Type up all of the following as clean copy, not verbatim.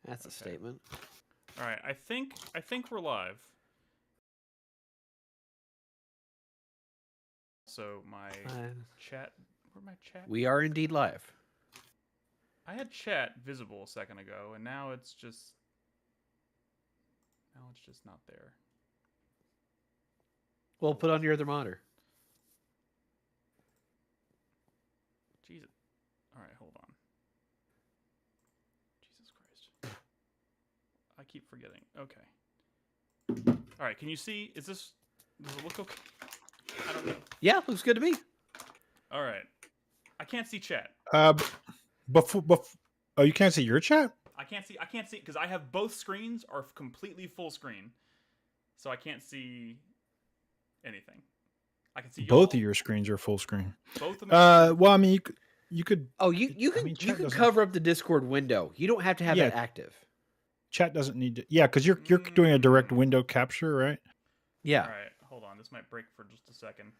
That's a statement. All right, I think we're live. So my chat, where'd my chat? We are indeed live. I had chat visible a second ago, and now it's just not there. Well, put on your other monitor. Jesus. All right, hold on. Jesus Christ. I keep forgetting. Okay. All right, can you see? Does it look okay? I don't know. Yeah, looks good to me. All right. I can't see chat. Before, oh, you can't see your chat? I can't see because I have both screens are completely full screen, so I can't see anything. I can see both of your screens are full screen. Both of my well, I mean, you could. Oh, you can cover up the Discord window. You don't have to have it active. Chat doesn't need to. Yeah, because you're doing a direct window capture, right? Yeah. All right, hold on. This might break for just a second.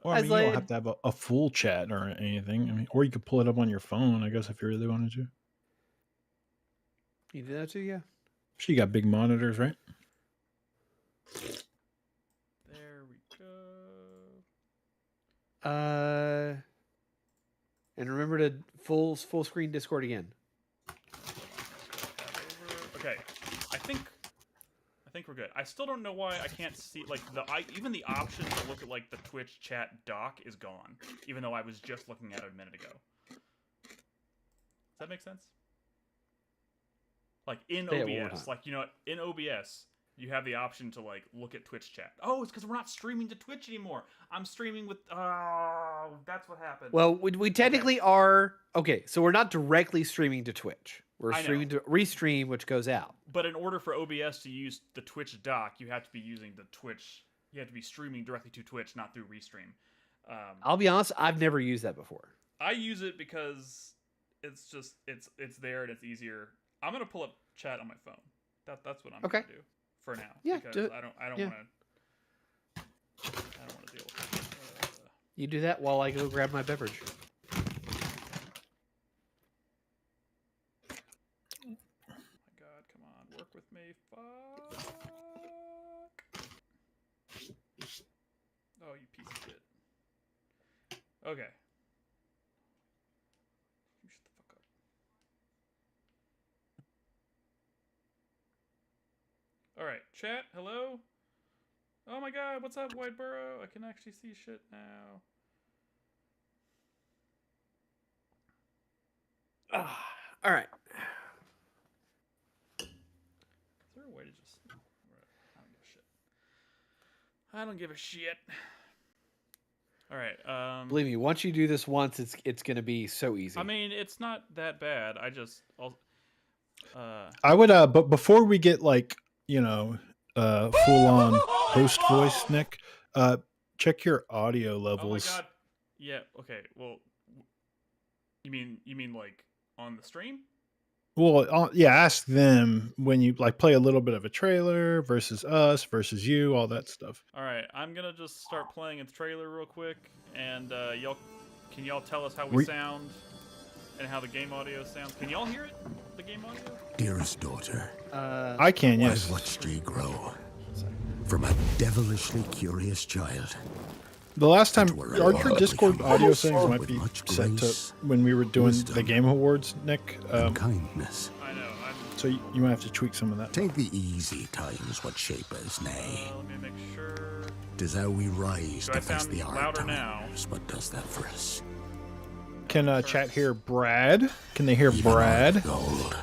Well, I mean, you don't have to have a full chat or anything. I mean, or you could pull it up on your phone, I guess, if you really wanted to. You do that too, yeah. So you got big monitors, right? There we go. And remember to full screen Discord again. Okay, I think we're good. I still don't know why I can't see even the option to look at like the Twitch chat dock is gone, even though I was just looking at it a minute ago. Does that make sense? Like in OBS, like in OBS, you have the option to like look at Twitch chat. Oh, it's because we're not streaming to Twitch anymore. I'm streaming with. Oh, that's what happened. Well, we technically are. Okay, so we're not directly streaming to Twitch. We're streaming to Restream, which goes out. But in order for OBS to use the Twitch dock, you have to be using the Twitch. You have to be streaming directly to Twitch, not through Restream. I'll be honest, I've never used that before. I use it because it's just it's there and it's easier. I'm gonna pull up chat on my phone. That's what I'm gonna do for now. Yeah, because I don't want to deal with it. You do that while I go grab my beverage. Work with me. Fuck. Oh, you piece of shit. Okay. You shut the fuck up. Alright, chat, hello? Oh my god, what's up, Whiteboro? I can actually see shit now. Alright. Way to just I don't give a shit. All right. Believe me, once you do this once, it's gonna be so easy. I mean, it's not that bad. I would but before we get like full on host voice, Nick, check your audio levels. Oh my god. Yeah. Okay. Well, you mean like on the stream? Well, yeah, ask them when you like play a little bit of a trailer versus us versus you, all that stuff. All right, I'm gonna just start playing a trailer real quick, and can y'all tell us how we sound and how the game audio sounds? Can y'all hear it? The game audio? Dearest daughter, I can. Yes. I've watched you grow from a devilishly curious child. The last time, our Discord audio settings might be set to when we were doing the Game Awards, Nick. Kindness. I know. So you might have to tweak some of that. Take the easy times what shape us, nay. Let me make sure. 'Tis how we rise to face the hard times. Now? What does that for us? Can chat hear Brad? Can they hear Brad? Gold.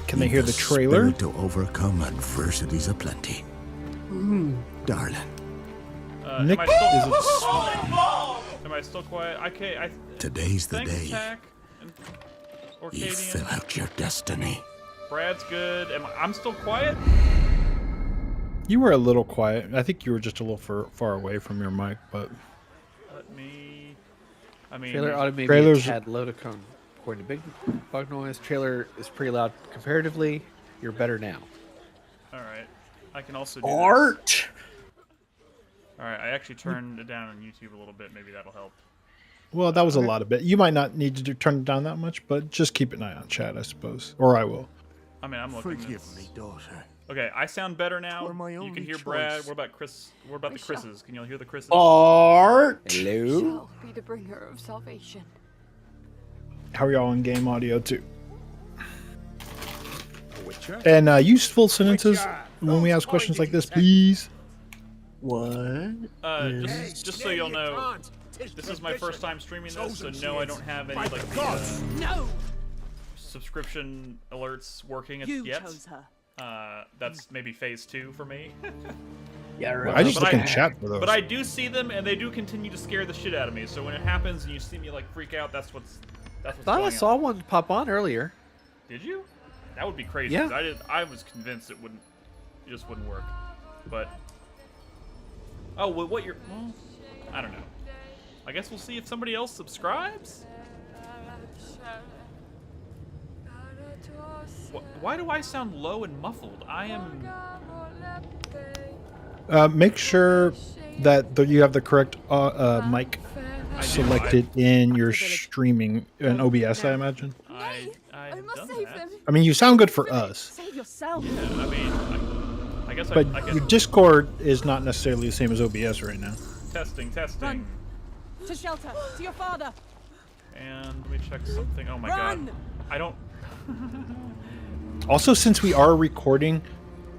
Can they hear the trailer? To overcome adversities aplenty. Darling. Nick, am I still quiet? Okay, today's the day. You fill out your destiny. Brad's good. I'm still quiet? You were a little quiet. I think you were just a little far away from your mic, but. Trailer audio maybe a tad low to come. According to Big Bug Noise, trailer is pretty loud comparatively. You're better now. All right. I can also do Art. This. All right. I actually turned it down on YouTube a little bit. Maybe that'll help. Well, that was a lot of bit. You might not need to turn it down that much, but just keep an eye on chat, I suppose. Or I will. I mean, I'm looking. Forgive me, daughter. Okay, I sound better now. For my You only can hear choice. Brad. What about Chris? What about the Chris's? Can you all hear the Chris's? Art. Hello. Shall be the bringer of salvation. How are y'all on game audio too? Witcher? And use full sentences when we ask questions like this, please. What? Just so you'll know, this is my first time streaming this, so no, I don't have any like the, subscription alerts working yet. That's maybe phase 2 for me. Yeah, right. I just But look I- in chat for those. But I do see them, and they do continue to scare the shit out of me. So when it happens and you see me like freak out, that's what's Thought going I saw on. one pop on earlier. Did you? That would be crazy. Yeah. 'Cause I was convinced it just wouldn't work. But oh, well, well, I don't know. I guess we'll see if somebody else subscribes. Why do I sound low and muffled? I am. Make sure that you have the correct mic selected in your streaming in OBS, I imagine. I have must done save that. them. I mean, you sound good for us, Save yourself. Yeah, I mean, I guess but I your guess Discord is not necessarily the same as OBS right now. testing. Run. To shelter. To your father. And let me check something. Oh my Run. god. I don't. Also, since we are recording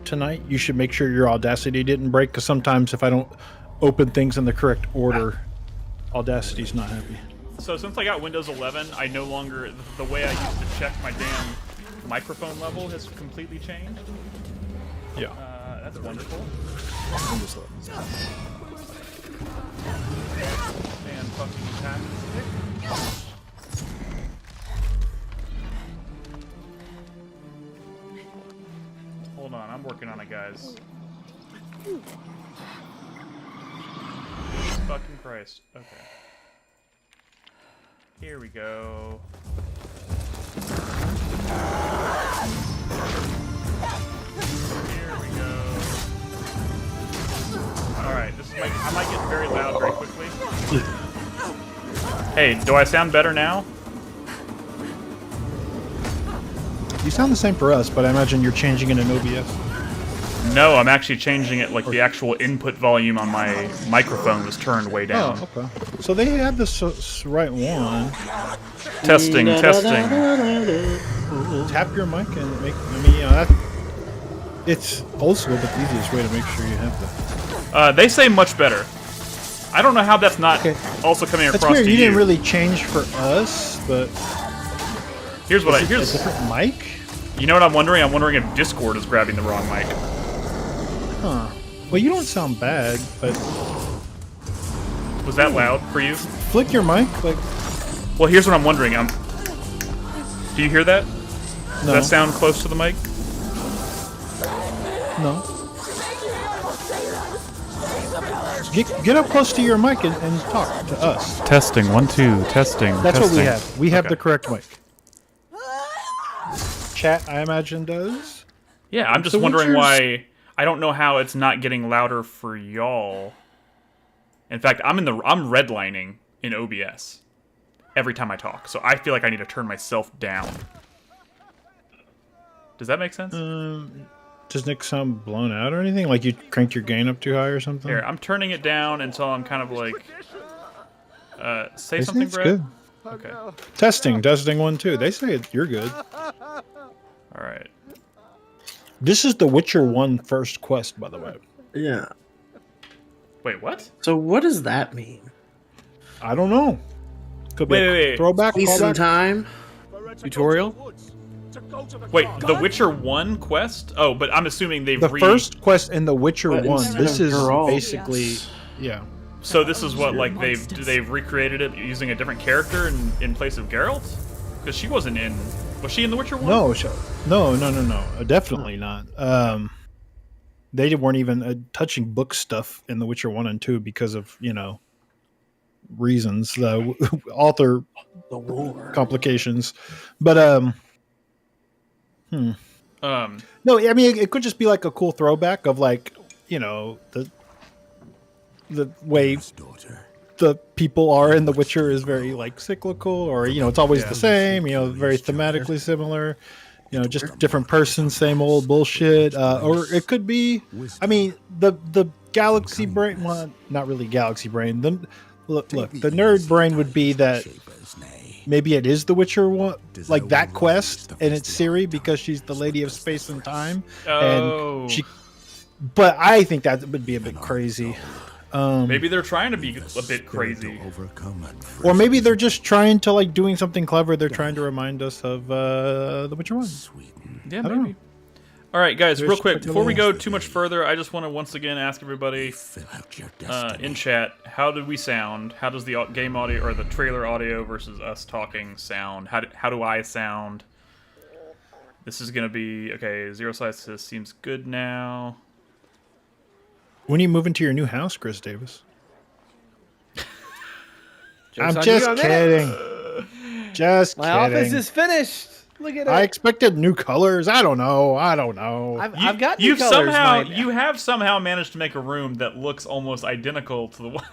tonight, you should make sure your Audacity didn't break, because sometimes if I don't open things in the correct order, Audacity's not happy. So since I got Windows 11, I no longer the way I used to check my damn microphone level has completely changed. Yeah. That's wonderful. And fucking tap stick. Hold on, I'm working on it, guys. Jesus fucking Christ. Okay. Here we go. Here we go. Alright, I might get very loud very quickly. Hey, do I sound better now? You sound the same for us, but I imagine you're changing it in OBS. No, I'm actually changing it, like the actual input volume on my microphone was turned way down. Oh, okay. So they had this right one. Testing, testing. Tap your mic and make. I mean, you know, that it's old school, but the easiest way to make sure you have that. They say much better. I don't know how that's not Okay. also coming That's across weird. to You you. didn't really change for us, but Here's what a here's. different mic. You know what I'm wondering? I'm wondering if Discord is grabbing the wrong mic. Huh. Well, you don't sound bad, but Was that loud for you? flick your mic. Like, Well, here's what I'm wondering. Do you hear that? Does no, that sound close to the mic? no. Get up close to your mic and talk to us. Testing 1 2 testing. That's what we have. We have Okay. the correct mic. Chat, I imagine, does. Yeah, I'm just So wondering Witcher's- why. I don't know how it's not getting louder for y'all. In fact, I'm redlining in OBS every time I talk, so I feel like I need to turn myself down. Does that make sense? Does Nick sound blown out or anything? Like you cranked your gain up too high or something? Here, I'm turning it down until I'm kind of like. Say Isn't something, it Brett. good? Okay. Testing 1 2. They say you're good. All right. This is the Witcher 1 first quest, by the way. Yeah. Wait, what? So what does that mean? I don't know. Could be Wait, a wait. throwback, Waste some callback. time. Tutorial? Wait, The Witcher 1 quest? Oh, but I'm assuming they've The first quest in The Witcher But 1. instead This of is Geralt. basically, yeah. So this is what, like, they've recreated it using a different character in place of Geralt? Because she wasn't in. Was she in The Witcher 1? No, no. Definitely not. They weren't even touching book stuff in The Witcher 1 and 2 because of, reasons, author The war. complications. But no, I mean it could just be like a cool throwback of like, the way Daughter. the people are in The Witcher is very like cyclical, or it's always the same. Very thematically similar. Just different person, same old bullshit. Or it could be, I mean, the galaxy brain. Well, not really galaxy brain. Look, the nerd brain would be that maybe it is The Witcher one, like that quest, and it's Ciri because she's the Lady of Space and Time, and she. But I think that would be a bit crazy. Maybe they're trying to be a bit crazy, or maybe they're just trying to like doing something clever. They're trying to remind us of The Witcher one. Yeah, maybe. All right, guys, real quick before we go too much further, I just want to once again ask everybody in chat, how did we sound? How does the game audio or the trailer audio versus us talking sound? How do I sound? This is gonna be okay. Zero Slice says seems good now. When are you moving to your new house, Chris Davis? Joke's I'm on just you, kidding. Just My kidding. office is finished. Look at it. I expected new colors. I don't know. I've got new You've colors, you have somehow managed to make a room that looks almost identical to the one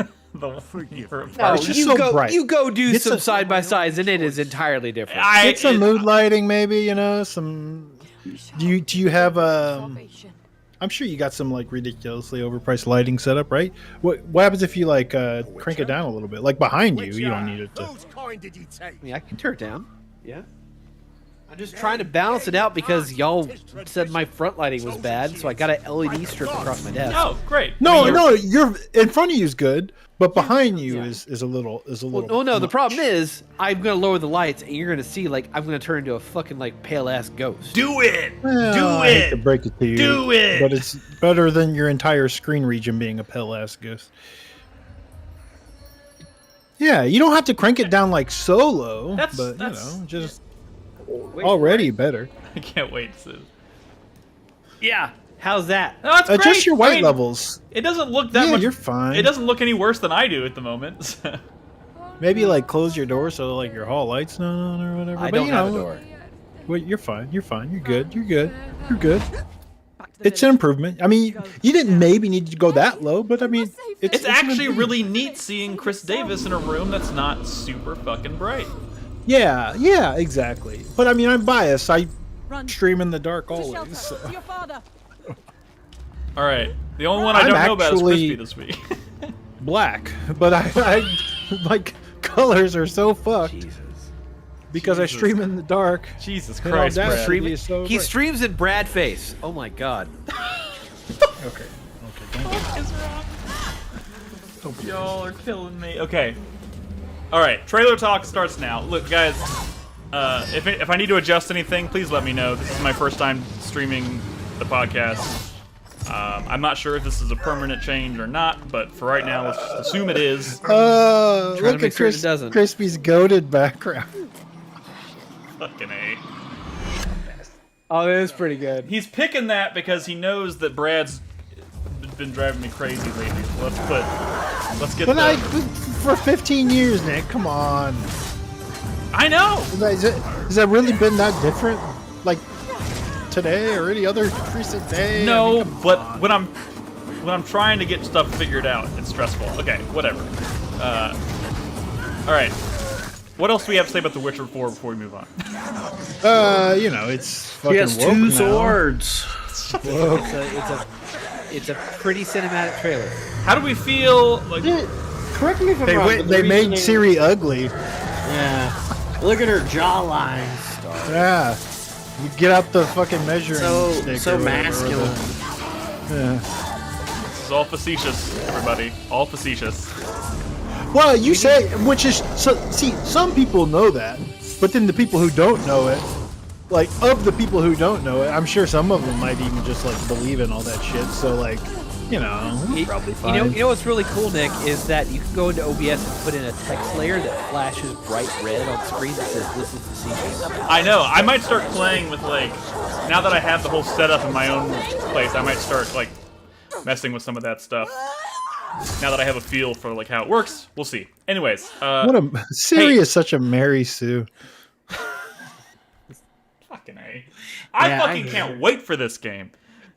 you're No, It's just you so go. bright. You go do It's some a- side by sides, and it is entirely different. Get some mood lighting, maybe. Some. Do you have Salvation. I'm sure you got some like ridiculously overpriced lighting set up, right? What happens if you like crank it down a little bit, like behind you? You don't need it to. I mean, I can turn it down. Yeah. I'm just trying to balance it out because y'all said my front lighting was bad, so I got an LED strip across my desk. Oh, great. No, you're in front of you is good, but behind you is a little. Well, no. The problem is I'm gonna lower the lights, and you're gonna see like I'm gonna turn into a fucking like pale ass ghost. Do it. I hate to break it to you. Do it! But it's better than your entire screen region being a pale ass ghost. Yeah, you don't have to crank it down like so low, but just already better. I can't wait to. Yeah. How's that? No, that's great. Adjust your white I mean, levels. It doesn't look that much. You're fine. It doesn't look any worse than I do at the moment. Maybe like close your door so like your hall lights not on or whatever. I but, don't have a door. Well, you're fine. You're fine. You're good. You're good. You're good. It's an improvement. I mean, you didn't maybe need to go that low, but I mean, It's actually really neat seeing Chris Davis in a room that's not super fucking bright. Yeah, exactly. But I mean, I'm biased. I Run. stream in the dark To always. shelter. So. To your father. All right, the only one I I'm don't know about is actually- Crispy this week. Black, but I like colors are so fucked Jesus. because I Jesus. stream in the dark. Jesus And Christ, Audacity Brad. Streaming. is so He bright. streams in Brad face. Oh my god. Okay. Y'all are killing me. Okay. All right, trailer talk starts now. Look, guys, if I need to adjust anything, please let me know. This is my first time streaming the podcast. I'm not sure if this is a permanent change or not, but for right now, let's just assume it is. Trying to Look make at sure it doesn't. Crispy's goated background. Fucking A. Oh, that is pretty good. He's picking that because he knows that Brad's been driving me crazy lately. So let's get But the... I for 15 years, Nick. Come on. I know. Has that really been that different? Like today or any other recent day? No, I mean, come but on. when I'm trying to get stuff figured out, it's stressful. Okay, whatever. All right. What else do we have to say about The Witcher 4 before we move on? It's fucking He has woke two now. swords. It's a pretty cinematic trailer. How do we feel? Like, Correct me if I'm wrong. but the They made reasoning- Ciri ugly. Yeah. Look at her jawline. Yeah. You get out the fucking measuring stick. So or whatever, masculine. Yeah. this is all facetious, everybody. All facetious. Well, you say, which is see, some people know that, but then the people who don't know it, like of the people who don't know it, I'm sure some of them might even just like believe in all that shit. So like, probably fine. You know what's really cool, Nick, is that you can go into OBS and put in a text layer that flashes bright red on screen that says "This is facetious." I know. I might start playing with like. Now that I have the whole setup in my own place, I might start like messing with some of that stuff. Now that I have a feel for like how it works, we'll see. Anyways, What a Ciri is such a Mary Sue. fucking A. I Yeah, fucking I can't wait for this game.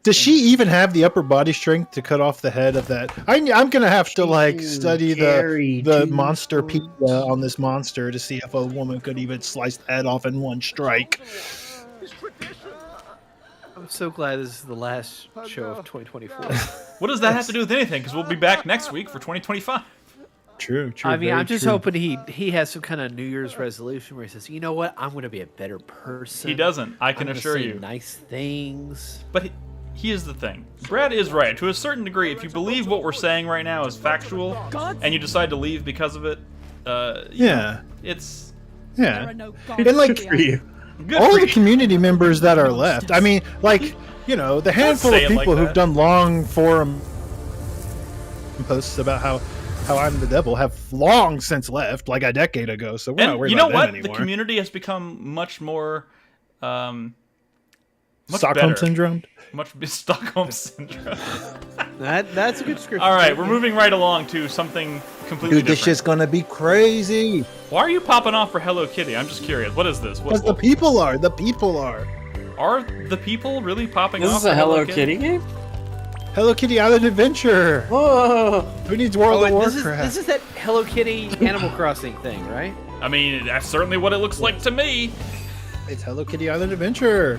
Does she even have the upper body strength to cut off the head of that? I'm gonna have to like study the monster pizza on this monster to see if a woman could even slice the head off in one strike. I'm so glad this is the last show of 2024. What does that have to do with anything? Because we'll be back next week for 2025. True. I mean, very I'm just true. hoping he has some kind of New Year's resolution where he says, you know what, I'm going to be a better person. He doesn't. I can I'm gonna assure say you. nice things. But here's the thing. Brad is right. To a certain degree, if you believe what we're saying right now is factual, and you decide to leave because of it, Yeah. it's Yeah. And And like For you. good all for the you. community members that are left. I mean, like, you know, the handful say of it like people who've that. done long forum posts about how I'm the devil have long since left, like a decade ago. So we're not And worried you know about what? them The anymore. community has become much more, much Stockholm better. syndrome. Much Stockholm syndrome. That's a good script. All right, we're moving right along to something completely Dude, this different. shit's gonna be crazy. Why are you popping off for Hello Kitty? I'm just curious. What is this? Because the people are. The people are. Are the people really popping This off is for a Hello Kitty game? Hello Kitty Island Adventure. Whoa! Who needs World of this Warcraft? is that Hello Kitty Animal Crossing thing, right? I mean, that's certainly what it looks like to me. It's Hello Kitty Island Adventure.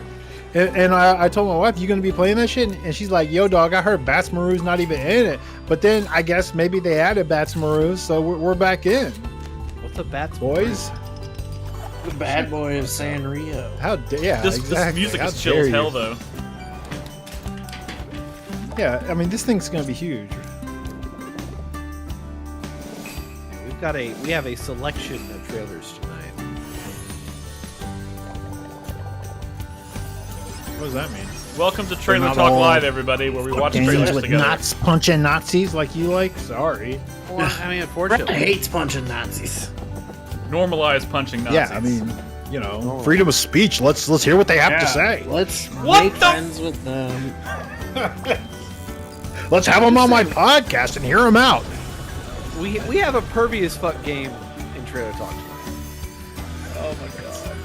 And I told my wife, you going to be playing that shit? And she's like, yo, dog, I heard Bats Maru's not even in it. But then I guess maybe they added Bats Maru, so we're back in. What's a Bats Boys. The bad boy of Sanrio. How dare yeah, This exactly. music How is chill dare as you. hell, though. Yeah, I mean, this thing's going to be huge. We have a selection of trailers tonight. What does that mean? Welcome to Trailer not Talk all Live, everybody, where we watch Games trailers with together. Knots punching Nazis like you like? Sorry. Well, I mean, Brett unfortunately, hates punching Nazis. Normalize punching Nazis. Yeah, I mean, you know, freedom of speech. Let's hear what they have to say. Let's What make the- friends with them. Let's have them on my podcast and hear them out. we have a pervy as fuck game in Trailer Talk tonight. Oh my god.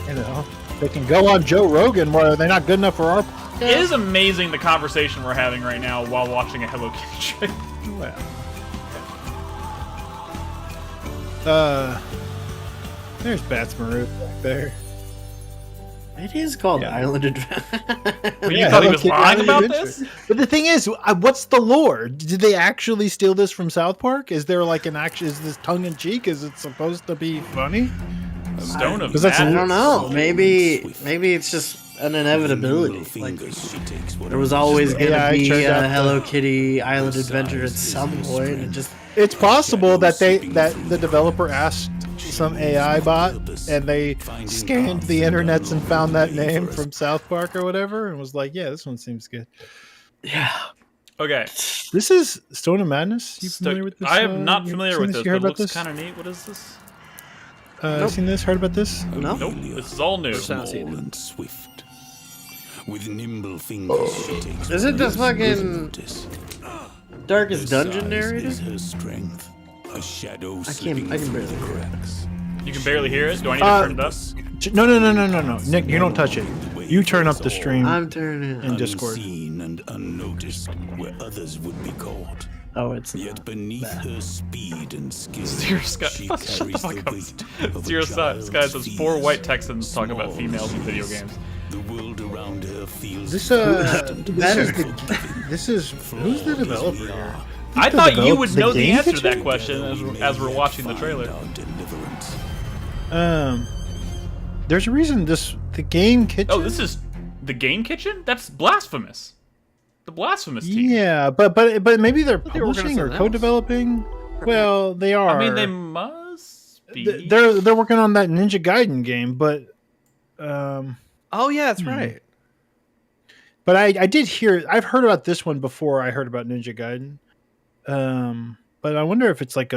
You know, they can go on Joe Rogan where they're not good enough for our. It is amazing the conversation we're having right now while watching a Hello Kitty trailer. There's Bats Maru back there. It is called Island Adventure. But you thought he was Hello Kitty lying Island about Adventure. this? But the thing is, what's the lore? Did they actually steal this from South Park? Is there like an action? Is this tongue in cheek? Is it supposed to be funny? Stone of 'Cause that's I Madness. don't know. Maybe it's just an inevitability. Like there was always gonna Yeah, it be turned out a that- Hello Kitty Island Adventure at some point. It just It's possible that the developer asked some AI bot and they scanned the internets and found that name from South Park or whatever and was like, yeah, this one seems good. yeah. Okay. This is Stone of Madness. You Sto- familiar with this? I am not you familiar seen with this? this, You heard but it about looks this? kind of neat. What is this? Seen this? Heard about this? No. Nope. This is all new. Sounds Small neat. and swift. With nimble fingers, she takes Is it the prey fucking notice. Darkest Her Dungeon size narrator? is her strength. A shadow I slipping can through barely the hear it. cracks. You can barely hear it. Do I need to turn it up? No. Nick, you don't touch it. You turn up the stream I'm turning. in Discord. Unseen and unnoticed, where others would be caught. Oh, it's Yet beneath her speed and skill, Zero Sky. she Shut carries the the fuck weight up. of a Zero child's Sky says 4 fears. white Texans talk about Small females in and video elusive, games. The world around her feels This distant that is and the forgiving. this is who's the Flawed as developer we here? are, I the thought you develop- would the know the game answer to that kitchen? question as we're watching the trailer. Our deliverance. There's a reason the game kitchen. Oh, this is the Game Kitchen? That's blasphemous. The Blasphemous team. Yeah, but maybe they're they were working on publishing or something else. co-developing. Well, they are. I mean, they must be. they're working on that Ninja Gaiden game, but Oh yeah, that's right. but I did hear I've heard about this one before I heard about Ninja Gaiden. But I wonder if it's like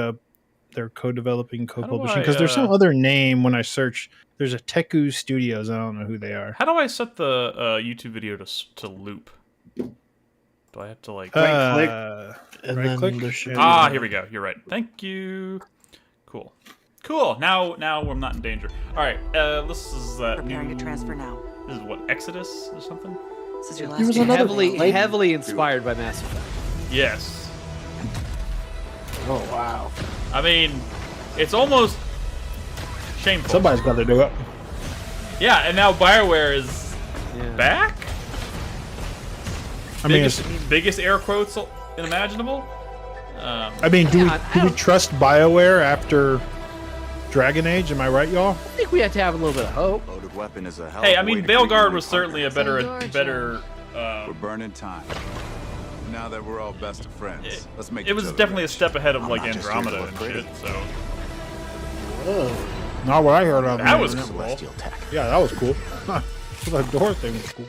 they're co-developing, co-publishing because there's some other name when I search. There's a Teku Studios. I don't know who they are. How do I set the YouTube video to loop? Do I have to like? And right then click. there should be- Ah, here we go. You're right. Thank you. Cool. Cool. Now I'm not in danger. All right. This is Preparing new... to transfer now. This is what, Exodus or something? This is your He was last another Heavily, late- heavily inspired by Mass Effect. Yes. Oh wow. I mean, it's almost shameful. Somebody's got to do it. Yeah, and now BioWare is Yeah. back. I mean, Biggest air quotes imaginable. do we I do we don't- trust BioWare after Dragon Age? Am I right, y'all? I think we have to have a little bit of hope. Loaded weapon is a hell Hey, of I a mean, way to create Veilguard new was certainly a partners. better. We're burning time. Now that we're all best of friends, let's make It was each other definitely a rich. step ahead of I'm like not just here to Andromeda look and pretty. shit. So Whoa. Not what I heard of. that was man. cool. Celestial tech. Yeah, that was cool. The door thing was cool.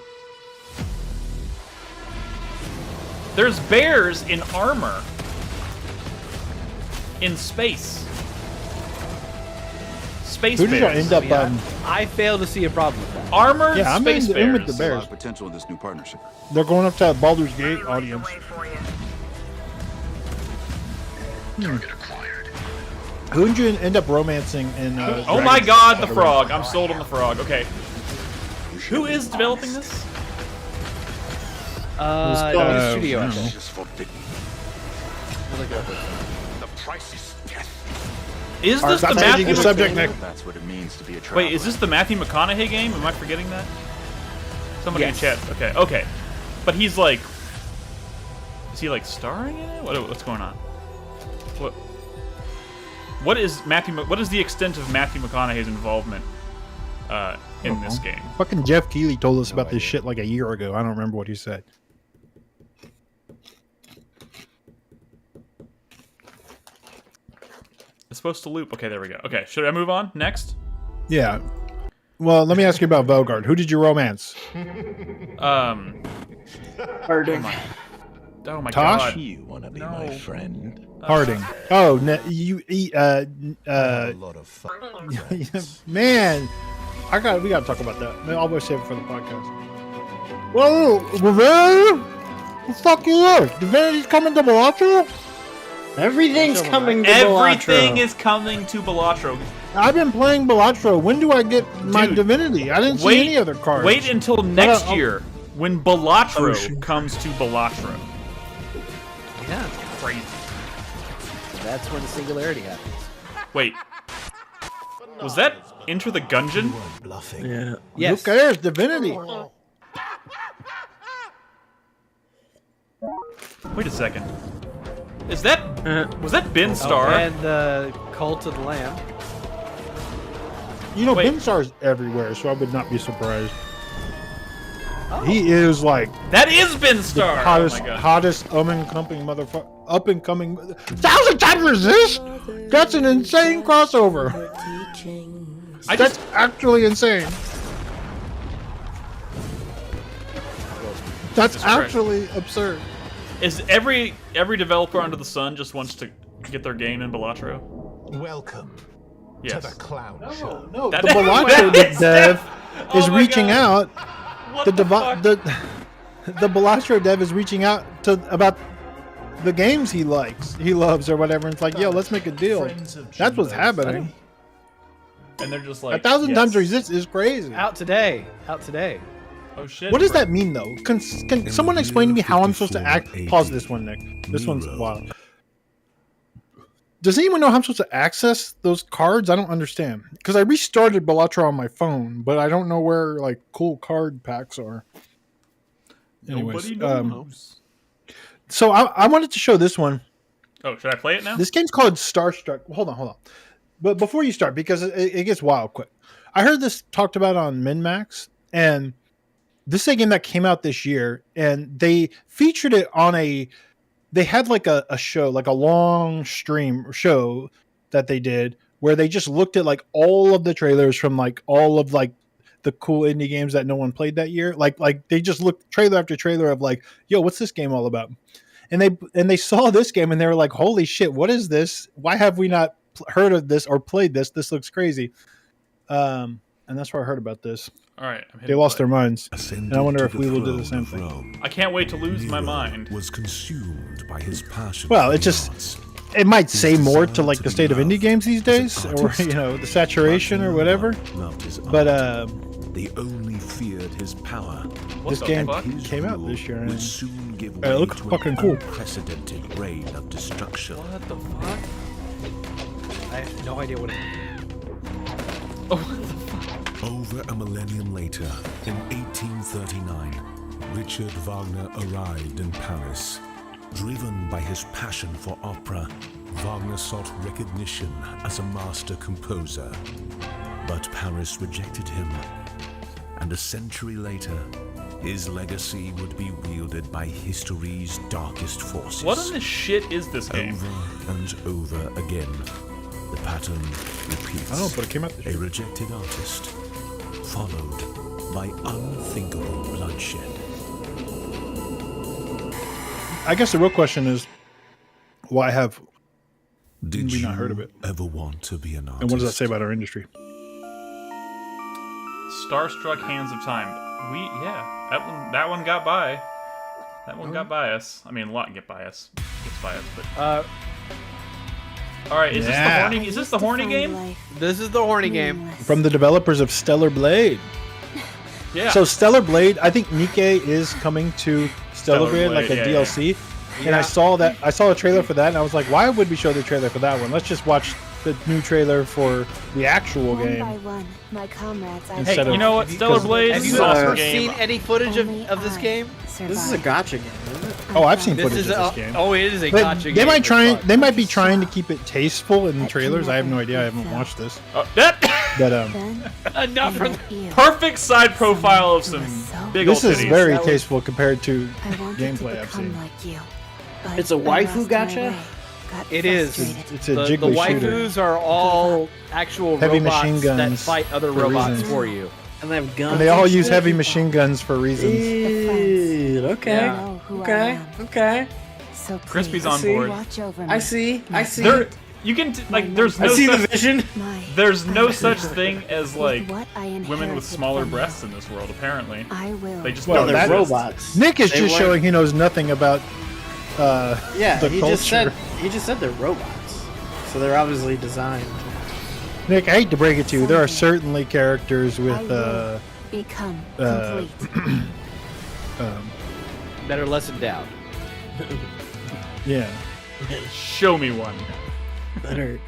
There's bears in armor in space. Space Who did y'all bears. end up? I fail to see a problem with that. Armored Yeah, I'm space in bears. with the There's a lot bears. of potential in this new partnership. They're going up to that Baldur's Gate audience. Who did you end up romancing in? Oh my God, the frog! I'm sold on the frog. Okay. Who is developing this? New studio. I think. Just forbidden. I'll look it up. The price is death. Is Alright, this the stop changing Matthew? the subject, Nick. That's what it means to be a traveler. Wait, is this the Matthew McConaughey game? Am I forgetting that? Somebody Yes. in chat. Okay, okay. But he's like, is he like starring in it? What's going on? What is Matthew? What is the extent of Matthew McConaughey's involvement in this game? Fucking Jeff Keighley told us about this shit like a year ago. I don't remember what he said. It's supposed to loop. Okay, there we go. Okay, should I move on next? Yeah. Well, let me ask you about Velgard. Who did you romance? Harding. Oh my Tosh? God. You want to be my friend? Harding. Oh, you A lot of fun. man. We gotta talk about that. I'll always save it for the podcast. Whoa, Divinity? What the fuck you look? Divinity's coming to Balatro? Everything's coming to Everything Balatro. is coming to Balatro. I've been playing Balatro. When do I get my Dude, Divinity? I didn't see any other cards. Wait until next I'll- year when Balatro shit. comes to Balatro. Yeah, Crazy. that's when the singularity happens. Wait. Was that Enter the Gungeon? Bluffing. Yeah. Yes. Who cares? Divinity. Wait a second. Is that was that Ben Oh, Starr? and the Cult of the Lamb. You know, Wait. Binsar's everywhere, so I would not be surprised. Oh. He is like That is Ben Starr. hottest, Oh my God. hottest up and coming motherfucker. Up and coming. 1,000 times resist. That's an insane crossover. I That's just actually insane. That's Jesus Christ. actually absurd. is every developer under the sun just wants to get their game in Balatro. Welcome Yes. to the clown show. No, That- the Balatro That dev Oh is my reaching God. out. What The the dev- fuck? the Balatro dev is reaching out to about the games he likes, he loves, or whatever. And it's like, yo, let's make a deal. Friends of That's what's Jimbo. happening. And they're just like 1,000 times yes. resist is crazy. Out today. Out today. Oh shit. What does that mean, though? Can someone explain to me how I'm supposed to act? Pause this one, Nick. This one's wild. Does anyone know how I'm supposed to access those cards? I don't understand. Because I restarted Balatro on my phone, but I don't know where like cool card packs are. Anyways, Nobody knows. so I wanted to show this one. Oh, should I play it now? This game's called Starstruck. Hold on. But before you start, because it gets wild quick. I heard this talked about on MinMax, and this is a game that came out this year, and they featured it on they had like a show, like a long stream show that they did where they just looked at like all of the trailers from like all of like the cool indie games that no one played that year. Like they just looked trailer after trailer of like, yo, what's this game all about? And they saw this game and they were like, holy shit, what is this? Why have we not heard of this or played this? This looks crazy. And that's where I heard about this. All right. I'm They hitting lost play. their minds. Ascended And I wonder to if we will do the throne same of thing. Rome. I can't wait to lose my Nero mind. Was consumed by his passion. Well, for it just- the arts. it might say more to like the state of indie games these days, or the saturation or whatever. But they only feared his power. this game came out this year, and Soon give it looks fucking cool. Unprecedented reign of destruction. What the fuck? I have no idea what it is. Over a millennium later, in 1839, Richard Wagner arrived in Paris. Driven by his passion for opera, Wagner sought recognition as a master composer. But Paris rejected him, and a century later, his legacy would be wielded by history's darkest forces. What in the shit is this game? Over and over again, the pattern repeats. I don't know, but it came out this A year. rejected artist, followed by unthinkable bloodshed. I guess the real question is, why have Did we you not heard of it? ever want to be an artist? And what does that say about our industry? Starstruck Hands of Time. That one got by. That one got by us. I mean, a lot get by us. Gets by us, but all right. Is this the horny? Is this the horny game? This is the horny game. From the developers of Stellar Blade. Yeah. So Stellar Blade, I think Nikke is coming to Stellar Blade, like a yeah, DLC. And I saw a trailer for that, and I was like, why would we show the trailer for that one? Let's just watch the new trailer for the actual One game. by one, my comrades I Instead Hey, of- you know what? Stellar Blade Have is you an awesome ever game. seen any footage Only of this I game? This is a gotcha game, isn't it? Oh, I've seen This footage is of a, this game. oh, it is a But gotcha game. they might for try. fun. They might be trying to keep it tasteful in the trailers. I have no idea. I haven't watched this. That But Then Enough from you. perfect side profile of some big old this is titties. very That was- tasteful compared to I wanted to gameplay I've become seen. like you, but It's a I waifu lost my gacha? way, got It is. frustrated. It's a the jiggly shooter. waifus are all actual Heavy robots machine that guns fight other for robots reasons. for you. And they have guns. And they all and use shit? heavy machine guns for reasons. Dude, okay. Yeah. Know who I Okay. am. Okay. So Crispy's please, on see. board. watch over me. I see. I see. There, you can like. There's I no see the such. vision. My There's no family. such thing as like With what I women with inherited smaller from you, breasts in this world. Apparently, I will. they just Well, don't They're exist. robots. Nick is They just learn- showing he knows nothing about Yeah, the he culture. just said they're robots. So they're obviously designed. Nick, I hate to break it to you. There are certainly characters I with will become complete. That are less endowed. yeah. Show me one. That are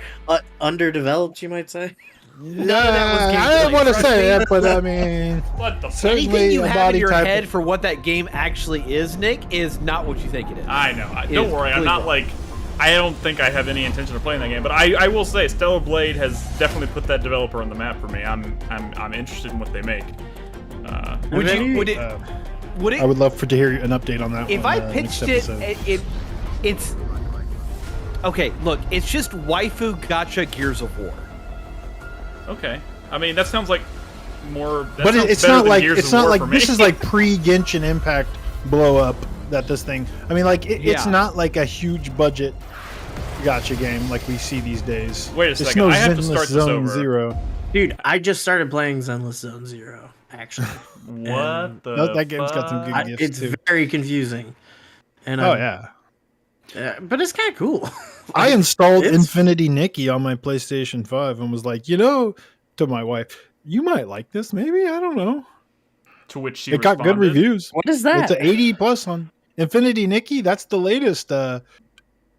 underdeveloped, you might say. Yeah, that was I didn't gameplay, want to trust say me. that, but I mean, What the? F- certainly Anything you a have body in your type. head for what that game actually is, Nick, is not what you think it is. I know. It Don't is worry. I'm completely not wrong. like. I don't think I have any intention of playing that game, but I will say Stellar Blade has definitely put that developer on the map for me. I'm interested in what they make. Would you? Would it? Would I it? would love to hear an update on that. If one, I next pitched it, episode. it's okay. Look, it's just waifu gotcha Gears of War. Okay. I mean, that sounds like more. That But sounds it's better not than like Gears it's of not War like for me. this is like pre-Genshin Impact blow up that this thing. I mean, like it's Yeah. not like a huge budget gotcha game like we see these days. Wait a It's second, no I have to Zenless start this Zone over. Zero. Dude, I just started playing Zenless Zone Zero, actually. What the? That game's got some good fuck? gifts It's too. very confusing. And Oh yeah. but it's kind of cool. I installed It's- Infinity Nikki on my PlayStation 5 and was like, to my wife, you might like this, maybe. I don't know. To which she It got good responded, reviews. What is that? It's an 80 plus on Infinity Nikki. That's the latest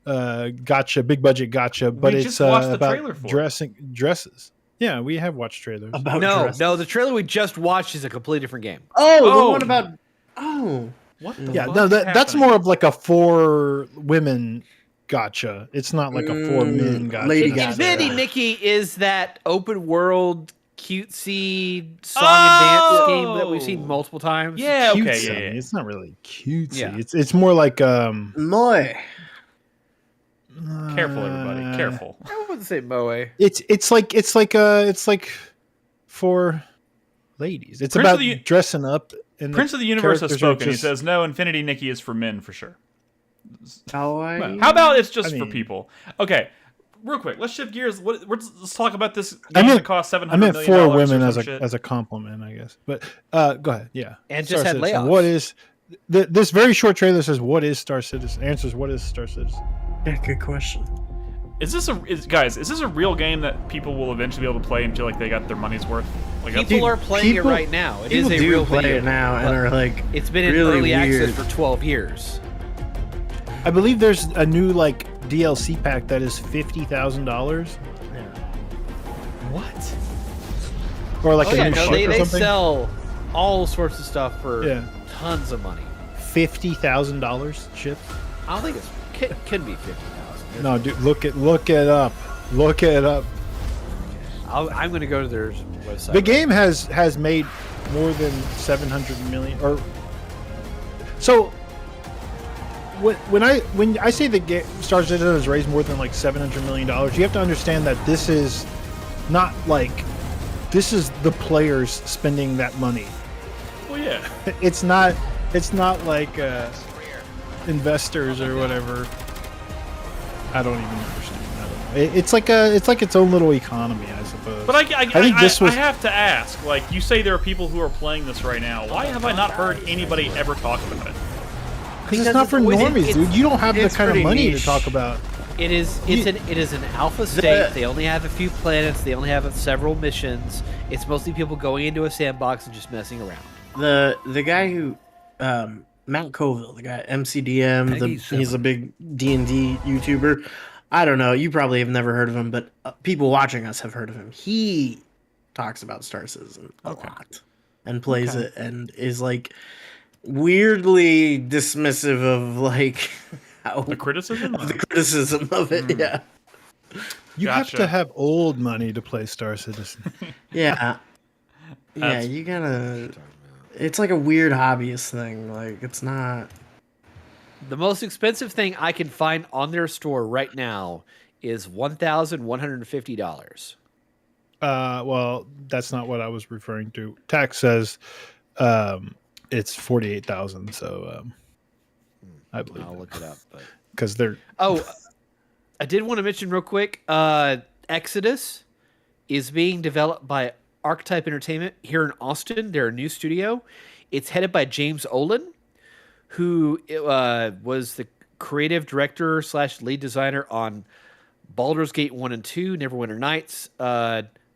gotcha, big budget gotcha, but We it's just watched the about trailer for it. dresses. Yeah, we have watched trailers. About No, dresses. no, the trailer we just watched is a completely different game. Oh, Oh. the one about. Oh. What the Yeah, fuck no, is that's happening? more of like a for women gotcha. It's not like a for men gotcha. Lady necessarily. Gaga. Infinity Nikki is that open world cutesy song and dance game that we've seen multiple times. Yeah. Okay. Cutesy. Yeah. yeah. It's not really cutesy. Yeah. It's more like Moy. Careful, everybody. Careful. I wouldn't say moe. it's like for ladies. It's Prince of about the- dressing up. And Prince of the Universe has characters are spoken. He just- says, "No, Infinity Nikki is for men for sure." Kawaii. How about it's just I for mean- people? Okay, real quick, let's shift gears. Let's talk about this I game meant- that cost $700 I meant million for or women some as shit. a compliment, I guess. But go ahead. Yeah. And just had Citizen. layoffs. What is this very short trailer says what is Star Citizen? Answers what is Star Citizen? Yeah, good question. Is this guys? Is this a real game that people will eventually be able to play and feel like they got their money's worth? Like People are playing it right now. It is a real play video it now and are like. It's been in really early weird. access for 12 years. I believe there's a new like DLC pack that is $50,000 What? or like Oh a yeah, new no, ship they or something. sell all sorts of stuff for Yeah. tons of money. $50,000 ship. I don't think it's can be 50,000. No, dude, look it up. Look it up. I'm going to go to their website. The game has made more than 700 million. Or so when I say the game Star Citizen has raised more than like $700 million, you have to understand that this is not like the players spending that money. well, yeah. It's not like investors or whatever. I don't even understand. I don't know. It's like its own little economy, I suppose. But I think this was. I have to ask. Like, you say there are people who are playing this right now. Why have I not heard anybody ever talk about it? Because it's not for normies, dude. You don't have the kind of pretty money niche. to talk about. It is an alpha state. They only have a few planets. They only have several missions. It's mostly people going into a sandbox and just messing around. The guy who Matt Colville, the guy MCDM, he's a big D&D YouTuber. I don't know, you probably have never heard of him, but people watching us have heard of him. He talks about Star Citizen a lot and plays it and is like weirdly dismissive of like how The criticism? the criticism of it. Yeah. You have Gotcha. to have old money to play Star Citizen. Yeah. Yeah, you gotta. It's like a weird hobbyist thing. Like, it's not. The most expensive thing I can find on their store right now is $1,150. Well, that's not what I was referring to. Tax says it's 48,000. So I believe I'll look it up. But because they're I did want to mention real quick. Exodus is being developed by Archetype Entertainment here in Austin. They're a new studio. It's headed by James Olin, who was the creative director / lead designer on Baldur's Gate 1 and 2, Neverwinter Nights,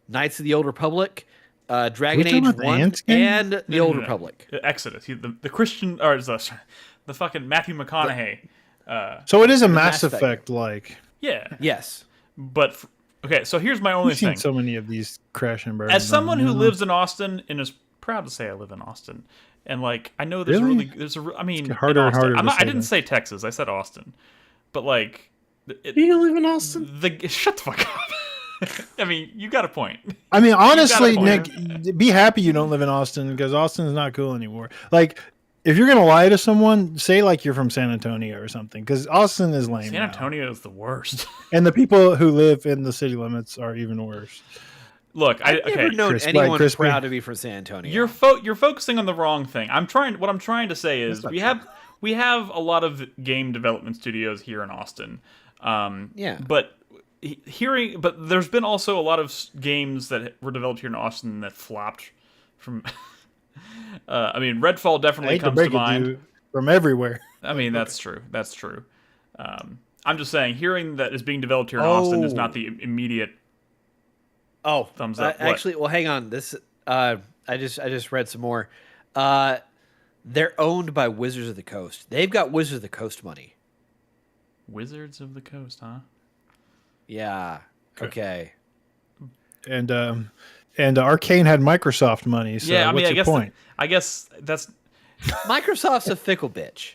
Knights of the Old Republic, Dragon talking Age about the 1, Ants game? and the Old Republic. Exodus. The Christian, or the fucking Matthew McConaughey. so it is a Mass Mass Effect. Effect like. Yeah. Yes. But okay, so here's my only We've seen thing. so many of these crash and burn. As someone who lives in Austin and is proud to say I live in Austin, and like I know there's Really? I mean, It's harder in and Austin. harder to I say didn't that. say Texas. I said Austin. But like, You live in Austin? shut the fuck up. I mean, you got a point. I mean, honestly, point. Nick, be happy you don't live in Austin because Austin's not cool anymore. Like, if you're gonna lie to someone, say like you're from San Antonio or something, because Austin is lame. San Antonio is the worst. And the people who live in the city limits are even worse. Look, I've never known Crispy, anyone crispy. proud to be from San Antonio. you're focusing on the wrong thing. What I'm trying to say is we have a lot of game development studios here in Austin. Yeah. But there's been also a lot of games that were developed here in Austin that flopped from. I mean, Redfall I definitely hate to comes break to it, mind. dude, from everywhere. I mean, that's true. That's true. I'm just saying, hearing that is being developed here in Austin is not the immediate. Oh, thumbs up. What? Actually, well, hang on. This I just read some more. They're owned by Wizards of the Coast. They've got Wizards of the Coast money. Wizards of the Coast, huh? Yeah. Okay. And Arcane had Microsoft money. So Yeah, I mean, what's I your guess point? I guess that's. Microsoft's a fickle bitch.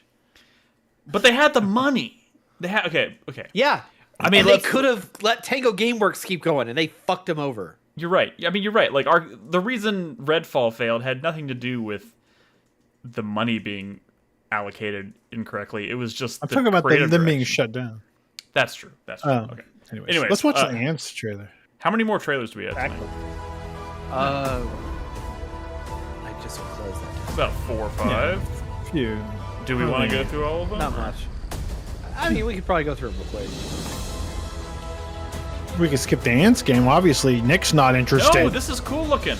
But they had the money. They had okay. Yeah. I mean, and they let's- could have let Tango Gameworks keep going, and they fucked them over. You're right. I mean, you're right. Like the reason Redfall failed had nothing to do with the money being allocated incorrectly. It was just I'm the talking about creative them being direction. shut down. That's true. That's true. Oh, Okay. Anyways, let's watch uh, the Ants trailer. How many more trailers do we have tonight? I just closed that. About 4 or 5. Phew. Do we want to go through all of them? Not much. I mean, we could probably go through them real quick. We could skip the Ants game. Obviously, Nick's not interested. No, this is cool looking.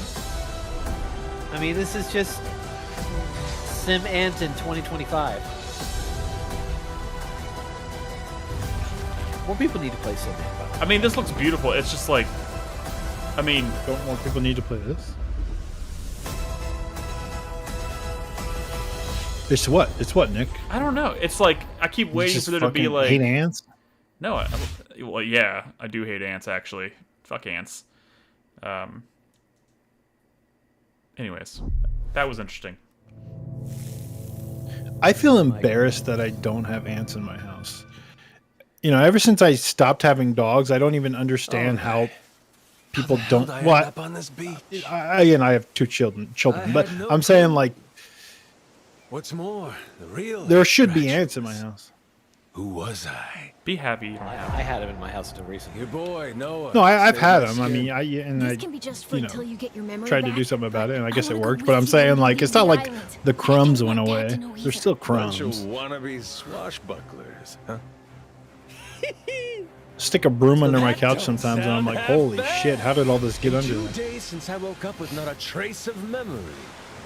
I mean, this is just Sim Ant in 2025. More people need to play Sim Ant, by the way. I mean, this looks beautiful. It's just like, I mean, Don't more people need to play this? It's what? It's what, Nick? I don't know. It's like I keep waiting Just for there to be fucking like. hate ants? No, well, yeah, I do hate ants actually. Fuck ants. Anyways, that was interesting. I feel embarrassed that I don't have ants in my house. You know, ever since I stopped having dogs, I don't even understand how people don't. What? on this beach? I have two children, but I'm saying like What's more, the real there should be ants in my house. Who was I? Be happy you don't have. I had him in my house until recently. Your boy, Noah. No, I've Saved had my them. I skin. mean, I This can be just for you know, until you get your memory tried to back. do something about it, and I guess it wanna go worked. with But I'm you saying and like leave it's not the like island. the crumbs went want Dad away. to know There's either. still Bunch of crumbs. wannabe swashbucklers, huh? Stick a broom under my that couch don't sometimes, and I'm sound like, half holy bad. shit! How did all this get In under 2 there? days since I woke up with not a trace of memory.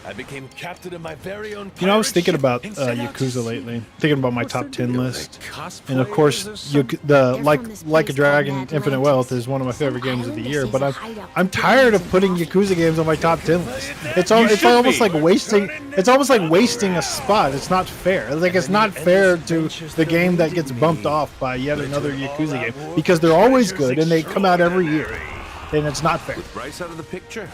I became captain of my very own. You know, I was pirate thinking ship about and set out to Yakuza sea. lately. Thinking about my What's top the 10 deal? list. Like And of course, cosplayers or something? the They're like from this like a place Dragon called Infinite Atlantis. Wealth is one of my Some favorite games of the island year. that But sees a I'm hideout I'm for tired of demons putting and Yakuza games on my top 10 list. It's You should almost be. like wasting. It's almost like wasting a spot. It's not fair. It's like it's not fair to the game that gets bumped off by yet another Yakuza game because they're always good and they come out every year. And it's not fair. Bryce out of the picture.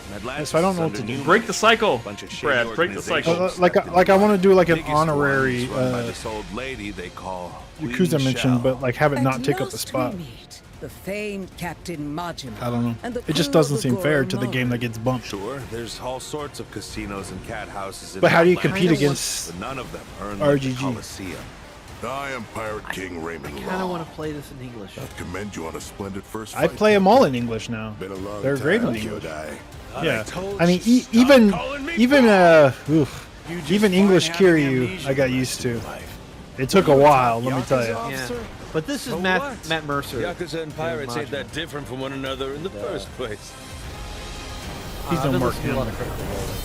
So I don't know what to do. Break the cycle, Bunch of shady Brad. Break the cycle. organizations. Like I want to do like an Biggest honorary one is run by this old lady they call Yakuza Queen mention, Shell. but like have it not At take up a last spot. we meet the famed Captain Majima. I don't know. and the It just crew of doesn't the seem fair to the Goromon. game that gets bumped. Sure, there's all sorts of casinos and cat houses. In But how do you Outland, compete against but none of them earn RGG? like the Coliseum. I am Pirate King Raymond I kind of Law. want to play this in English. I commend you on a splendid first I fight. play them all in English now. Been a long They're time, great in English. Kyodai. Yeah, told I mean, you, stop even calling me even You just even English fine having Kiryu, amnesia I got the used rest to. of your life. It took a while, let me tell you. Yeah. But this is So Matt what? Matt Mercer. Yakuza and pirates ain't Majima. that different from one another in the first place. He's I've no been Mark listening to a lot Hamill. of Critical Role.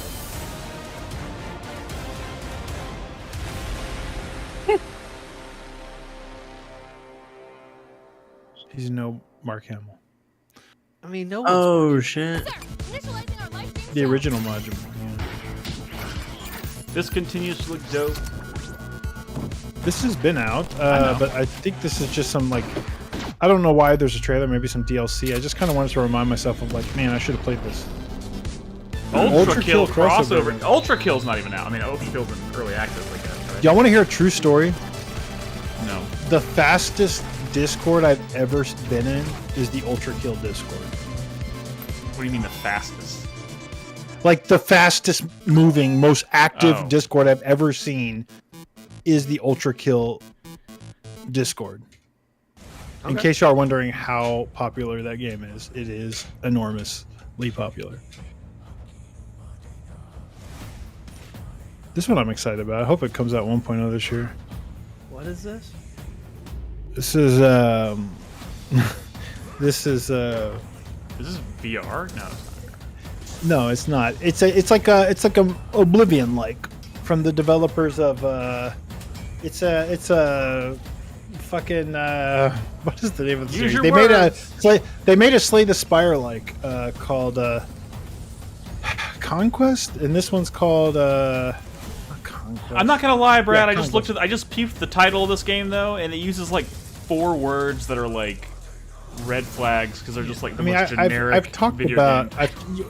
He's no Mark Hamill. I mean, no one's Oh shit! The original Majima. Yeah. This continues to look dope. This has been out, know. but I think this is just some like. I don't know why there's a trailer, maybe some DLC. I just kind of wanted to remind myself of like, man, I should have played this. Ultra Kill crossover. crossover. Ultra Kill's not even out. I mean, Ultra Kill's in early access, I guess. Right? Y'all want to hear a true story? No. The fastest Discord I've ever been in is the Ultra Kill Discord. What do you mean the fastest? Like the fastest moving, most active Oh. Discord I've ever seen is the Ultra Kill Discord. In Okay. case y'all are wondering how popular that game is, it is enormously popular. This one I'm excited about. I hope it comes out 1.0 this year. What is this? This is this is Is this VR? No. no, it's not. It's like a Oblivion like from the developers of it's a fucking what is the name of the Use series? your They words. made a Slay the Spire like called Conquest, and this one's called not Conquest. I'm not gonna lie, Brad. Yeah, I just looked at. I just peeped the title of this game though, and it uses like 4 words that are like red flags because they're just like the most generic. I've talked video about. game.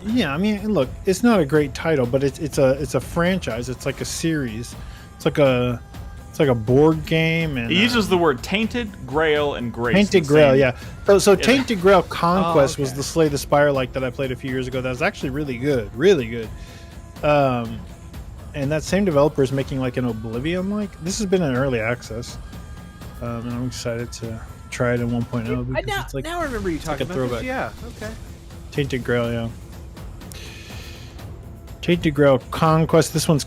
Yeah, I mean, look, it's not a great title, but it's a franchise. It's like a series. It's like a board game, and It uses the word tainted, grail, and grace. Tainted in the Grail. same- Yeah, so Tainted Grail Conquest was okay. the Slay the Spire like that I played a few years ago. That was actually really good, really good. And that same developer is making like an Oblivion like. This has been in early access, and I'm excited to try it in 1.0 because it's like now I remember you talking a about throwback. this. Yeah. Okay. Tainted Grail, yeah. Tainted Grail Conquest. This one's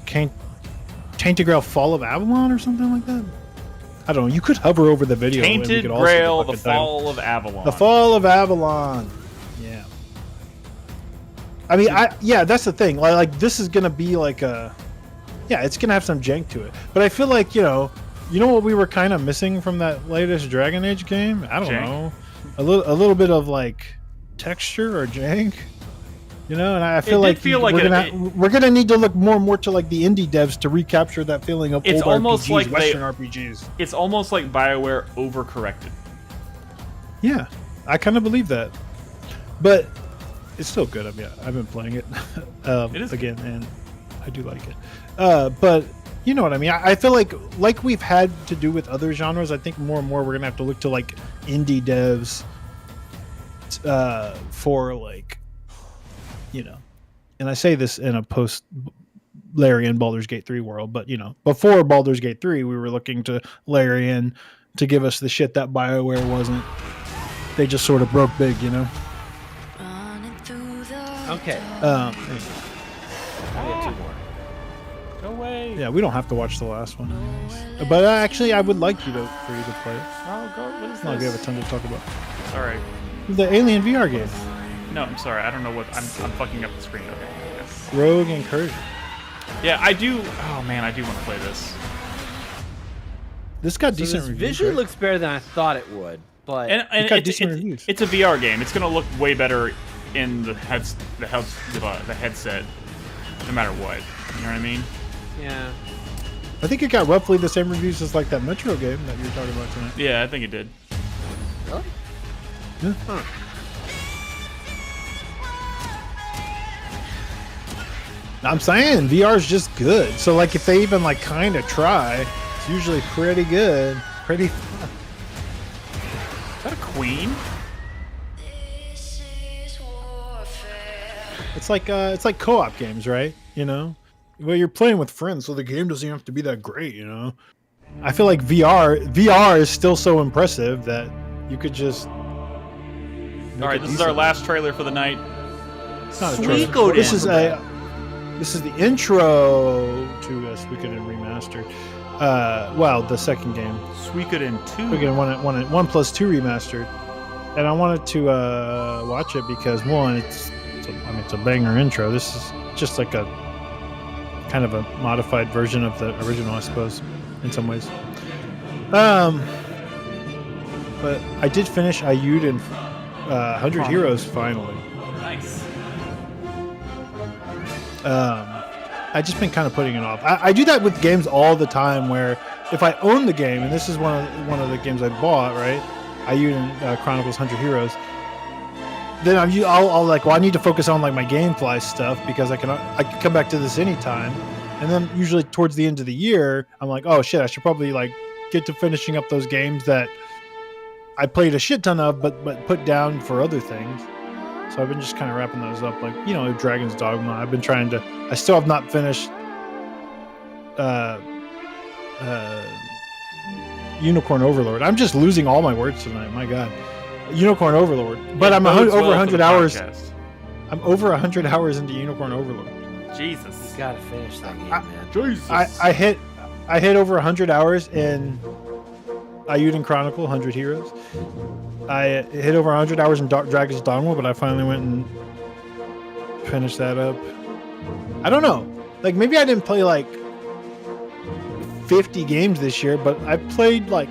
Tainted Grail Fall of Avalon or something like that. I don't know. You could hover over the video. and we Tainted could also Grail, get the fucking title. Fall of Avalon. The Fall of Avalon. Yeah. I mean, yeah, that's the thing. Like this is gonna be like a, yeah, it's gonna have some jank to it. But I feel like you know what we were kind of missing from that latest Dragon Age game. I don't Jank? know. a little bit of like texture or jank. You know, and I feel like we're gonna need to look more and more to like the indie devs to recapture that feeling of old almost RPGs, like Western RPGs. It's almost like BioWare overcorrected. Yeah, I kind of believe that, but it's still good. I mean, I've been playing it, it is again, and I do like it. But you know what I mean? I feel like we've had to do with other genres. I think more and more we're gonna have to look to like indie devs for like. You know, and I say this in a post Larian Baldur's Gate 3 world, but you know, before Baldur's Gate 3, we were looking to Larian to give us the shit that BioWare wasn't. They just sort of broke big, you know. Okay. Anyway. I got 2 more. Go away. Yeah, we don't have to watch the last one, but actually, I would like for you to play it. Oh, God, what is this? No, we have a ton to talk about. Sorry. The Alien VR game. No, I'm sorry. I don't know what I'm fucking up the screen. Okay. Yeah. Rogue Incursion. Yeah, I do. Oh man, I do want to play this. This got decent this reviews. visually right? looks better than I thought it would, but And got decent reviews. It's a VR game. It's gonna look way better in the headset, no matter what. You know what I mean? yeah. I think it got roughly the same reviews as like that Metro game that you were talking about tonight. Yeah, I think it did. Really? Yeah. Huh. I'm saying VR is just good. So like if they even like kind of try, it's usually pretty good, pretty fun. Is that a queen? It's like co-op games, right? You know, well you're playing with friends, so the game doesn't have to be that great. You know, I feel like VR is still so impressive that you could just. All right, this is our last trailer for the night. It's not a trailer. This is the intro to Suikoden Remastered. Well, the second game. Suikoden 2. Suikoden 1 plus 2 Remastered. And I wanted to watch it because, one, it's a banger intro. This is just like a kind of a modified version of the original, I suppose, in some ways. But I did finish Ayuden 100 Heroes finally. Nice. I just been kind of putting it off. I do that with games all the time. Where if I own the game, and this is one of the games I bought, right? Ayuden Chronicles 100 Heroes. Then I'll like, well, I need to focus on like my GameFly stuff because I can come back to this anytime. And then usually towards the end of the year, I'm like, oh shit, I should probably like get to finishing up those games that I played a shit ton of, but put down for other things. So I've been just kind of wrapping those up, like, you know, Dragon's Dogma. I've been trying to. I still have not finished Unicorn Overlord. I'm just losing all my words tonight. My God, Unicorn Overlord. But I'm over 100 hours. I'm over 100 hours into Unicorn Overlord. Jesus, you gotta finish that game, man. Jesus. I hit over 100 hours in Ayuden Chronicle 100 Heroes. I hit over 100 hours in Dragon's Dogma, but I finally went and finished that up. I don't know. Like, maybe I didn't play like 50 games this year, but I played like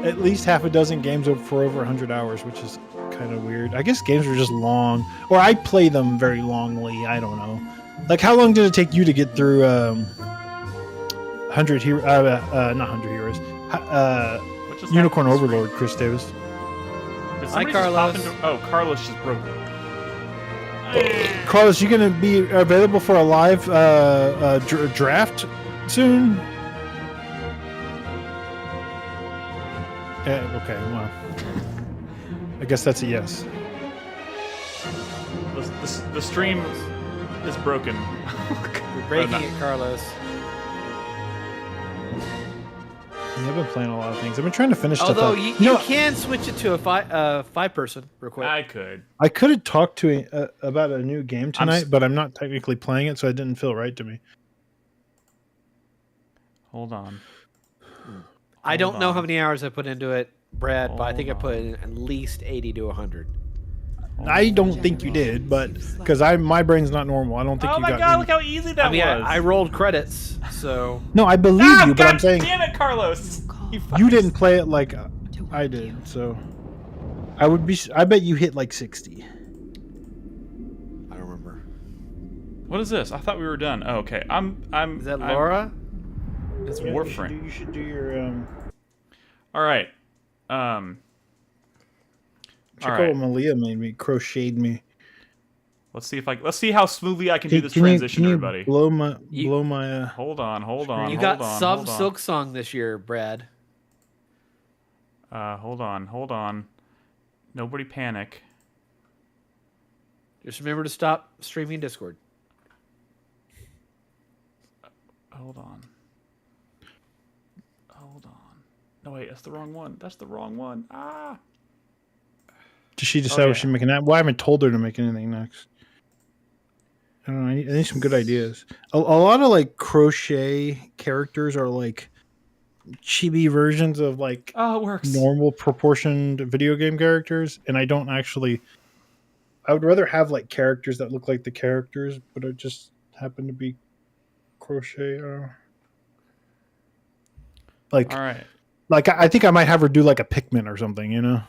at least half a dozen games for over 100 hours, which is kind of weird. I guess games were just long, or I play them very longly. I don't know. Like, how long did it take you to get through 100 Heroes? Not 100 Heroes. Unicorn Overlord, Chris Davis. Hi, Carlos. Carlos just broke. Carlos, you gonna be available for a live draft soon? Okay, well, I guess that's a yes. The stream is broken. You're breaking it, Carlos. Yeah, I've been playing a lot of things. I've been trying to finish stuff. Although up. you can switch it to a five person real quick. I could. I could have talked to about a new game tonight, but I'm not technically playing it, so it didn't feel right to me. Hold on. I don't know how many hours I put into it, Brad, but I think I put in at least 80 to 100. I don't think you did, but because my brain's not normal. I don't think you got. Oh my god! Look how easy that was. I rolled credits, so. No, I believe you, but god I'm saying. Damn it, Carlos! You didn't play it like I did, so. I bet you hit like 60. I don't remember. What is this? I thought we were done. Oh, okay. Is that Laura? It's Yeah, Warframe. you should do your All right. check all out right. what Malia made me, crocheted me. Let's see how smoothly I can do this transition, can you everybody. blow my Hold on. You got some Silk Song this year, Brad. Hold on. Nobody panic. Just remember to stop streaming Discord. Hold on. No, wait, that's the wrong one. Ah! Did she decide what she's making that? Well, I haven't told her to make anything next. I don't know. I need some good ideas. A lot of like crochet characters are like chibi versions of like it works. Normal proportioned video game characters, and I don't actually. I would rather have like characters that look like the characters, but it just happen to be crochet. Like, all right. Like I think I might have her do like a Pikmin or something, you know,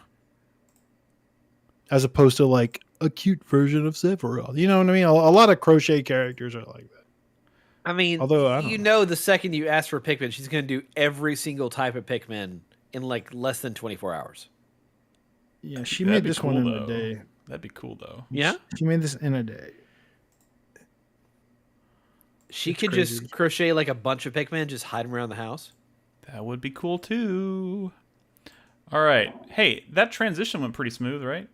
as opposed to like a cute version of Sephiroth. You know what I mean? A lot of crochet characters are like that. I mean, although I don't know, the second you ask for Pikmin, she's going to do every single type of Pikmin in like less than 24 hours. Yeah, she made this one in a day. That'd be cool though. Yeah, she made this in a day. She could just crochet like a bunch of Pikmin, just hide them around the house. That would be cool too. All right. Hey, that transition went pretty smooth, right?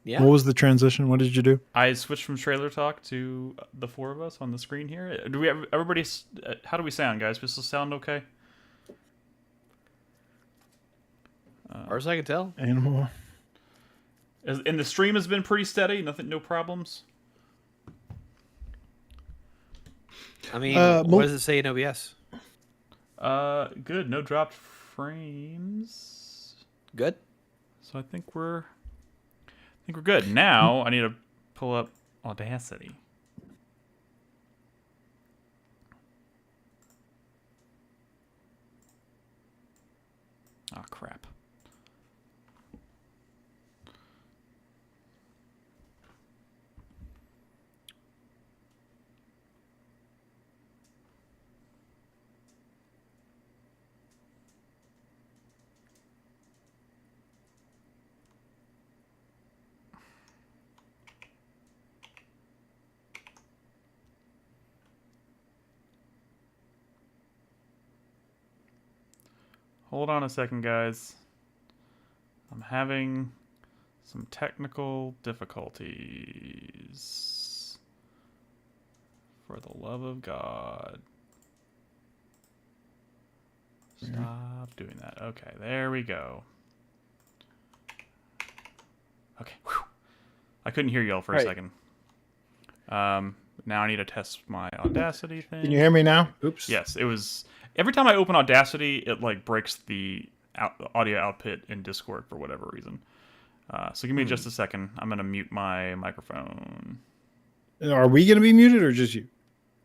Yeah. What was the transition? What did you do? I switched from trailer talk to the four of us on the screen here. Do we have everybody? How do we sound, guys? Does this sound okay? As far as I can tell. Animal. And the stream has been pretty steady. No problems. I mean, what does it say in OBS? Good. No dropped frames. Good. So I think we're good. Now I need to pull up Audacity. Oh crap. Hold on a second, guys. I'm having some technical difficulties. For the love of God. Stop doing that. Okay, there we go. Okay. Whew. I couldn't hear y'all for a second. Now I need to test my Audacity thing. Can you hear me now? Oops. Yes, it was... Every time I open Audacity, it like breaks the audio output in Discord for whatever reason. So give me just a second. I'm going to mute my microphone. Are we going to be muted or just you?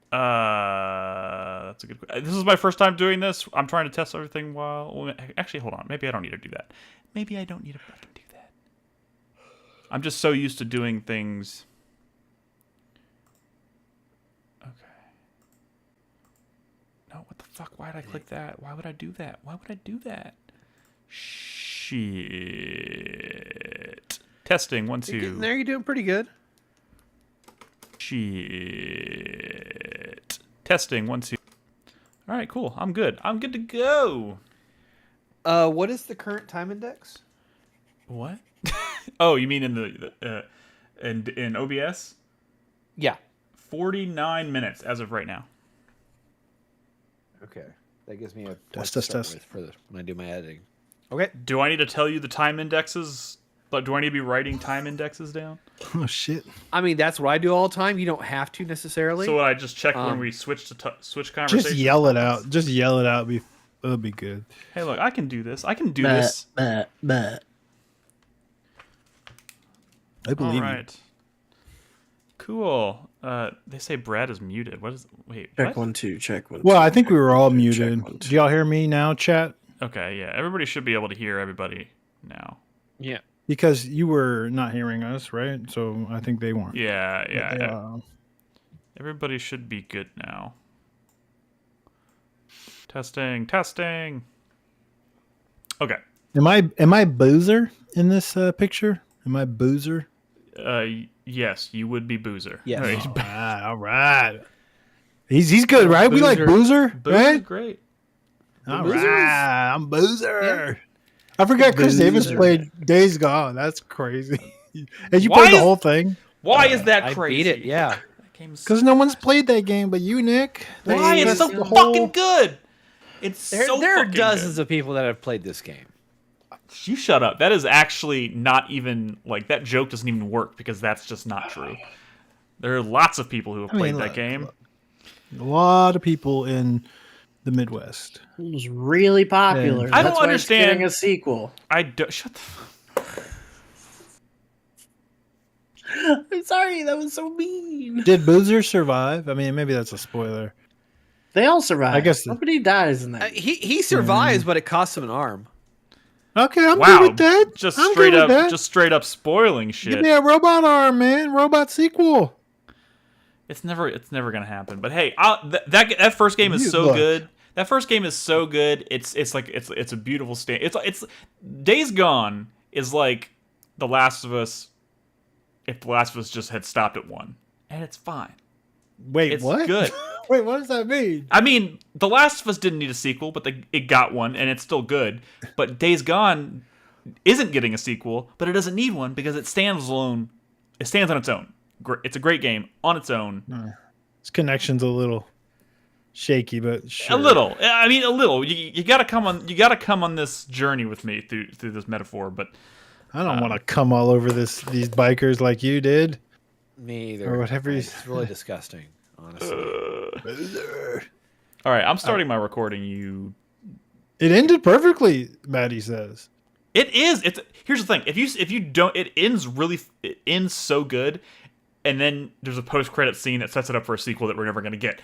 That's a good question. This is my first time doing this. I'm trying to test everything while... Well, actually, hold on. Maybe I don't need to do that. Maybe I don't need to fucking do that. I'm just so used to doing things... No, what the fuck? Why did I click that? Why would I do that? Shit. Testing, 1, 2. You're getting there. You're doing pretty good. Shit. Testing, 1, 2. All right, cool. I'm good. I'm good to go. What is the current time index? What? Oh, you mean in the in OBS? Yeah. 49 minutes as of right now. Okay, that gives me a test for this when I do my editing. Okay. Do I need to tell you the time indexes? But do I need to be writing time indexes down? Oh shit! I mean, that's what I do all the time. You don't have to necessarily. So I just check when we switch to switch conversations. Just yell it out. Just yell it out. That'll be good. Hey, look, I can do this. I can do this. I believe all right. Cool. They say Brad is muted. What is? Wait. Check what? 1 2. Check 1. Well, I think we were all muted. Do y'all hear me now, chat? Okay. Yeah. Everybody should be able to hear everybody now. Yeah. because you were not hearing us, right? So I think they weren't. Yeah, But yeah. Everybody should be good now. Testing, testing. Okay. Am I Boozer in this picture? Am I Boozer? Yes, you would be Boozer. Yes. All right. He's good, right? We like Boozer, Boozer's right? great. All Boozer right, I'm Boozer. I forgot Chris Davis played Days Gone. That's crazy. And you played the whole thing? Why is that I crazy? beat it, yeah. Because no one's played that game but you, Nick. Why? It's so the fucking good. It's There so are fucking dozens good. of people that have played this game. You shut up. That is actually not even, like, that joke doesn't even work because that's just not true. There are lots of people who have played that game. A lot of people in the Midwest. It was really popular. I don't That's why it's understand. getting a sequel. I don't. Shut the I'm sorry, that was so mean. Did Boozer survive? I mean, maybe that's a spoiler. They all survive. I guess nobody dies in that. He survives, but it costs him an arm. Okay, I'm wow, good with that. Just I'm straight good with up, that. just straight up spoiling shit. Give me a robot arm, man. Robot sequel. It's never gonna happen. But hey, that first game is so good. That first game is so good. It's a beautiful stand. It's Days Gone is like The Last of Us. If The Last of Us just had stopped at 1, and it's fine. Wait, It's what? good. Wait, what does that mean? I mean, The Last of Us didn't need a sequel, but it got one, and it's still good. But Days Gone isn't getting a sequel, but it doesn't need one because it stands alone. It stands on its own. It's a great game on its own. This connection's a little shaky, but sure. A little. I mean, a little. You gotta come on. You gotta come on this journey with me through this metaphor. But I don't want to come all over these bikers like you did. Me either. Or whatever. It's really disgusting, honestly. All right, I'm starting my recording. It ended perfectly, Maddie says. It is. Here's the thing. If you don't, it ends so good, and then there's a post-credit scene that sets it up for a sequel that we're never gonna get.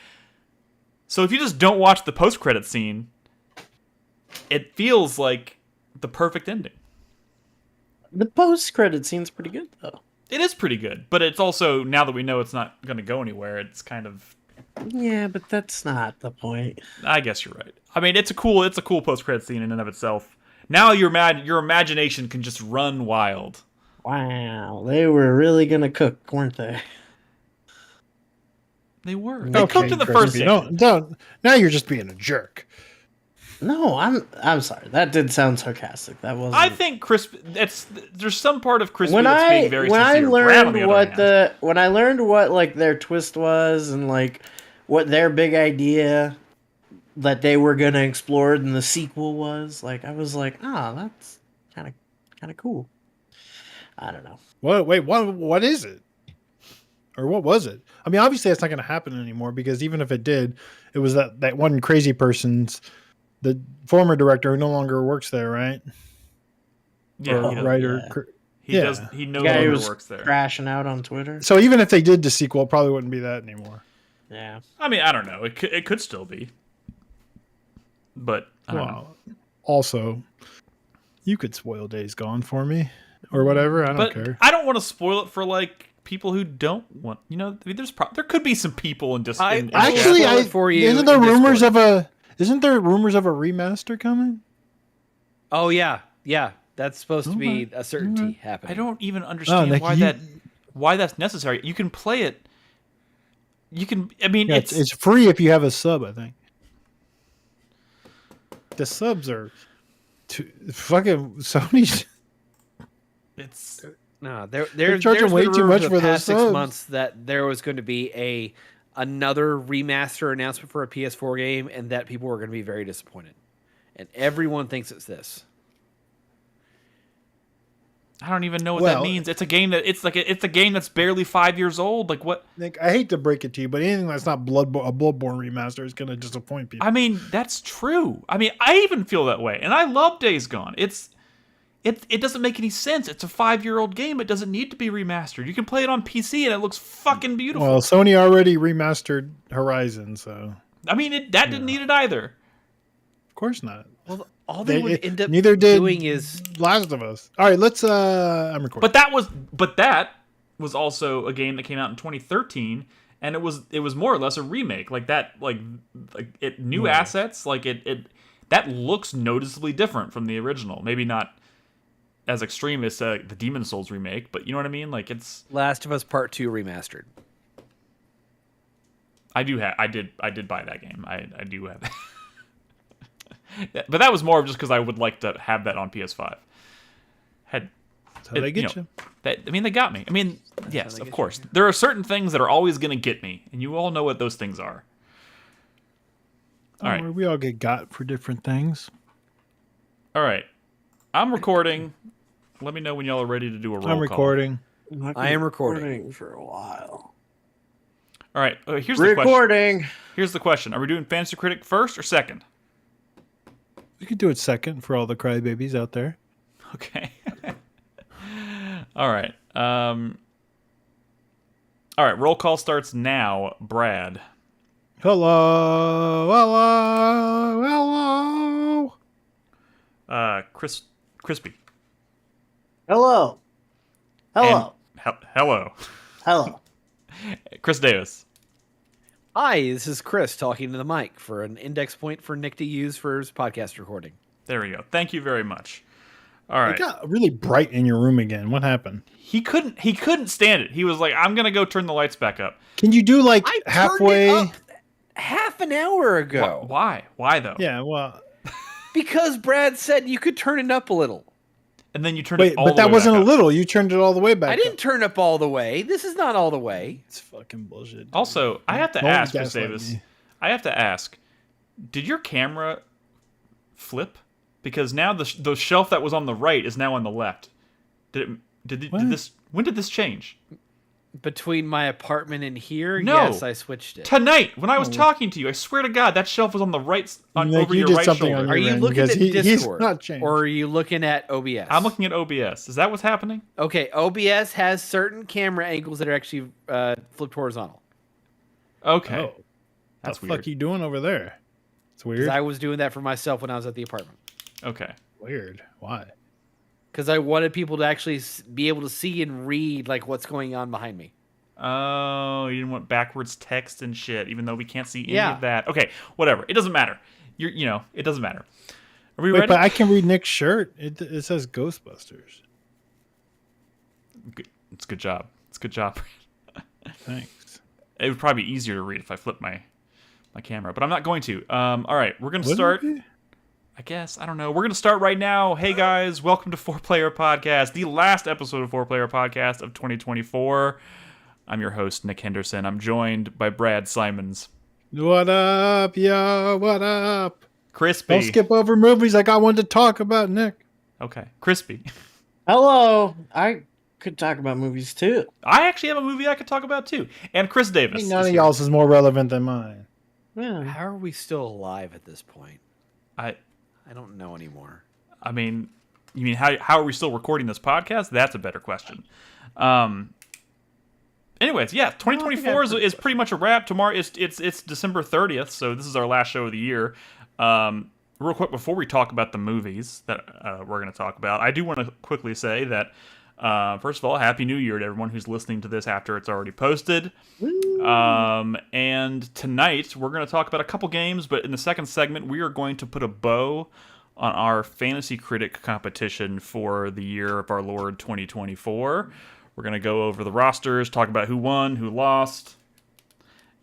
So if you just don't watch the post-credit scene, it feels like the perfect ending. The post-credit scene's pretty good, though. It is pretty good, but it's also, now that we know it's not going to go anywhere, it's kind of... Yeah, but that's not the point. I guess you're right. I mean, it's a cool post-credit scene in and of itself. Now your imagination can just run wild. Wow, they were really gonna cook, weren't they? They were. They cooked in the first game. Don't. Now you're just being a jerk. No, I'm sorry. That did sound sarcastic. That wasn't. I think there's some part of Crispy that's being very sincere. When I learned what like their twist was and like what their big idea that they were gonna explore in the sequel was, like I was like, that's kind of cool. I don't know. What is it? Or what was it? I mean, obviously that's not going to happen anymore because even if it did, it was that one crazy person's, the former director who no longer works there, right? Yeah, or writer. Yeah. He no longer works there. Crashing out on Twitter. So even if they did the sequel, it probably wouldn't be that anymore. Yeah. I mean, I don't know. It could still be. But I don't know. Also, you could spoil Days Gone for me or whatever. I don't care. I don't want to spoil it for like people who don't want. You know, I mean, there could be some people in just. Isn't there rumors of a remaster coming? Oh yeah. That's supposed to be a certainty happening. I don't even understand why that's necessary. You can play it. You can. I mean, it's free if you have a sub. I think the subs are fucking Sony. It's no, they're charging way too much for those 6 subs. months that there was going to be another remaster announcement for a PS4 game, and that people were going to be very disappointed, and everyone thinks it's this. I don't even know what that means. It's a game it's a game that's barely 5 years old. Like what? Nick, I hate to break it to you, but anything that's not a Bloodborne remaster is going to disappoint people. I mean, that's true. I mean, I even feel that way, and I love Days Gone. It doesn't make any sense. It's a 5-year-old game. It doesn't need to be remastered. You can play it on PC, and it looks fucking beautiful. Well, Sony already remastered Horizon, so I mean, that didn't need it either. Of course not. Well, all they would end up neither did doing is Last of Us. All right, let's. I'm recording. But that was also a game that came out in 2013, and it was more or less a remake. Like that, like it new assets. Like it that looks noticeably different from the original. Maybe not as extreme as the Demon Souls remake, but you know what I mean. Like it's Last of Us Part 2 remastered. I did buy that game. I do have that. But that was more of just because I would like to have that on PS5. That's how they get you. They got me. I mean, yes, of course. There are certain things that are always going to get me, and you all know what those things are. All right. We all get got for different things. All right. I'm recording. Let me know when y'all are ready to do a roll call. I'm recording. I am recording for a while. All right. Here's the question. Recording. Here's the question. Are we doing Fantasy Critic first or second? We could do it second for all the crybabies out there. Okay. All right. All right. Roll call starts now. Brad. Hello. Hello. Hello. Crispy. Hello. Hello. Hello. Hello. Chris Davis. Hi, this is Chris talking to the mic for an index point for Nick to use for his podcast recording. There we go. Thank you very much. All right. It got really bright in your room again. What happened? He couldn't stand it. He was like, I'm gonna go turn the lights back up. Can you do like I halfway? turned it up half an hour ago. Why? Why though? Yeah, well, because Brad said you could turn it up a little. And then you turned it all the way but that wasn't back a up. little. You turned it all the way back. I didn't turn up all the way. This is not all the way. It's fucking bullshit. Also, I have to Don't ask, Chris gaslight Davis. me. I have to ask, did your camera flip? Because now the shelf that was on the right is now on the left. Did this? When did this change? Between my apartment and here, No. yes, I switched it. Tonight, when I was talking to you, I swear to God, that shelf was on the right, over you your did right something shoulder. on Are your you end, looking at because he's Discord, not changed. or are you looking at OBS? I'm looking at OBS. Is that what's happening? Okay, OBS has certain camera angles that are actually flipped horizontal. Okay, Oh, that's the weird. fuck you doing over there? It's weird. Because I was doing that for myself when I was at the apartment. Okay. Weird. Why? Because I wanted people to actually be able to see and read like what's going on behind me. Oh, you didn't want backwards text and shit, even though we can't see any Yeah. of that. Okay, whatever. It doesn't matter. It doesn't matter. Are we Wait, ready? but I can read Nick's shirt. It says Ghostbusters. It's a good job. It's a good job. Thanks. It would probably be easier to read if I flipped my camera, but I'm not going to. All right, we're gonna Wouldn't start. it be? I guess. I don't know. We're going to start right now. Hey, guys. Welcome to 4Player Podcast, the last episode of 4Player Podcast of 2024. I'm your host, Nick Henderson. I'm joined by Brad Simons. What up, yo? What up? Crispy. Don't skip over movies. I got one to talk about, Nick. Okay. Crispy. Hello. I could talk about movies too. I actually have a movie I could talk about, too. And Chris Davis. None is of here. y'all's is more relevant than mine. Yeah. How are we still alive at this point? I don't know anymore. I mean, you mean how are we still recording this podcast? That's a better question. Anyways, yeah, 2024 is pretty much a wrap. Tomorrow it's December 30th, so this is our last show of the year. Real quick before we talk about the movies that we're going to talk about, I do want to quickly say that first of all, Happy New Year to everyone who's listening to this after it's already posted. And tonight we're going to talk about a couple games, but in the second segment we are going to put a bow on our Fantasy Critic competition for the year of our Lord 2024. We're going to go over the rosters, talk about who won, who lost,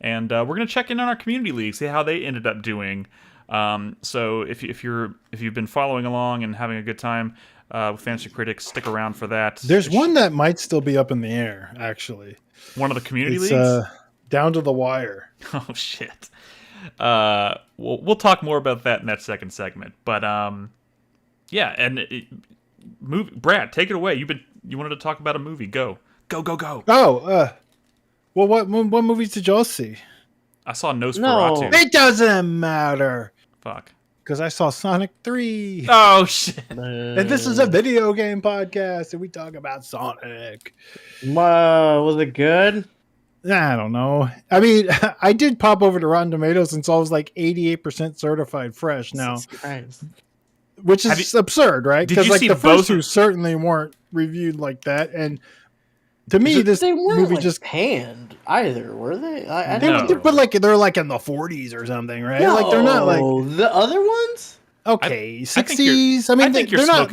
and we're going to check in on our community league, see how they ended up doing. So if you've been following along and having a good time with Fantasy Critics, stick around for that. There's one that might still be up in the air, actually. One of the community It's leagues? down to the wire. Oh shit. We'll talk more about that in that second segment. But yeah, and Brad, take it away. You wanted to talk about a movie. Go. Oh, well, what movies did y'all see? I saw Nosferatu. It doesn't matter. Fuck. Because I saw Sonic 3. Oh shit. And this is a video game podcast, and we talk about Sonic. Was it good? I don't know. I mean, I did pop over to Rotten Tomatoes and saw it was like 88% certified fresh. Now, which is absurd, right? Did Because you like see the first both two certainly weren't reviewed like that, and to me, this They weren't movie like just panned either, were they? I they, don't know. but like they're like in the 40s or something, right? No, Like they're not like the other ones. okay, I think 60s. I mean, they're not.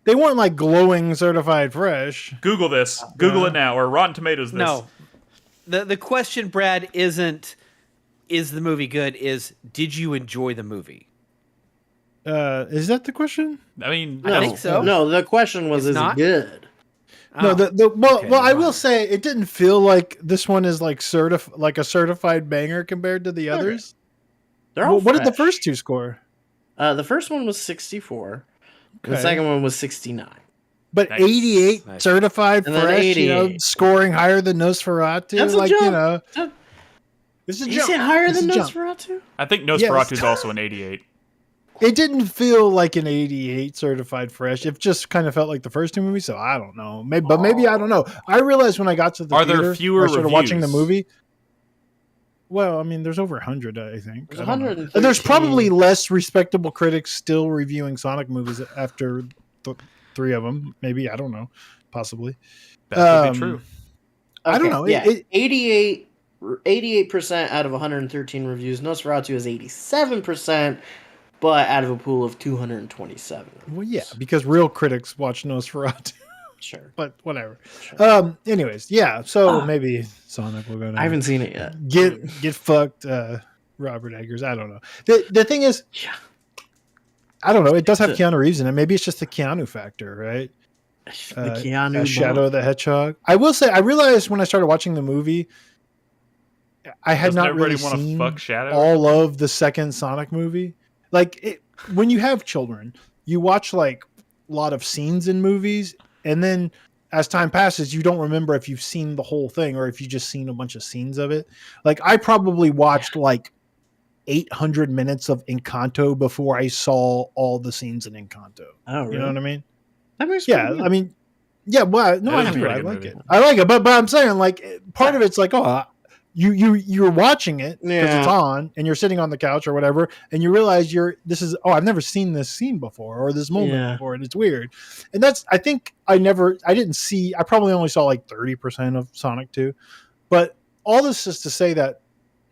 They weren't like glowing certified fresh. Google this. Google it now, or Rotten Tomatoes this. No. The question, Brad, isn't is the movie good? Is did you enjoy the movie? Is that the question? I mean, I think so. No, the question was, is it good? No, Okay, well, I never will mind. say it didn't feel like this one is like like a certified banger compared to the others. They're all What did the fresh. first two score? The first one was 64. The Okay. second one was 69. But Nice. 88 Nice. certified And then fresh, 88. scoring higher than Nosferatu. That's a like, jump. It's a Did you jump. say higher It's than a jump. Nosferatu? I think Nosferatu is also an 88. It didn't feel like an 88 certified fresh. It just kind of felt like the first two movies. So I don't know. Maybe I don't know. I realized when I got to the Are there theater, fewer I started watching the reviews? movie. Well, I mean, there's over 100, I think. There's I don't know. 113. There's probably less respectable critics still reviewing Sonic movies after three of them. Maybe, I don't know. Possibly. That could be true. I don't know. Yeah, 88% out of 113 reviews. Nosferatu is 87%, but out of a pool of 227. Well, yeah, because real critics watch Nosferatu. Sure. But whatever. Sure. Anyways, yeah. So maybe Sonic will go down. I haven't seen it yet. Get fucked, Robert Eggers. I don't know. The thing is, Yeah. I don't know. It does have Keanu Reeves in it. Maybe it's just the Keanu factor, right? The Keanu Shadow the Hedgehog. I will say, I realized when I started watching the movie, I had Doesn't not everybody really wanna seen fuck Shadow? all of the second Sonic movie. Like when you have children, you watch like a lot of scenes in movies, and then as time passes, you don't remember if you've seen the whole thing or if you just seen a bunch of scenes of it. Like I probably watched like 800 minutes of Encanto before I saw all the scenes in Encanto. Oh, really? You know what I mean? That makes Yeah, I mean, yeah. Well, no, It is I a do. pretty I good like movie. it. I like it, but I'm saying like part of it's like, oh, you're watching it because it's on, and you're sitting on the couch or whatever, and you realize I've never seen this scene before or this moment before, and it's weird. And that's I probably only saw like 30% of Sonic 2, but all this is to say that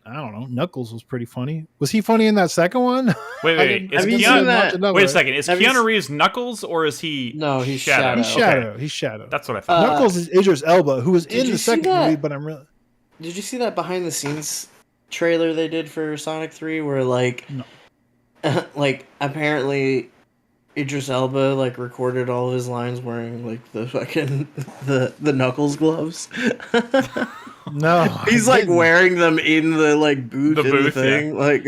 I don't know. Knuckles was pretty funny. Was he funny in that second one? Wait. Have you seen that? Wait a second. Is Have you Keanu Reeves Knuckles or is he? No, he's Shadow. He's Okay. Shadow. He's Shadow. That's what I thought. Knuckles is Idris Elba, who was did in you the see second that? movie, but I'm really. Did you see that behind the scenes trailer they did for Sonic 3 where like like apparently Idris Elba like recorded all of his lines wearing like the fucking the Knuckles gloves? No, He's I like didn't. wearing them in the like booth The in booth, the thing. Like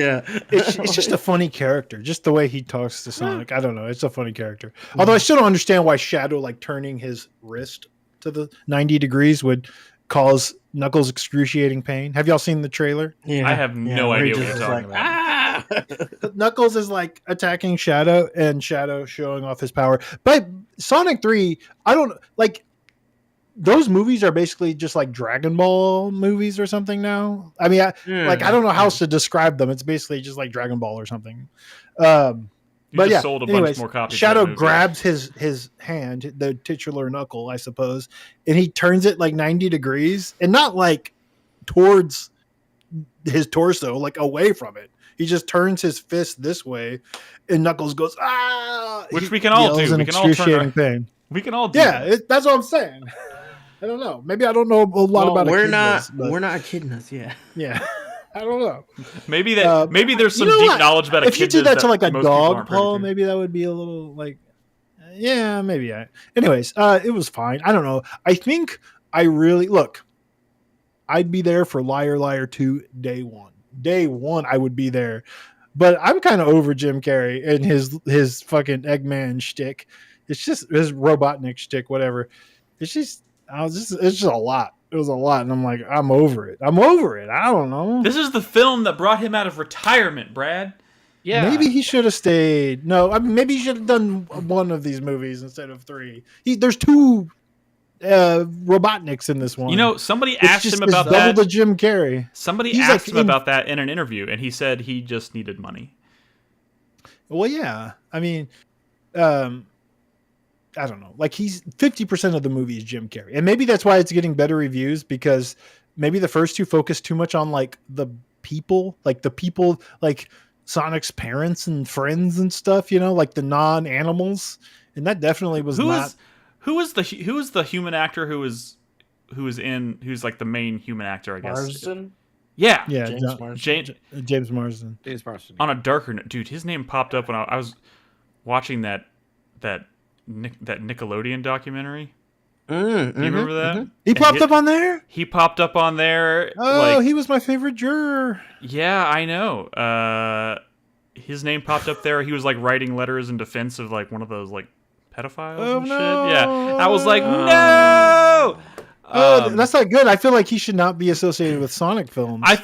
It's just a funny character, just the way he talks to Sonic. I don't know. It's a funny character. Although I still don't understand why Shadow like turning his wrist to the 90 degrees would cause Knuckles excruciating pain. Have y'all seen the trailer? yeah, I have no where he idea what just you're is talking about. Knuckles is like attacking Shadow and Shadow showing off his power. But Sonic 3, I don't like those movies are basically just like Dragon Ball movies or something now. I mean, I don't know how else to describe them. It's basically just like Dragon Ball or something. But just yeah, sold a bunch anyways, more copies of Shadow that movie. grabs his hand, the titular knuckle, I suppose, and he turns it like 90 degrees and not like towards his torso, like away from it. He just turns his fist this way, and Knuckles goes ah, Which he we can all yells do. in We can all turn excruciating pain. We can all do. Yeah, that. that's what I'm saying. I don't know. Maybe I don't know a lot about. we're echidnas, but we're not echidnas, yeah. yeah. I don't know. Maybe there's some You know deep what? knowledge about if you did echidnas that to like a most people dog aren't privy paw, to. maybe that would be a little like, yeah, maybe. Anyways, it was fine. I don't know. I think I really look. I'd be there for Liar Liar 2 day one. Day one, I would be there. But I'm kind of over Jim Carrey and his fucking Eggman shtick. It's just his Robotnik shtick, whatever. It's just a lot. It was a lot, and I'm like, I'm over it. I don't know. This is the film that brought him out of retirement, Brad. Yeah. Maybe he should have stayed. No, I mean, maybe he should have done one of these movies instead of three. There's two Robotniks in this one. You know, somebody It's asked just- him it's about double that. the Jim Carrey. Somebody He's asked like him about that in an interview, and he said he just needed money. Well, yeah. I mean, um, I don't know. Like he's 50% of the movie is Jim Carrey, and maybe that's why it's getting better reviews because maybe the first two focus too much on like the people, like Sonic's parents and friends and stuff. You know, like the non-animals, and that definitely was not. Who was the human actor who's like the main human actor? I guess. Marsden. Yeah. James Marsden. James Marsden. On a darker note, dude, his name popped up when I was watching that Nickelodeon documentary. Do you remember that? Mm-hmm. He popped up on there? He popped up on there. Oh, he was my favorite juror. Yeah, I know. His name popped up there. He was like writing letters in defense of like one of those like pedophiles and shit. Yeah. I was like, no! Oh, that's not good. I feel like he should not be associated with Sonic films. I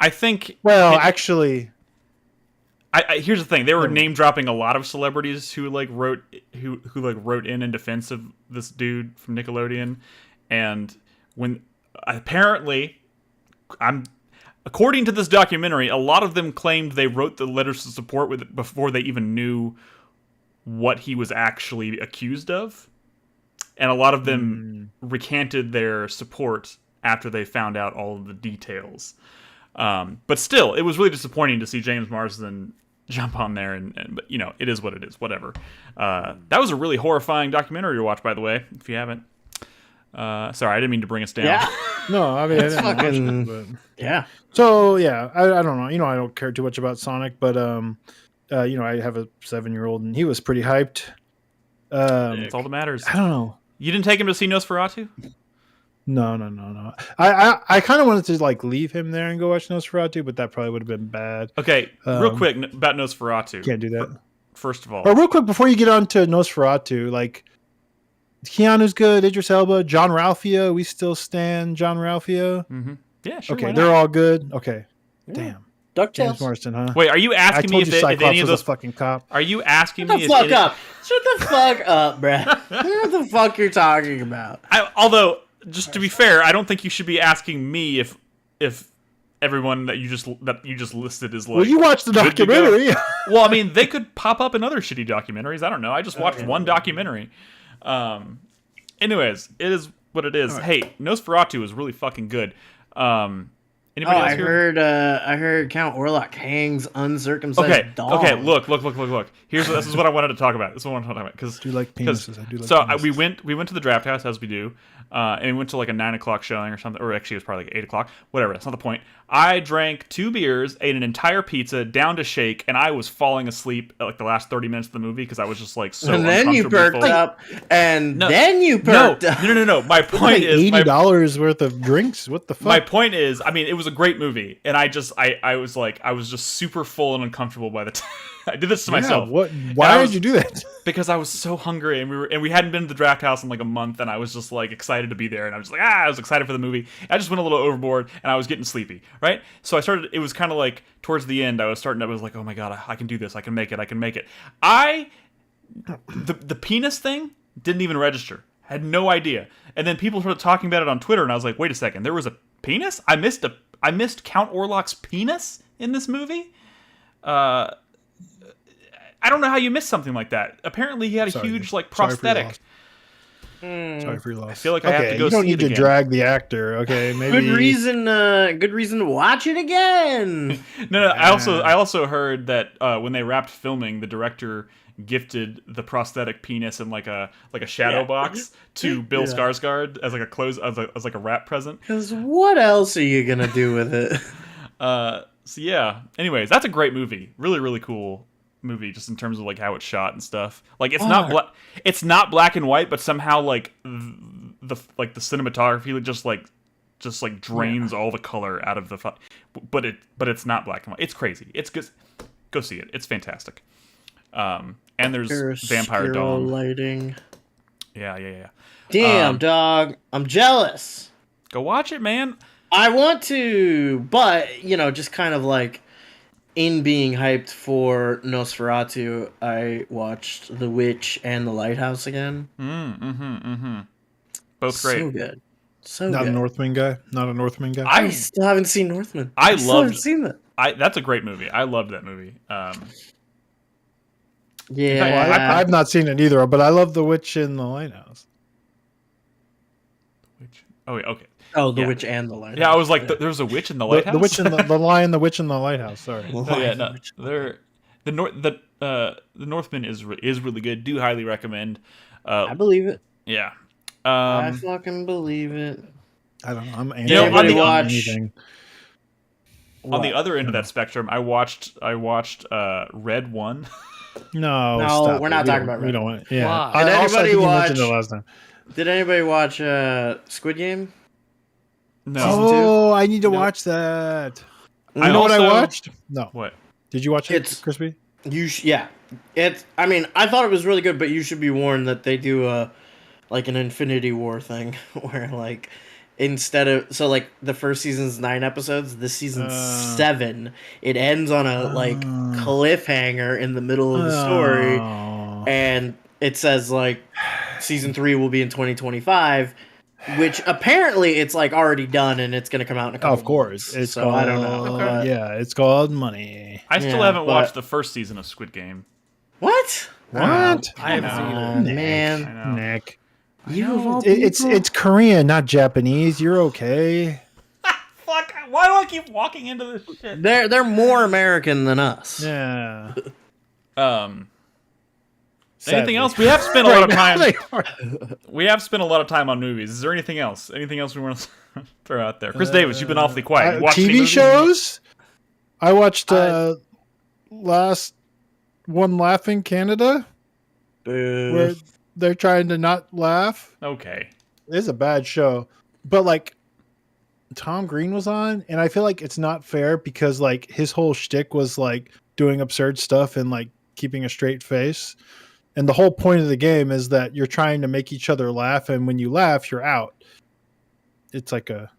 think. Well, actually, here's the thing: they were name dropping a lot of celebrities who like wrote in defense of this dude from Nickelodeon, and when apparently, according to this documentary, a lot of them claimed they wrote the letters of support with it before they even knew what he was actually accused of. And a lot of them recanted their support after they found out all of the details. But still, it was really disappointing to see James Marsden jump on there. But, you know, it is what it is. Whatever. That was a really horrifying documentary to watch, by the way, if you haven't. Sorry, I didn't mean to bring us down. Yeah. No, I mean, it's I fucking... watch it, but... Yeah. So, yeah, I don't know. You know, I don't care too much about Sonic, but, you know, I have a 7-year-old, and he was pretty hyped. That's all that matters. I don't know. You didn't take him to see Nosferatu? No. I kind of wanted to like leave him there and go watch Nosferatu, but that probably would have been bad. Okay, real quick about Nosferatu. Can't do that. First of all, real quick before you get on to Nosferatu, like Keanu's good, Idris Elba, John Ralphio. We still stand John Ralphio. Mm-hmm. Yeah, sure. Okay, they're all good. Okay, yeah. Damn. DuckTales. James Marsden, huh? Wait, are you asking me if any of those a fucking cop? Are you asking Shut me? The fuck up! Shut the fuck up, bruh. What the fuck you're talking about? Although, just to be fair, I don't think you should be asking me if everyone that you just listed is like. Well, you watched the documentary. Well, I mean, they could pop up in other shitty documentaries. I don't know. I just watched one documentary. Anyways, it is what it is. Right. Hey, Nosferatu is really fucking good. Anybody else here? I heard Count Orlok hangs uncircumcised dog. Okay, look. This is what I wanted to talk about. This is what I wanted to talk about because do you like penises? I do like so penises. we went to the Draft House as we do, and we went to like a 9 o'clock showing or something, or actually it was probably like 8 o'clock. Whatever, that's not the point. I drank 2 beers, ate an entire pizza, down to shake, and I was falling asleep at like the last 30 minutes of the movie because I was just like so. And then you perked up, and then you perked up. No. My point is $80 worth of drinks. What the fuck? My point is, I mean, it was a great movie, and I was just super full and uncomfortable by the time. I did this to myself. What? Why did you do that? Because I was so hungry, and we hadn't been to the Draft House in like a month, and I was just like excited to be there, and I was like, I was excited for the movie. I just went a little overboard, and I was getting sleepy, right? So I started. It was kind of like towards the end, I was like, oh my god, I can do this. I can make it. The penis thing didn't even register. I had no idea, and then people started talking about it on Twitter, and I was like, wait a second, there was a penis? I missed Count Orlok's penis in this movie. I don't know how you missed something like that. Apparently, he had a huge like prosthetic. Sorry for your loss. I feel like I have to go. You don't see need to drag the actor. Okay, maybe good reason to watch it again. No. I also heard that when they wrapped filming, the director gifted the prosthetic penis in like a shadow box to Bill Skarsgård as like a wrap present. Because what else are you gonna do with it? So yeah. Anyways, that's a great movie. Really, really cool movie, just in terms of like how it's shot and stuff. Like it's not black and white, but somehow like the cinematography just drains all the color out of the but it's not black and white. It's crazy. It's good. Go see it. It's fantastic. And there's vampire dog lighting. Yeah. Damn, dog. I'm jealous. Go watch it, man. I want to, but just kind of like in being hyped for Nosferatu, I watched The Witch and The Lighthouse again. Both great. So good. So Not good. a Northman guy. Not a Northman guy. I still haven't seen Northman. I still haven't loved. seen that. That's a great movie. I loved that movie. Yeah, fact, I've not seen it either, but I love The Witch in the Lighthouse. Which? Oh, wait, okay. Oh, The Yeah. Witch and the Lighthouse. Yeah, I was like, there's a witch in the lighthouse. The Witch in the Lion, the Witch in the Lighthouse. Sorry. Oh, yeah, no, the Northman is really good. Do highly recommend. I believe it. Yeah. I fucking believe it. I don't know. I'm You know, on the anything. On the other end of that spectrum, I watched Red One. No, No, stop we're it. not We talking don't- about We Red don't want. Yeah. Why? Did Also, I think anybody you mentioned watch- it last time. Did anybody watch Squid Game? No. Oh, I need to watch that. I You know what I also- watched? No. What? Did you watch it, It's- Crispy? Yeah. I mean, I thought it was really good, but you should be warned that they do like an Infinity War thing where like instead of the first season's 9 episodes, this season's 7. It ends on a cliffhanger in the middle of the story, and it says like season 3 will be in 2025. Which apparently it's like already done and it's gonna come out in a couple Of course. months. It's so called, I don't know. but- Yeah, it's called Money. I still Yeah, haven't but- watched the first season of Squid Game. What? What? I haven't seen Oh, either. man. I know. Nick. You of all It's people? it's Korean, not Japanese. You're okay. Fuck! Why do I keep walking into this shit? They're more American than us. Yeah. Anything Sadly. else? We have spent a lot of time. Right now We have spent a lot of time on movies. Is there anything else? Anything else we want to throw out there? Chris Davis, you've been awfully quiet. You watched any TV movies? shows? I watched last one Laughing Canada, where they're trying to not laugh. Okay. It's a bad show, but like Tom Green was on, and I feel like it's not fair because like his whole shtick was like doing absurd stuff and like keeping a straight face. And the whole point of the game is that you're trying to make each other laugh, and when you laugh, you're out. It's like a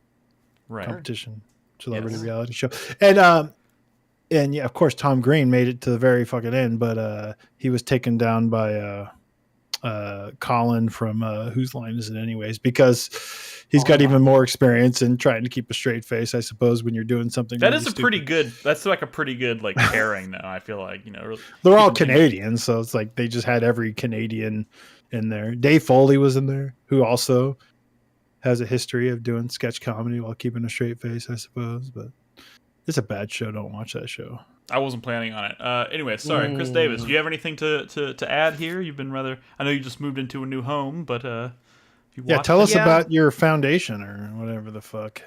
competition celebrity reality show. And yeah, of course, Tom Green made it to the very fucking end, but he was taken down by Colin from Whose Line Is It Anyways? Because he's got even more experience in trying to keep a straight face, I suppose, when you're doing something. That really is a stupid. pretty good. That's like a pretty good like pairing, though. I feel like They're all Canadian, so it's like they just had every Canadian in there. Dave Foley was in there, who also has a history of doing sketch comedy while keeping a straight face, I suppose. But it's a bad show. Don't watch that show. I wasn't planning on it. Anyway, sorry, Chris Davis. Do you have anything to add here? You've been rather. I know you just moved into a new home, but if you Tell us Yeah. about your foundation or whatever the fuck.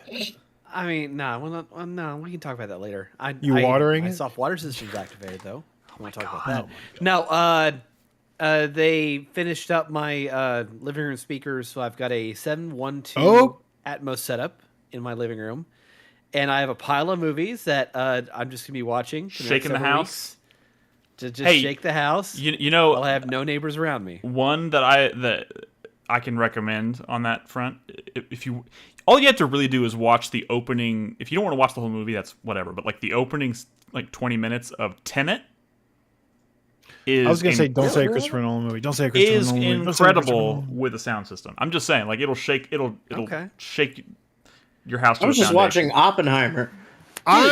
I mean, no, we can talk about that later. Watering my it? soft water system's activated though. I want to talk about that. No, they finished up my living room speakers, so I've got a 712 Atmos setup in my living room, and I have a pile of movies that I'm just gonna be watching. For the next Shaking the several house? weeks. To just shake the house. You know, while I have no neighbors around me. One that I can recommend on that front. If you, all you have to really do is watch the opening. If you don't want to watch the whole movie, that's whatever. But like the opening, like 20 minutes of Tenet. I was gonna say, don't say a Christopher Nolan movie. Don't say a Christopher Is Nolan movie. Don't say a Christopher incredible Nolan. with a sound system. I'm just saying, like it'll shake Okay. shake your house. To I was a just foundation. watching Oppenheimer. Or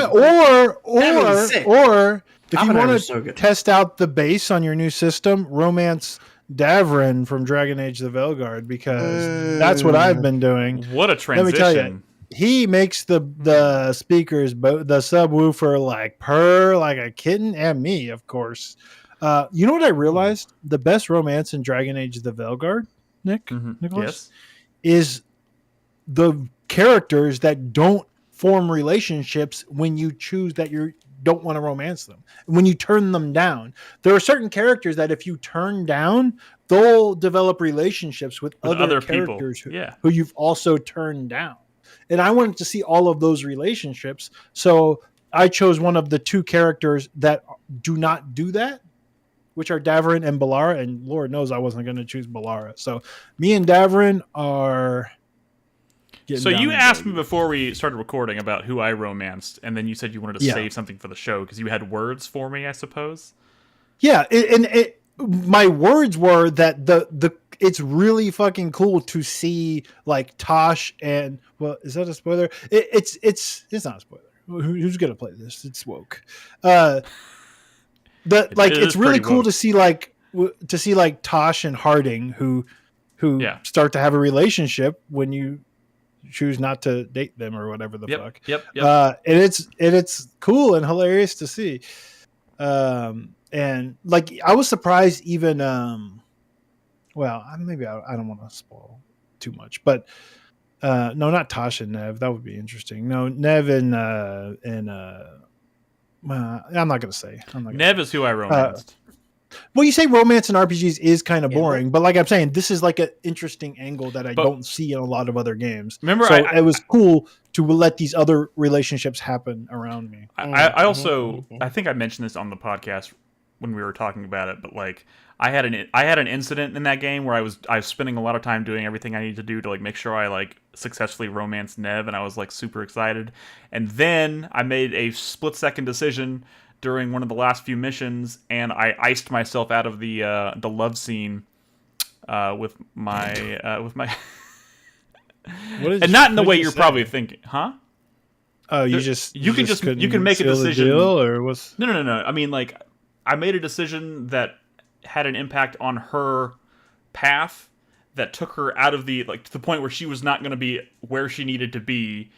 if you want Oppenheimer's to so good. test out the bass on your new system, romance Davrin from Dragon Age: The Veilguard, because that's what I've been doing. What a Let me tell you, transition! he makes the speakers, the subwoofer, like purr like a kitten, and me, of course. You know what I realized? The best romance in Dragon Age: The Veilguard, Nicholas, is the characters that don't form relationships when you choose that you don't want to romance them. When you turn them down, there are certain characters that if you turn down, they'll develop relationships with other people. characters Yeah. who you've also turned down. And I wanted to see all of those relationships. So I chose one of the two characters that do not do that, which are Davrin and Ballara. And Lord knows I wasn't going to choose Ballara. So me and Davrin are... So you asked me before we started recording about who I romanced, and then you said you wanted to save something for the show because you had words for me, I suppose. Yeah, my words were that it's really fucking cool to see like Tosh and is that a spoiler? It's not a spoiler. Who's gonna play this? It's woke. It's really cool to see like Tosh and Harding who start to have a relationship when you choose not to date them or whatever the fuck. Yep. And it's cool and hilarious to see. And like I was surprised even maybe I don't want to spoil too much, but no, not Tosh and Nev. That would be interesting. No, Nev and I'm not gonna say. Nev is who I romanced. Well, you say romance in RPGs is kind of boring, but like I'm saying, this is like an interesting angle that I don't see in a lot of other games. Remember, so it was cool to let these other relationships happen around me. I also I think I mentioned this on the podcast when we were talking about it, but like I had an incident in that game where I was spending a lot of time doing everything I needed to do to like make sure I like successfully romanced Nev, and I was like super excited, and then I made a split-second decision during one of the last few missions, and I iced myself out of the love scene with my and not in the way you're probably thinking, huh? Oh, you can make a decision, or was no. I mean, like I made a decision that had an impact on her path that took her out of to the point where she was not going to be where she needed to be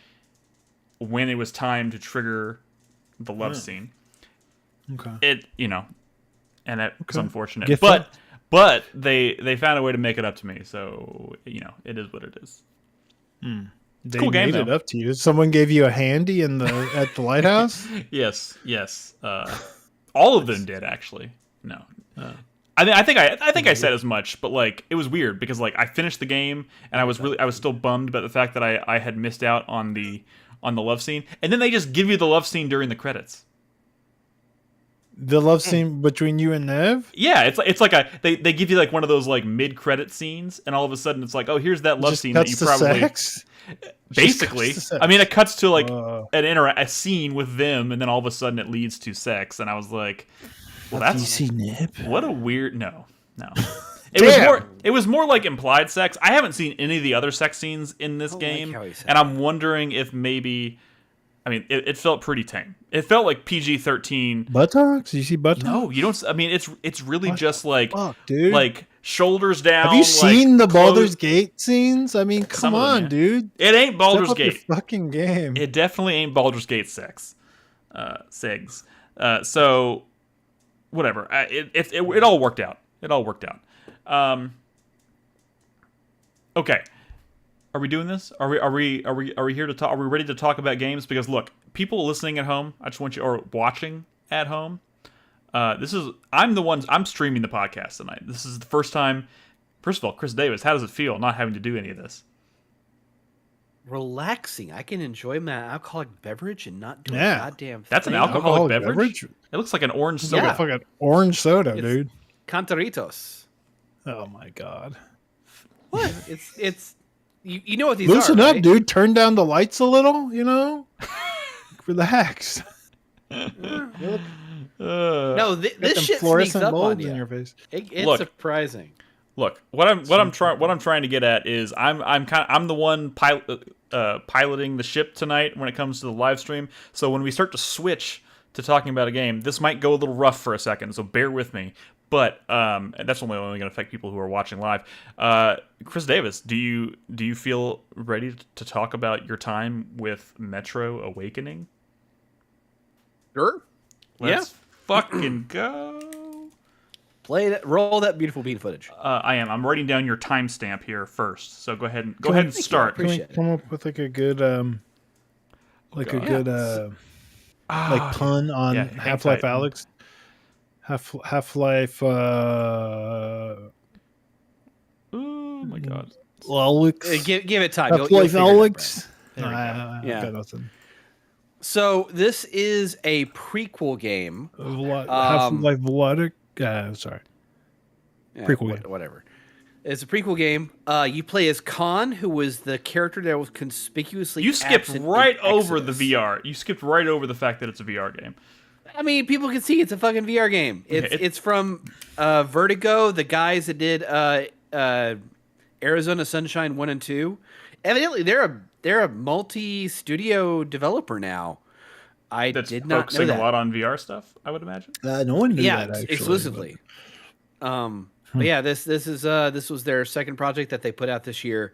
when it was time to trigger the love scene. Okay. And that was unfortunate. But they found a way to make it up to me, so it is what it is. They cool game, made it up to you. Someone gave you a handy at the lighthouse? Yes. All of them did, actually. No. I think I said as much, but like it was weird because like I finished the game and I was still bummed about the fact that I had missed out on the love scene, and then they just give you the love scene during the credits. The love scene between you and Nev? Yeah, it's like they give you like one of those like mid-credit scenes, and all of a sudden it's like, oh, here's that love scene that you probably sex? Basically. I mean, it cuts to like a scene with them, and then all of a sudden it leads to sex, and I was like, well, that's you see Nip? What a weird no. It was more like implied sex. I haven't seen any of the other sex scenes in this game, and I'm wondering if maybe. I mean, it felt pretty tame. It felt like PG-13. Buttocks? You see buttocks? No, you don't. I mean, it's really just like, dude? Like shoulders down. Have you seen the Baldur's Gate scenes? I mean, come on, dude. It ain't Baldur's Gate. Your fucking game. It definitely ain't Baldur's Gate sex. Segs. So, whatever. It all worked out. It all worked out. Okay. Are we doing this? Are we here to talk? Are we ready to talk about games? Because look, people listening at home, I just want you, or watching at home. I'm streaming the podcast tonight. This is the first time. First of all, Chris Davis, how does it feel not having to do any of this? Relaxing. I can enjoy my alcoholic beverage and not do a goddamn thing. That's an alcoholic beverage? It looks like an orange soda. Yeah, fucking orange soda, dude. Cantaritos. Oh my god. What? It's you know what these Loosen are, up, right? dude. Turn down the lights a little, Relax. No, this shit sneaks up on you. In your face. It's surprising. Look, what I'm trying to get at is I'm the one piloting the ship tonight when it comes to the live stream. So when we start to switch to talking about a game, this might go a little rough for a second. So bear with me. But and that's only going to affect people who are watching live. Chris Davis, do you feel ready to talk about your time with Metro Awakening? Sure. Let's fucking go. Roll that beautiful bean footage. I am. I'm writing down your timestamp here first. So go ahead and start. Can we come up with like a good pun on Half-Life Alyx? Half-Life. Oh my god. Alyx. Give it time. Half-Life Alyx. Yeah. Got nothing. So this is a prequel game. Half-Life Vladic. Sorry. Prequel game. Whatever. It's a prequel game. You play as Khan, who was the character that was conspicuously. You skipped right over the VR. You skipped right over the fact that it's a VR game. I mean, people can see it's a fucking VR game. It's from Vertigo, the guys that did Arizona Sunshine 1 and 2. Evidently, they're a multi-studio developer now. I That's did not know focusing that. a lot on VR stuff, I would imagine. No one knew Yeah, that actually. exclusively. But yeah, this was their second project that they put out this year,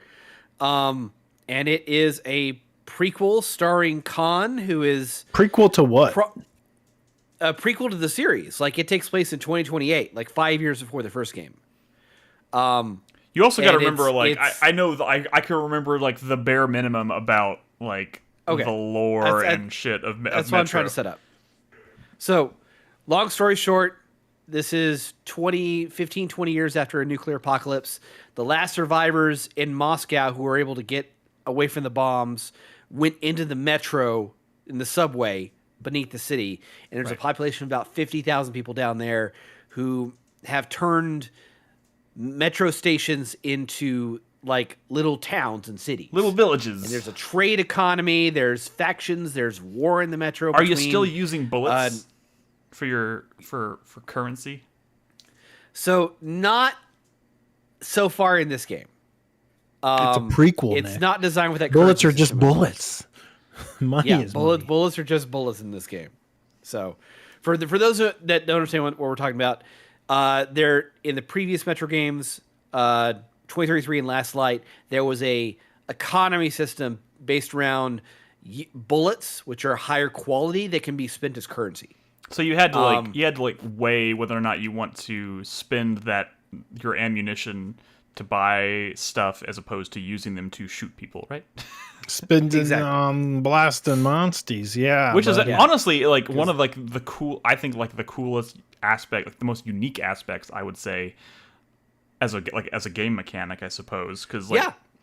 and it is a prequel starring Khan, who is Prequel to what? a prequel to the series. Like, it takes place in 2028, like 5 years before the first game. You also got to remember, it's- like, it's- I know I can remember like the bare minimum about like Okay. the lore That's- and shit of That's Metro. what I'm trying to set up. So, long story short, this is 20 years after a nuclear apocalypse. The last survivors in Moscow who were able to get away from the bombs went into the metro in the subway beneath the city. And there's a population of about 50,000 people down there who have turned metro stations into like little towns and cities. Little villages. And there's a trade economy, there's factions, there's war in the metro. Are you still using bullets uh, for currency? So not so far in this game. It's a prequel. It's not designed with that. Bullets currency are just system. bullets. Money Yeah, is money. bullets are just bullets in this game. So, for those that don't understand what we're talking about, they're in the previous Metro games, 2033 and Last Light. There was a economy system based around bullets, which are higher quality that can be spent as currency. So you had to weigh whether or not you want to spend your ammunition to buy stuff as opposed to using them to shoot people, right? Spending on blasting monsties, yeah. Which is honestly like one of like the coolest aspect, like the most unique aspects, I would say, as a game mechanic, I suppose. Because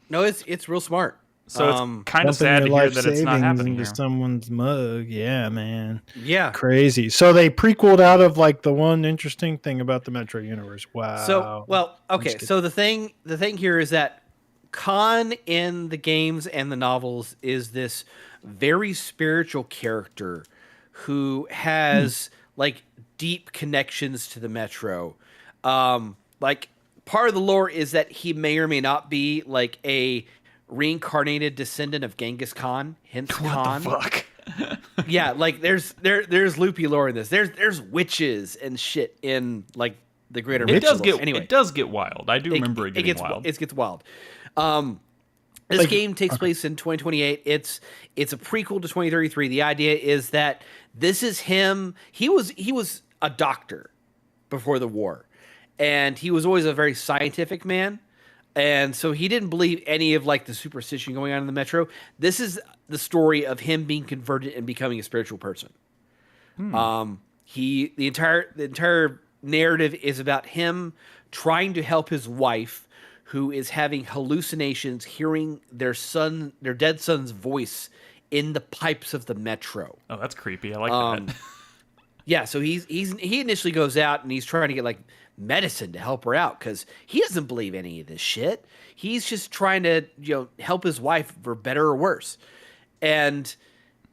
it's real smart. So it's kind of sad to hear that it's not happening into here. someone's mug. Yeah, man. Yeah. Crazy. So they prequeled out of like the one interesting thing about the Metro universe. Wow. So, okay. So the thing here is that Khan in the games and the novels is this very spiritual character who has like deep connections to the Metro. Like, part of the lore is that he may or may not be like a reincarnated descendant of Genghis Khan, hence Khan. What the fuck? Yeah, like there's loopy lore in this. There's witches and shit in like the greater. It does get wild. I do remember it getting wild. It gets wild. This game takes place in 2028. It's a prequel to 2033. The idea is that this is him. He was a doctor before the war, and he was always a very scientific man. And so he didn't believe any of like the superstition going on in the Metro. This is the story of him being converted and becoming a spiritual person. The entire narrative is about him trying to help his wife, who is having hallucinations, hearing their dead son's voice in the pipes of the Metro. Oh, that's creepy. I like that. Yeah, so he initially goes out and he's trying to get like medicine to help her out because he doesn't believe any of this shit. He's just trying to help his wife for better or worse. And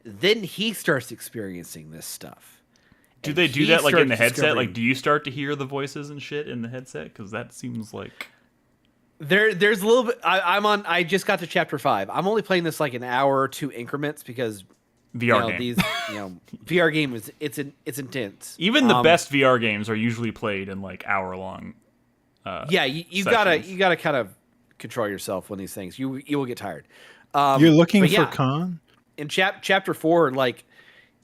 then he starts experiencing this stuff. Do they do that like in the headset? Like, do you start to hear the voices and shit in the headset? Because that seems like there's a little bit. I just got to chapter 5. I'm only playing this like an hour or two increments because VR game. VR game is it's intense. Even the best VR games are usually played in like hour long. You gotta kind of control yourself when these things. You will get tired. You're looking for Khan? In chapter 4, like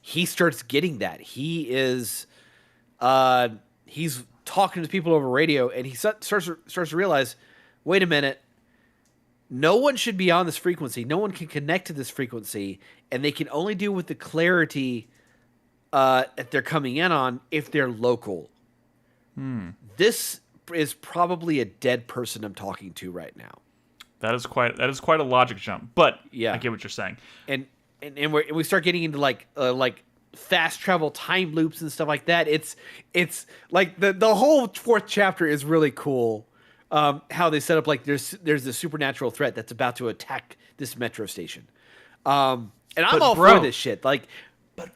he starts getting that. He is he's talking to people over radio, and he starts to realize, wait a minute, no one should be on this frequency. No one can connect to this frequency, and they can only deal with the clarity that they're coming in on if they're local. This is probably a dead person I'm talking to right now. That is quite a logic jump, but yeah, I get what you're saying. And we start getting into like fast travel time loops and stuff like that. It's like the whole 4th chapter is really cool. How they set up like there's this supernatural threat that's about to attack this metro station. And I'm all for this shit. Like,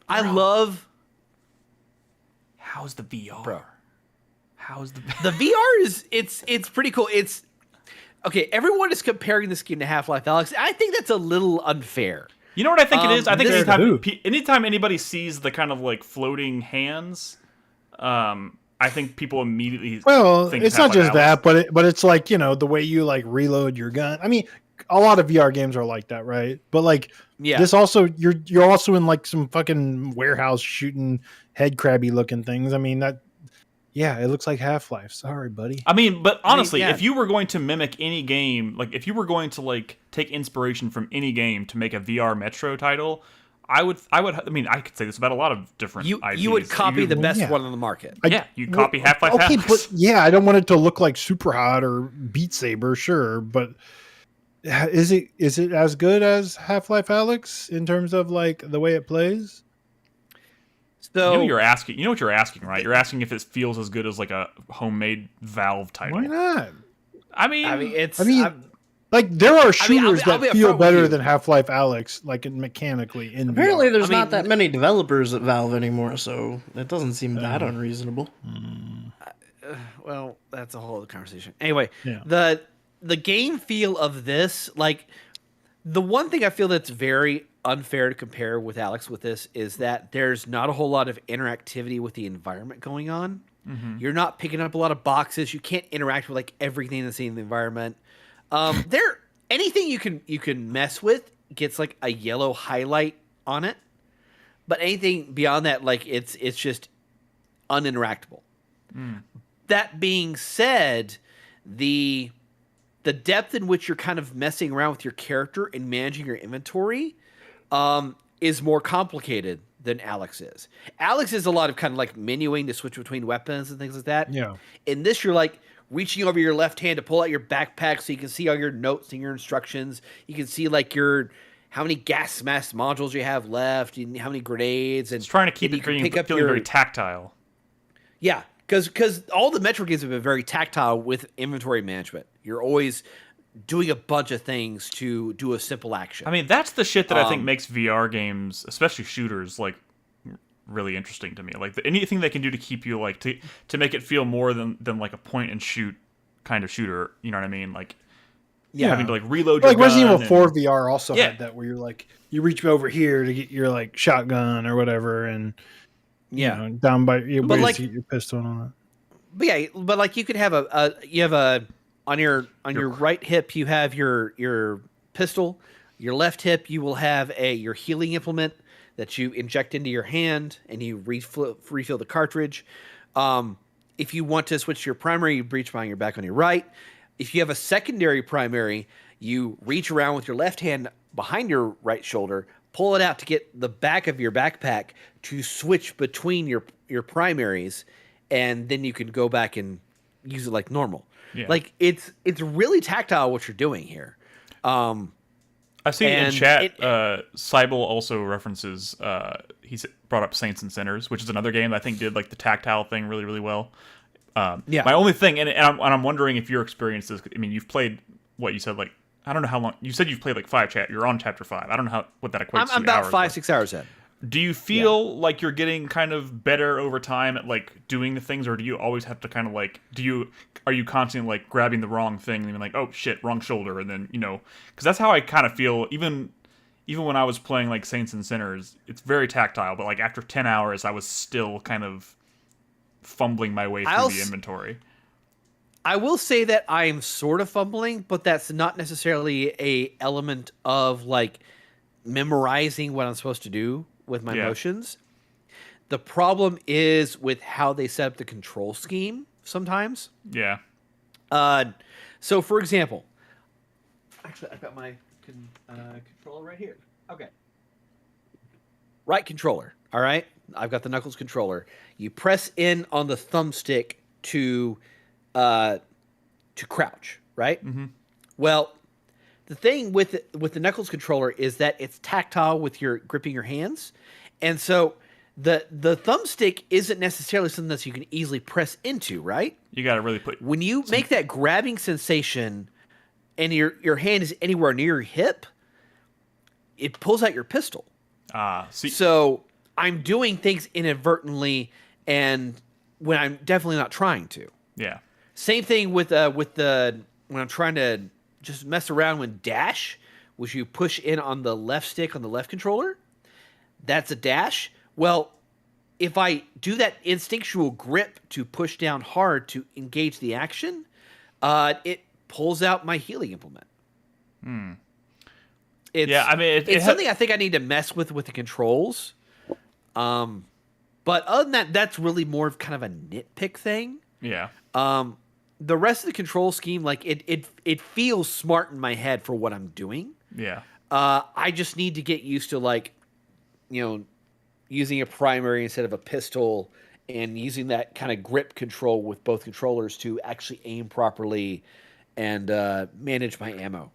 I love. How's the VR? Bro. How's the VR is it's pretty cool. Okay, everyone is comparing this game to Half-Life Alyx. I think that's a little unfair. You know what I think it is? I think Compared to anytime anybody sees the kind of like floating hands, I think people immediately Well, think it's not Half-Life just Alyx. that, but it's like, the way you like reload your gun. I mean, a lot of VR games are like that, right? But like Yeah. this also, you're also in like some fucking warehouse shooting head crabby looking things. I mean it looks like Half-Life. Sorry, buddy. I mean, but honestly, yeah. if you were going to mimic any game, like if you were going to like take inspiration from any game to make a VR Metro title, I mean, I could say this about a lot of different IPs. You would copy the best yeah. one on the market. You copy Half-Life Okay, Alyx. but yeah, I don't want it to look like Super Hot or Beat Saber, sure, but is it as good as Half-Life Alyx in terms of like the way it plays? So You know what you're asking, right? You're asking if it feels as good as like a homemade Valve title. Why not? I mean, Like there are shooters I'll be that feel upfront with better you. than Half-Life Alyx, like mechanically. In Apparently, VR. there's not that many developers at Valve anymore, so it doesn't seem that unreasonable. well, that's a whole other conversation. Anyway, Yeah. the game feel of this, like the one thing I feel that's very unfair to compare with Alex with this is that there's not a whole lot of interactivity with the environment going on. You're not picking up a lot of boxes. You can't interact with like everything that's in the environment. Anything you can mess with gets like a yellow highlight on it, but anything beyond that, like it's just uninteractable. That being said, the depth in which you're kind of messing around with your character and managing your inventory is more complicated than Alex is. Alex is a lot of kind of like menuing to switch between weapons and things like that. Yeah. In this, you're like reaching over your left hand to pull out your backpack so you can see all your notes and your instructions. You can see like how many gas mask modules you have left, and how many grenades, and it's trying to keep it feeling very tactile. Yeah, because all the Metro games have been very tactile with inventory management. You're always doing a bunch of things to do a simple action. I mean, that's the shit that I think makes VR games, especially shooters, like really interesting to me. Like anything they can do to keep you like to make it feel more than like a point and shoot kind of shooter. You know what I mean? Like having to like reload your like Resident Evil gun 4 VR also Yeah. had that where you're like you reach over here to get your like shotgun or whatever, and down by your But, ways like- to get your pistol and all that. but like you could have on your right hip you have your pistol. Your left hip you will have your healing implement that you inject into your hand and you refill the cartridge. If you want to switch to your primary, you reach behind your back on your right. If you have a secondary primary, you reach around with your left hand behind your right shoulder, pull it out to get the back of your backpack to switch between your primaries, and then you can go back and use it like normal. Yeah. Like it's really tactile what you're doing here. I see in And chat, Cybele also references, he's brought up Saints and Sinners, which is another game that I think did like the tactile thing really, really well. My only thing, and I'm wondering if your experience is, I mean, you've played, what you said, like, I don't know how long, you said you've played like 5 you're on chapter 5. I don't know what that equates to. I'm about hours, 5-6 hours in. Do you feel like you're getting kind of better over time at like doing the things, or do you always have to kind of like are you constantly like grabbing the wrong thing and being like, oh shit, wrong shoulder, and then because that's how I kind of feel even when I was playing like Saints and Sinners. It's very tactile, but like after 10 hours, I was still kind of fumbling my way through the inventory. I will say that I'm sort of fumbling, but that's not necessarily a element of like memorizing what I'm supposed to do with my motions. The problem is with how they set up the control scheme sometimes. Yeah. So for example, actually I've got my controller right here. Okay. Right controller. All right. I've got the Knuckles controller. You press in on the thumbstick to crouch, right? Mm-hmm. Well, the thing with the Knuckles controller is that it's tactile with your gripping your hands, and so the thumbstick isn't necessarily something that you can easily press into, right? You got to really put when you make that grabbing sensation, and your hand is anywhere near your hip, it pulls out your pistol. So I'm doing things inadvertently, and when I'm definitely not trying to. Yeah. Same thing with the when I'm trying to just mess around with dash, which you push in on the left stick on the left controller, that's a dash. Well, if I do that instinctual grip to push down hard to engage the action, it pulls out my healing implement. Yeah, I mean, it's something I think I need to mess with the controls. But other than that, that's really more of kind of a nitpick thing. Yeah. The rest of the control scheme, like it feels smart in my head for what I'm doing. Yeah. I just need to get used to, like, you know, using a primary instead of a pistol, and using that kind of grip control with both controllers to actually aim properly and manage my ammo.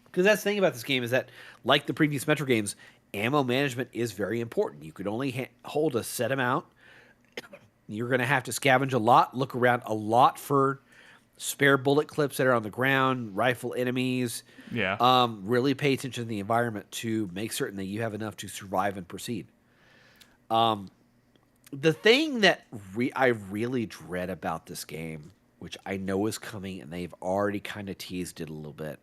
Because that's the thing about this game is that, like the previous Metro games, ammo management is very important. You could only hold a set amount. You're going to have to scavenge a lot, look around a lot for spare bullet clips that are on the ground, rifle enemies. Yeah. Really pay attention to the environment to make certain that you have enough to survive and proceed. The thing that I really dread about this game, which I know is coming, and they've already kind of teased it a little bit,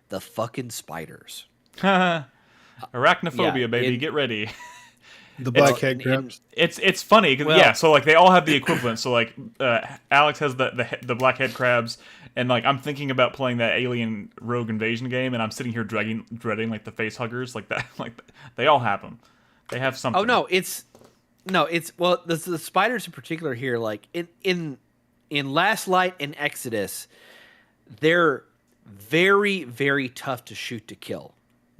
the fucking spiders. Arachnophobia, baby. Get ready. The blackhead crabs. It's funny because so like they all have the equivalent. So like Alex has the blackhead crabs, and like I'm thinking about playing that Alien Rogue Invasion game, and I'm sitting here dreading like the face huggers, like that. Like they all have them. They have something. Oh no, it's well the spiders in particular here. Like in Last Light and Exodus, they're very, very tough to shoot to kill.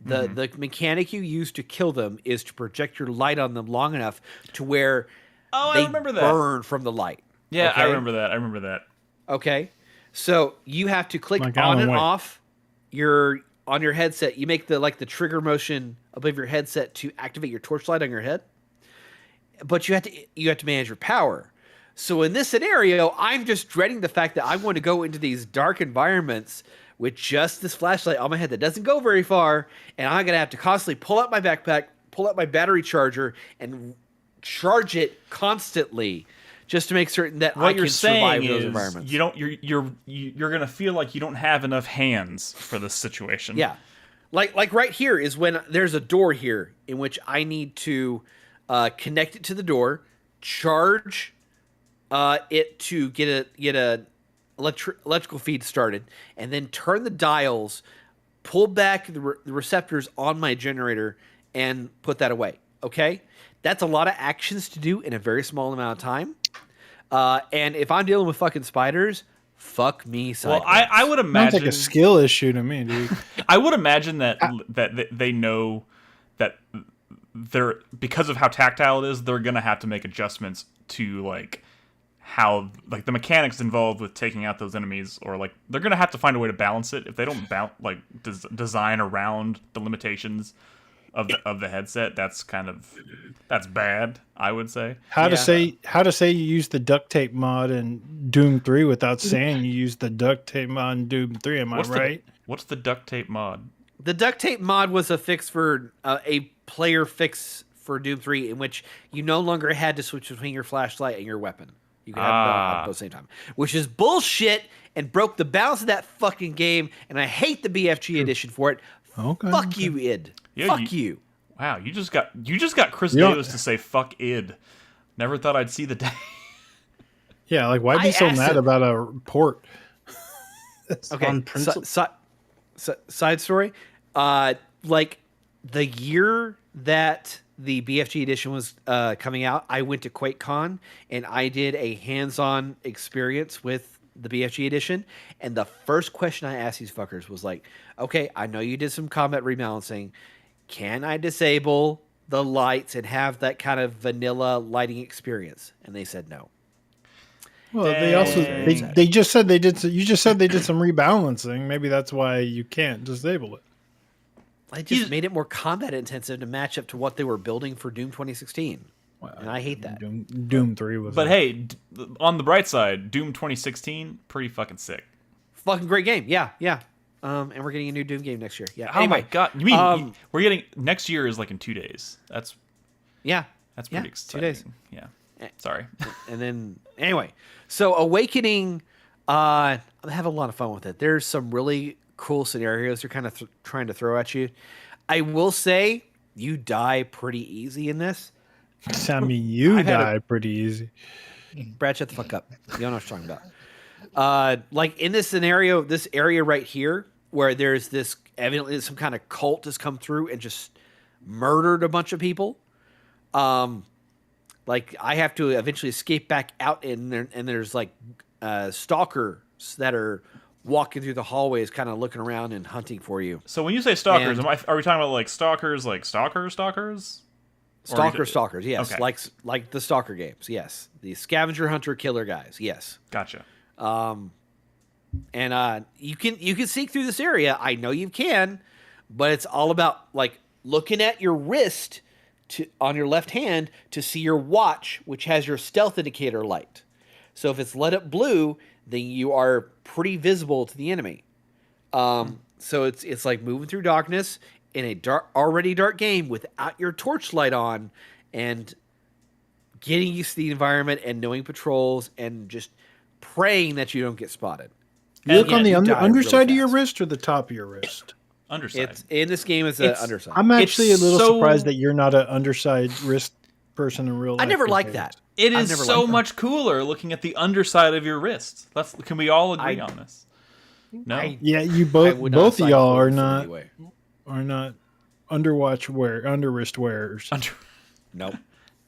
The mechanic you use to kill them is to project your light on them long enough to where they burn from the light. Yeah, okay? I remember that. Okay. So you have to click Like on Alan and Wake. off on your headset. You make the trigger motion above your headset to activate your torchlight on your head. But you have to manage your power. So in this scenario, I'm just dreading the fact that I'm going to go into these dark environments with just this flashlight on my head that doesn't go very far, and I'm going to have to constantly pull out my backpack, pull out my battery charger, and charge it constantly just to make certain that I can survive those environments. You're going to feel like you don't have enough hands for this situation. Yeah. Like right here is when there's a door here in which I need to connect it to the door, charge it to get a electrical feed started, and then turn the dials, pull back the receptors on my generator, and put that away. Okay? That's a lot of actions to do in a very small amount of time. And if I'm dealing with fucking spiders, fuck me sideways. Well, I would imagine... Sounds like a skill issue to me, dude. I would imagine that they know that they're, because of how tactile it is, they're going to have to make adjustments to, like, how, like, the mechanics involved with taking out those enemies, or like they're gonna have to find a way to balance it. If they don't design around the limitations of the headset, that's bad, I would say. How to say you use the duct tape mod in Doom 3 without saying you use the duct tape mod in Doom 3? Am I right? What's the duct tape mod? The duct tape mod was a fix for a player fix for Doom 3, in which you no longer had to switch between your flashlight and your weapon. You can have them at the same time, which is bullshit and broke the balance of that fucking game. And I hate the BFG edition for it. Okay. Fuck you, id. Yeah, fuck you. Wow, you just got Chris Davis to say fuck id. Never thought I'd see the day. Yeah, like why be so mad about a port? Okay. Side story. Like the year that the BFG edition was coming out, I went to QuakeCon and I did a hands-on experience with the BFG edition. And the first question I asked these fuckers was like, okay, I know you did some combat rebalancing. Can I disable the lights and have that kind of vanilla lighting experience? And they said no. Well, they just said they did. You just said they did some rebalancing. Maybe that's why you can't disable it. I just made it more combat intensive to match up to what they were building for Doom 2016. And I hate that. Doom 3 was... But hey, on the bright side, Doom 2016, pretty fucking sick. Fucking great game. Yeah. And we're getting a new Doom game next year. Yeah. Oh my god. You mean we're getting... Next year is like in 2 days. That's pretty exciting. 2 days. Yeah. Sorry. And then, anyway. So Awakening... I'm have a lot of fun with it. There's some really cool scenarios they're kind of trying to throw at you. I will say you die pretty easy in this. I mean, you I've had die pretty easy. Brad, shut the fuck up. You don't know what I'm talking about. Like in this scenario, this area right here, where there's this evidently some kind of cult has come through and just murdered a bunch of people. Like I have to eventually escape back out in there, and there's like stalkers that are walking through the hallways, kind of looking around and hunting for you. So when you say stalkers, are we talking about like stalkers, like stalkers? Stalkers, yes, Okay. like the stalker games, yes. The scavenger hunter killer guys, yes. Gotcha. And you can sneak through this area. I know you can, but it's all about like looking at your wrist on your left hand to see your watch, which has your stealth indicator light. So if it's lit up blue, then you are pretty visible to the enemy. So it's like moving through darkness in a already dark game without your torchlight on, and getting used to the environment and knowing patrols and just praying that you don't get spotted. You look on the underside really of your wrist or the top of your wrist? Underside. It's in this game. It's the underside. I'm actually a little so- surprised that you're not an underside wrist person in real life. I never these liked days. that. It I've is never so liked that. much cooler looking at the underside of your wrist. Can we all agree on this? No. Yeah, you I both would not both of side y'all forward are for not anyway. under wrist wearers. Nope.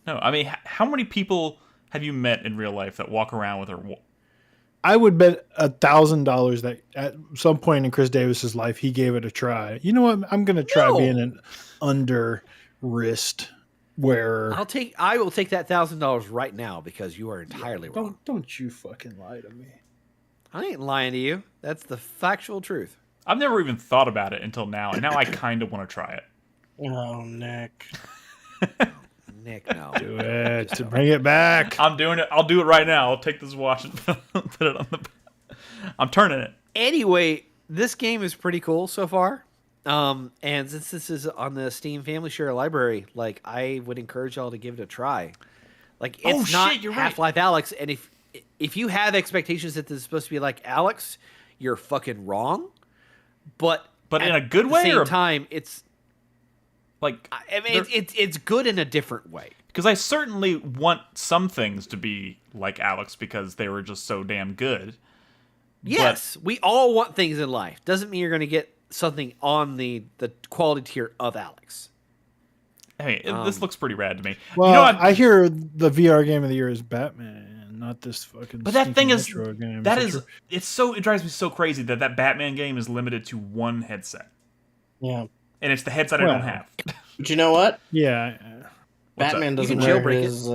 No, I mean, how many people have you met in real life that walk around with their... I would bet $1,000 that at some point in Chris Davis's life he gave it a try. You know what? I'm going to try being an under wrist wearer. I will take that $1,000 right now because you are entirely wrong. Don't you fucking lie to me. I ain't lying to you. That's the factual truth. I've never even thought about it until now, and now I kind of want to try it. Oh, Nick. Nick, no. Do it to bring it back. I'm doing it. I'll do it right now. I'll take this watch and put it on the... I'm turning it. Anyway, this game is pretty cool so far. And since this is on the Steam Family Share Library, like I would encourage y'all to give it a try. Like it's not you're Half-Life Alex, and if you have expectations that this is supposed to be like Alex, you're fucking wrong. But in a good way, at the or same time, it's like I mean it's good in a different way. Because I certainly want some things to be like Alex because they were just so damn good. Yes, we all want things in life. Doesn't mean you're going to get something on the quality tier of Alex. Hey, this looks pretty rad to me. Well, you know what? I hear the VR game of the year is Batman, not this fucking. But that thing is Metro game. it drives me so crazy that Batman game is limited to one headset. Yeah. And it's the headset I don't have. But you know what? Yeah. Batman doesn't wear his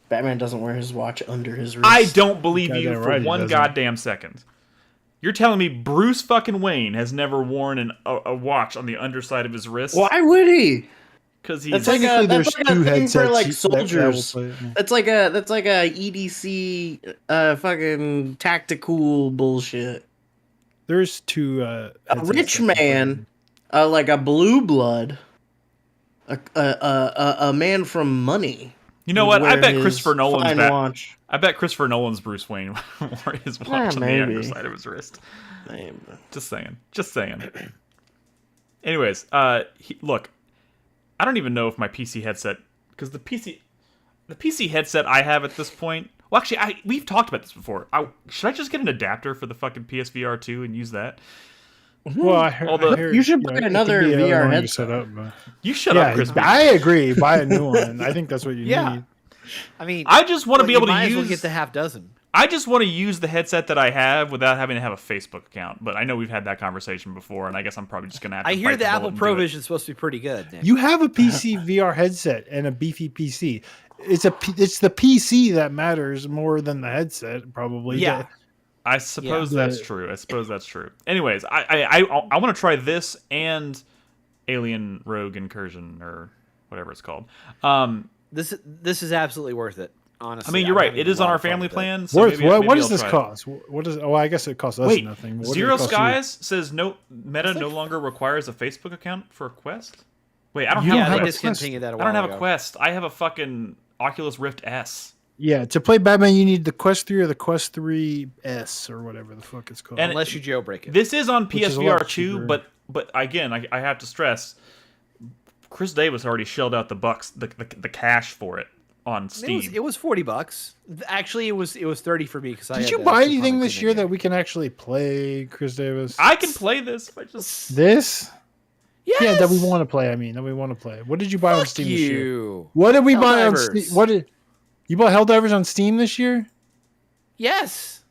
Batman doesn't wear his watch under his wrist. I don't believe you Goddamn for right he one doesn't. goddamn second. You're telling me Bruce fucking Wayne has never worn a watch on the underside of his wrist? Why would he? Because he's That's like a, there's that's like a two thing for headsets like that soldiers. will play, yeah. That's like a EDC fucking tactical bullshit. There's two. A rich man, like a blue blood, a man from money. You know what? I bet Christopher fine Nolan's watch. I bet Christopher Nolan's Bruce Wayne wore his watch on the maybe. underside of his wrist. Maybe. Just saying. Just saying. Anyways, look, I don't even know if my PC headset, because the PC headset I have at this point. Well, actually, we've talked about this before. Should I just get an adapter for the fucking PSVR 2 and use that? Well, I heard, you should buy another it could be VR annoying to headset. set up, but... You shut up, Chris. I agree. Buy a new one. I think that's what you need. I mean, I just want to be able to might as use. well get the half dozen. I just want to use the headset that I have without having to have a Facebook account. But I know we've had that conversation before, and I guess I'm probably just gonna have to. I hear bite the bullet Apple and Pro do it. Vision is supposed to be pretty good. Nick. You have a PC VR headset and a beefy PC. It's the PC that matters more than the headset, probably. Yeah. I suppose that's true. Anyways, I want to try this and Alien Rogue Incursion or whatever it's called. This is absolutely worth it. Honestly, I mean, you're right. It is on our family plan. So What maybe does I'll this try it. cost? What is? Oh, I guess it costs us Wait, nothing. What does it Zero cost you? Skies says Meta no longer requires a Facebook account for a Quest. Wait, I don't You have don't a have they a Quest. discontinued that a I while don't have ago. a Quest. I have a fucking Oculus Rift S. Yeah, to play Batman, you need the Quest 3 or the Quest 3S or whatever the fuck it's called. And Unless you jailbreak it. This is on Which is a lot PSVR 2, cheaper. but again, I have to stress, Chris Davis already shelled out the bucks, the cash for it on Steam. It was $40. Actually, it was 30 for me because I Did had you the buy coupon anything this included. year that we can actually play, Chris Davis? I can play this. If I just This? Yes! Yeah, that we want to play. I mean, that we want to play. What did you buy on Steam this year? You. What did we buy on Helldivers. Steam? What did you bought Helldivers on Steam this year? Yes.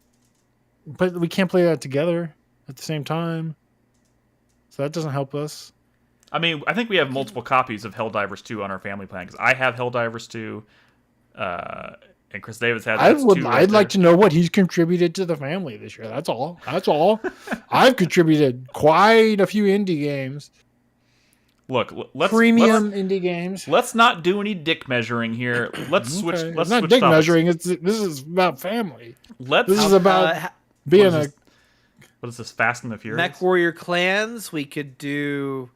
But we can't play that together at the same time, so that doesn't help us. I mean, I think we have multiple copies of Helldivers 2 on our family plan because I have Helldivers 2, and Chris Davis has. I'd like to know what he's contributed to the family this year. That's all. That's all. I've contributed quite a few indie games. Look, let's premium indie games. Let's not do any dick measuring here. Let's switch. Okay. Let's it's not switch dick topics. measuring. This is about family. This is about being a. What is this? Fast and the Furious. Mech Warrior Clans. We could do.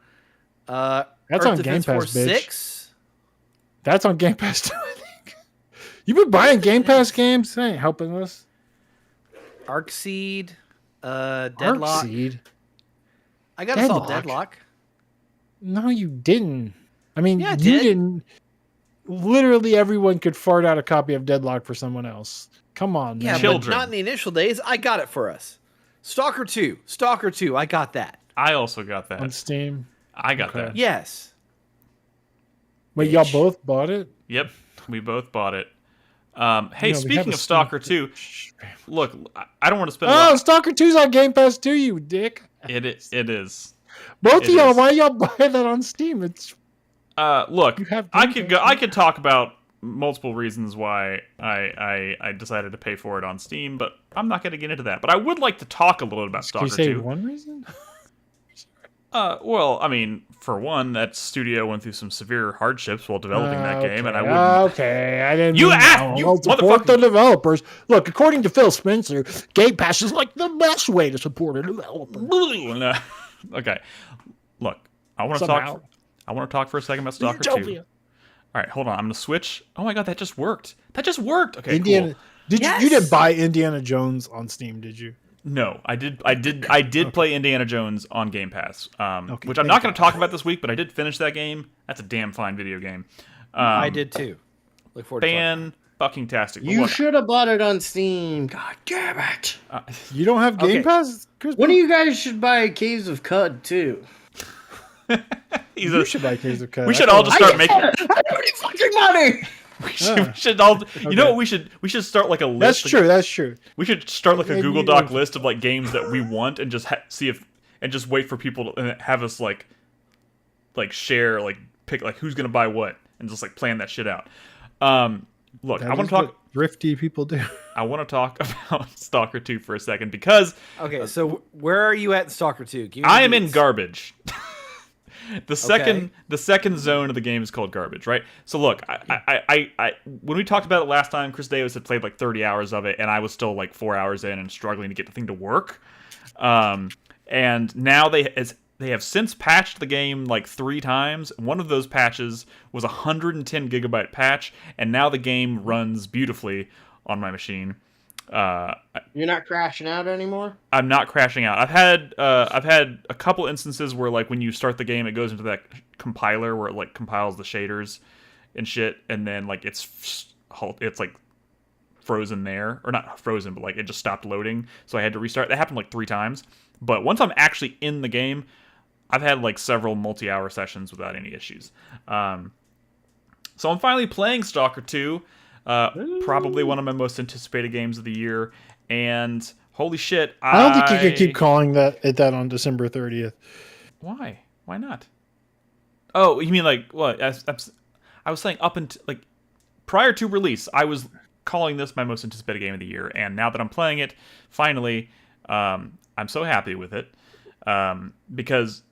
That's Earth on Defense Game Pass, Force bitch. 6. That's on Game Pass too, I think. You've been buying Game Pass games? That ain't helping us. Arcseed. Deadlock. Arcseed? I got us all Deadlock? Deadlock. No, you didn't. I mean, Yeah, I you did. didn't. Literally everyone could fart out a copy of Deadlock for someone else. Come on, Yeah, man. but not in the initial days. I got it for us. Stalker 2. Stalker 2. I got that. I also got that On Steam. I got Okay. that. Yes. Wait, y'all both bought it? Yep, we both bought it. Hey, No, we have speaking a of Stalker 2, look, I don't want to spend. a Oh, lot. Stalker 2's on Game Pass too, you dick. It is. Both It of y'all, is. why y'all buy that on Steam? It's Look, have I Game could Pass? go. I could talk about multiple reasons why I decided to pay for it on Steam, but I'm not going to get into that. But I would like to talk a little bit about Can Stalker you say 2. one reason? Well, I mean, for one, that studio went through some severe hardships while developing that game, and I wouldn't. Okay, I didn't. You mean asked- that. you Well, support motherfucker- the developers. Look, according to Phil Spencer, Game Pass is like the best way to support a developer. No. Okay, look, I want to Somehow. talk. I want to talk for a second about Stalker 2. Utopia. All right, hold on. I'm gonna switch. Oh my god, that just worked. That just worked. Okay, Indiana. cool. Did you didn't buy Indiana Jones on Steam? Did you? No, I did play Indiana Jones on Game Pass, which I'm thank not going to talk about this week, but I did finish that game. That's a damn fine video game. I did too. Look forward to talking. Fan-fucking-tastic. But You look, should have bought it on Steam. God damn it. You don't have Game Okay. Pass, Chris? One of you guys should buy Caves of Cud too. You should buy Caves of Cud. we should all just start making. I don't need fucking money. We should all. You know what we should? We should start like a list. That's true. That's true. We should start like a Maybe Google you- Doc list of like games that we want, and just see if, and just wait for people to and have us like share, like pick like who's gonna buy what, and just like plan that shit out. Look, That I want is to talk. what thrifty people do. I want to talk about Stalker 2 for a second because Okay, so where are you at in Stalker 2? Give me I the am in deets. garbage. The second zone of the game is called garbage, right? So look, I when we talked about it last time, Chris Davis had played like 30 hours of it, and I was still like 4 hours in and struggling to get the thing to work. And now they have since patched the game like 3 times. One of those patches was a 110 gigabyte patch, and now the game runs beautifully on my machine. You're not crashing out anymore? I'm not crashing out. I've had a couple instances where like when you start the game, it goes into that compiler where it like compiles the shaders and shit, and then like it's like frozen there, or not frozen, but like it just stopped loading, so I had to restart. That happened like 3 times. But once I'm actually in the game, I've had like several multi-hour sessions without any issues. So I'm finally playing Stalker 2. Probably one of my most anticipated games of the year, and holy shit! I don't think you could keep calling that on December 30th. Why? Why not? Oh, you mean like what? I was saying up until like prior to release, I was calling this my most anticipated game of the year, and now that I'm playing it, finally, I'm so happy with it because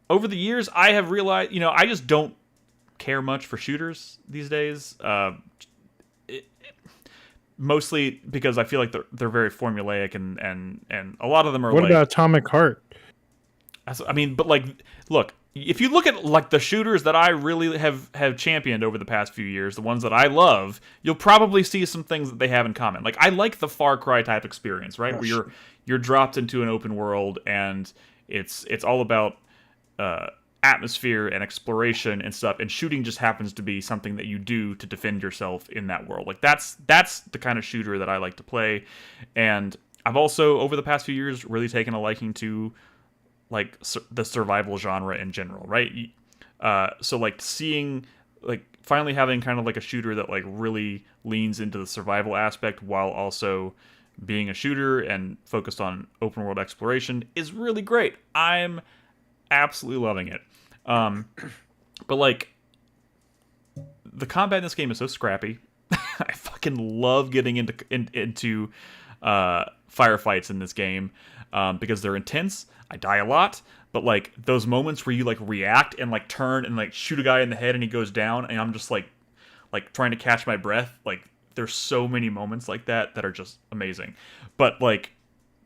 over the years I have realized, I just don't care much for shooters these days. Mostly because I feel like they're very formulaic and a lot of them are What like. about Atomic Heart? I mean, but like, look, if you look at like the shooters that I really have championed over the past few years, the ones that I love, you'll probably see some things that they have in common. Like I like the Far Cry type experience, right? Where you're dropped into an open world and it's all about atmosphere and exploration and stuff, and shooting just happens to be something that you do to defend yourself in that world. Like that's the kind of shooter that I like to play. And I've also over the past few years really taken a liking to like the survival genre in general, right? So like seeing like finally having kind of like a shooter that like really leans into the survival aspect while also being a shooter and focused on open world exploration is really great. I'm absolutely loving it. But like the combat in this game is so scrappy. I fucking love getting into firefights in this game because they're intense. I die a lot, but like those moments where you like react and like turn and like shoot a guy in the head and he goes down, and I'm just like trying to catch my breath. Like there's so many moments like that are just amazing. But like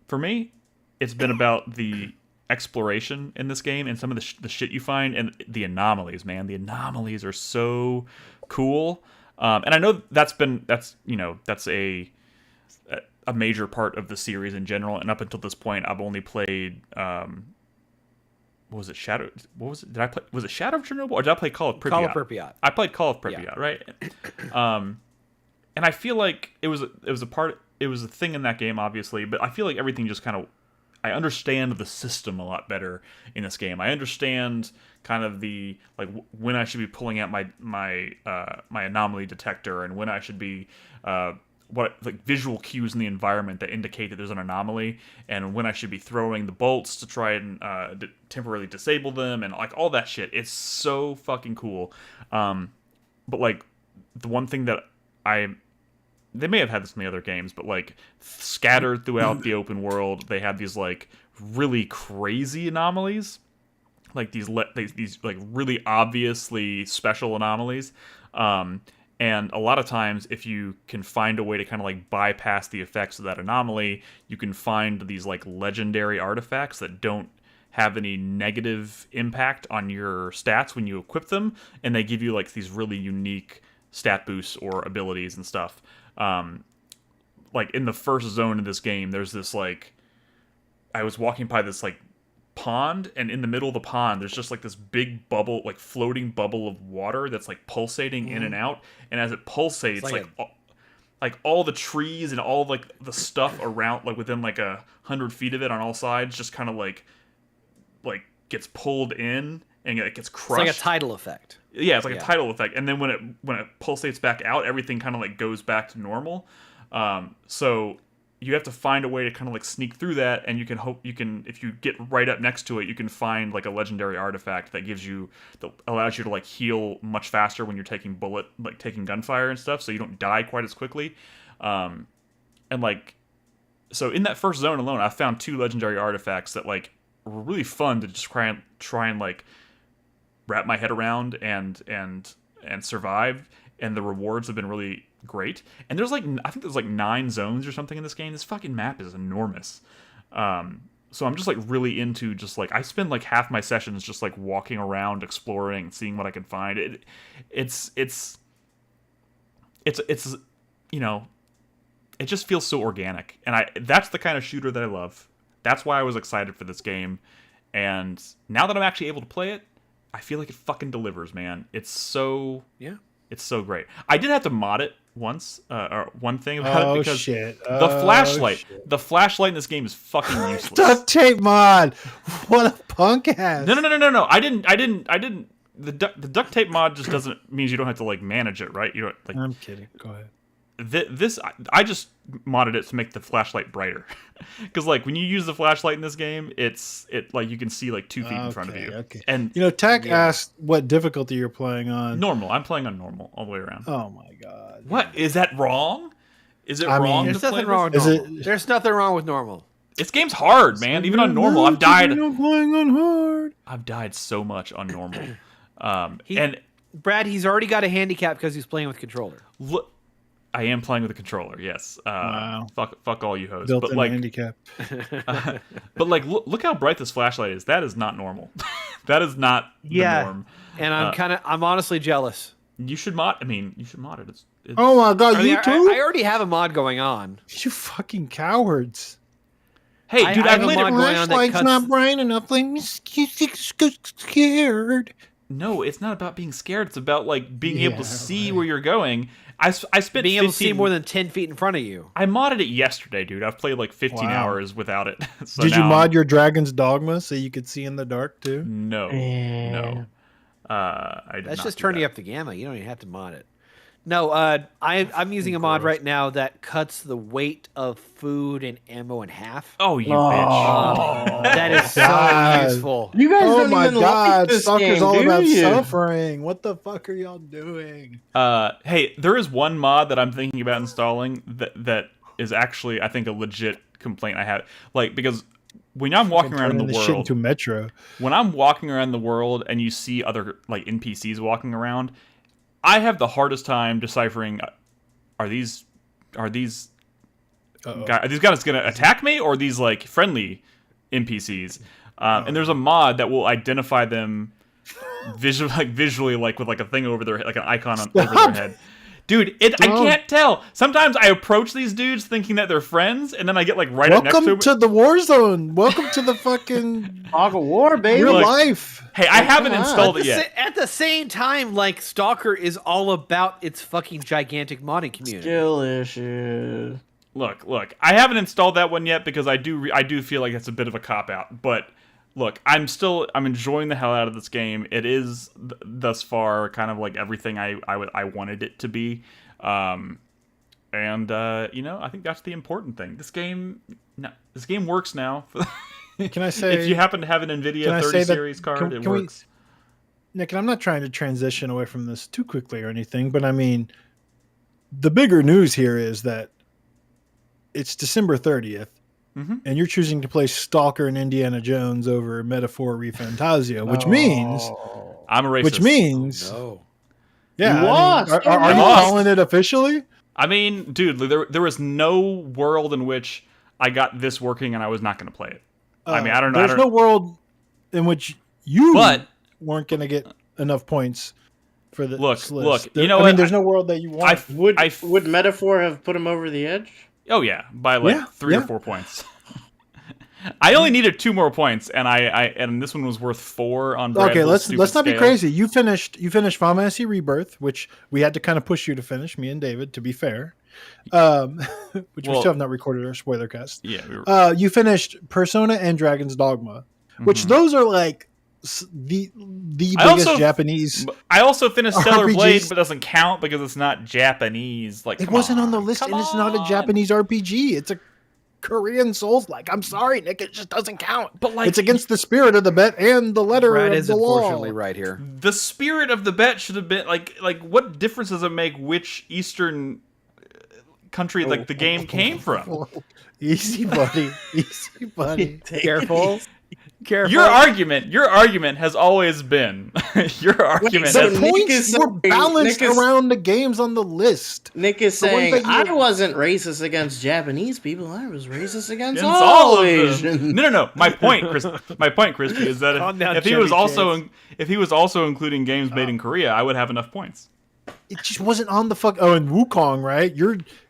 for me, it's been about the exploration in this game and some of the shit you find and the anomalies, man. The anomalies are so cool. And I know that's a major part of the series in general, and up until this point I've only played was it Shadow of Chernobyl, or did I play Call of Pripyat? Call of Pripyat. I played Call of Pripyat, yeah. Right? And I feel like it was a thing in that game, obviously, but I feel like everything just kind of, I understand the system a lot better in this game. I understand kind of the like when I should be pulling out my anomaly detector, and when I should be what like visual cues in the environment that indicate that there's an anomaly, and when I should be throwing the bolts to try and temporarily disable them, and like all that shit. It's so fucking cool. But like the one thing that they may have had this in the other games, but like scattered throughout the open world, they have these like really crazy anomalies, like these like really obviously special anomalies. And a lot of times, if you can find a way to kind of like bypass the effects of that anomaly, you can find these like legendary artifacts that don't have any negative impact on your stats when you equip them, and they give you like these really unique stat boosts or abilities and stuff. Like in the first zone of this game, there's this like, I was walking by this like pond, and in the middle of the pond there's just like this big bubble, like floating bubble of water that's like pulsating in and out, and as it pulsates, like all the trees and all like the stuff around, like within like 100 feet of it on all sides, just kind of like gets pulled in and it gets crushed. It's like a tidal effect. Yeah, it's like a tidal effect, and then when it pulsates back out, everything kind of like goes back to normal. So you have to find a way to kind of like sneak through that, and if you get right up next to it, you can find like a legendary artifact that allows you to like heal much faster when you're taking gunfire and stuff, so you don't die quite as quickly. And like, so in that first zone alone, I found 2 legendary artifacts that like were really fun to just try and like wrap my head around and survive, and the rewards have been really great. And there's like, I think there's like 9 zones or something in this game. This fucking map is enormous. So I'm just like really into just like, I spend like half my sessions just like walking around, exploring, and seeing what I can find. It's you know, it just feels so organic, and that's the kind of shooter that I love. That's why I was excited for this game, and now that I'm actually able to play it, I feel like it fucking delivers, man. It's so great. I did have to mod it once, or one thing about it, because the flashlight in this game is fucking useless. Duct tape mod. What a punk ass. No. I didn't. The duct tape mod just means you don't have to like manage it, right? You don't like. I'm kidding. Go ahead. I just modded it to make the flashlight brighter, because like when you use the flashlight in this game, it like you can see like 2 feet in front of you. Okay. And Tech asked what difficulty you're playing on. Normal. I'm playing on normal all the way around. Oh my god. What is that wrong? Is it wrong? There's nothing wrong with normal. There's nothing wrong with normal. This game's hard, man. Even on normal, I've died. Playing on hard. I've died so much on normal. And Brad, he's already got a handicap because he's playing with controller. Look. I am playing with a controller, yes. Wow. Fuck all you hoes. Built-in handicap. But like, look how bright this flashlight is. That is not normal. That is not the norm. And I'm honestly jealous. You should mod. I mean, you should mod it. It's Oh my god, I mean, you too? I already have a mod going on. You fucking cowards. Hey, dude, I played mod it. going on that Flashlight's cuts- not bright enough. Like, me scared. No, it's not about being scared. It's about like being able to Yeah, see where you're going. I spent being able to see 15 more than 10 feet in front of you. I modded it yesterday, dude. I've played like 15 Wow. hours without it. So Did you now mod your Dragon's Dogma so you could see in the dark too? No, no. I did That's not just do turning that. up the gamma. You don't even have to mod it. No, I'm using a mod right now that cuts the weight of food and ammo in half. Oh, you bitch! That is so God. useful. You guys Oh don't my even god, like this Stalker's game, all do about you? suffering. What the fuck are y'all doing? Hey, there is one mod that I'm thinking about installing that is actually, I think, a legit complaint I have. Like, because when I'm walking around in Turning the this shit world, into Metro. when I'm walking around the world and you see other like NPCs walking around, I have the hardest time deciphering: are these guys gonna attack me, or are these like friendly NPCs? And there's a mod that will identify them visually, like with like a thing over their, like an icon over their head. Dude, I can't tell. Sometimes I approach these dudes thinking that they're friends, and then I get like right up next to Welcome them. to the war zone. Welcome to the fucking Fog of War, baby. real Look, life. Hey, I haven't come on. installed it yet. At the same time, like Stalker is all about its fucking gigantic modding community. Skill issue. Look. I haven't installed that one yet because I do feel like it's a bit of a cop out. But look, I'm enjoying the hell out of this game. It is thus far kind of like everything I wanted it to be. And I think that's the important thing. This game works now. Can I say, if you happen to have an NVIDIA 30 series card, it works. Nick, and I'm not trying to transition away from this too quickly or anything, but I mean, the bigger news here is that it's December 30th, and you're choosing to play Stalker and Indiana Jones over Metaphor ReFantazio, which means I'm a racist. Which means, yeah, You lost. Are I you lost. calling it officially? I mean, dude, there was no world in which I got this working and I was not going to play it. I mean, I don't know. There's no world in which you But- weren't going to get enough points for the Look, list. you know I what? mean, there's no world that you want. Would Metaphor have put him over the edge? Oh yeah, by like Yeah, 3 or yeah. 4 points. I only needed 2 more points, and and this one was worth 4 on Brad Okay, Bull's let's not be stupid crazy. You finished Final Fantasy Rebirth, which we had to kind of push you to finish, me and David, to be fair. Which we Well, still have not recorded our spoiler cast. scale. Yeah, we were, You finished Persona and Dragon's Dogma, which those are like the biggest also- Japanese. I also finished Stellar RPGs. Blade, but it doesn't count because it's not Japanese. Like, It come wasn't on the list, come and it's not a on. Japanese RPG. It's a Korean Souls-like. I'm sorry, Nick. It just doesn't count. But, like, it's against the spirit of the bet and the letter Brad of is the law. unfortunately right here. The spirit of the bet should have been like what difference does it make which Eastern country like the game came from? Easy, buddy. Easy, buddy. Careful. Careful. Your argument has always been your argument. so has, The Nick points is were saying- balanced Nick is- around the games on the list. Nick is The ones saying, that you- I wasn't racist against Japanese people. I was racist against against all of them. Asians. No. My point, Crispy, is that Calm down, if he was Chevy also Chase. if he was also including games made in Korea, I would have enough points. It just wasn't on the fuck. Oh, and Wukong, right?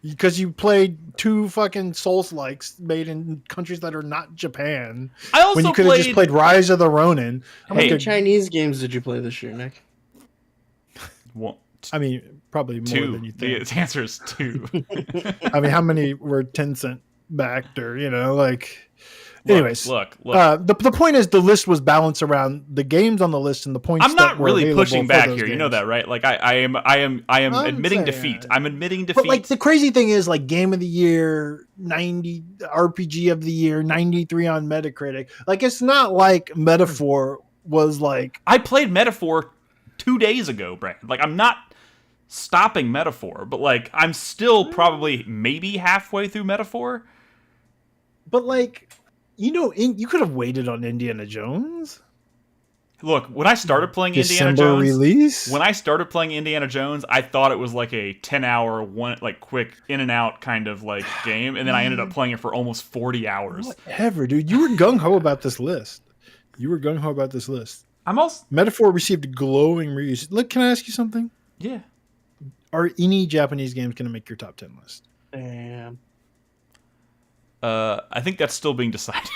Because you played 2 fucking Souls likes made in countries that are not Japan. I also When you could have just played Rise of the Ronin. How many Hey. Chinese games did you play this year, Nick? Well, I mean, probably more 2. than you The think. answer is 2. I mean, how many were Tencent backed, or like? Look, Anyways, look. the point is the list was balanced around the games on the list and the points. I'm not that were really available pushing for back those here. You know games. that, right? Like I am I'm admitting saying- defeat. I'm admitting defeat. But like the crazy thing is, like Game of the Year, 90 RPG of the Year, 93 on Metacritic. Like it's not like Metaphor was like. I played Metaphor 2 days ago, Brad. Like I'm not stopping Metaphor, but like I'm still probably maybe halfway through Metaphor. But like, you could have waited on Indiana Jones. Look, when I started playing Indiana December Jones, release. when I started playing Indiana Jones, I thought it was like a 10-hour one, like quick in and out kind of like game, and then I ended up playing it for almost 40 hours. Whatever, dude. You were gung ho about this list. I'm also Metaphor received glowing reviews. Look, can I ask you something? yeah. Are any Japanese games going to make your top 10 list? Damn. I think that's still being decided.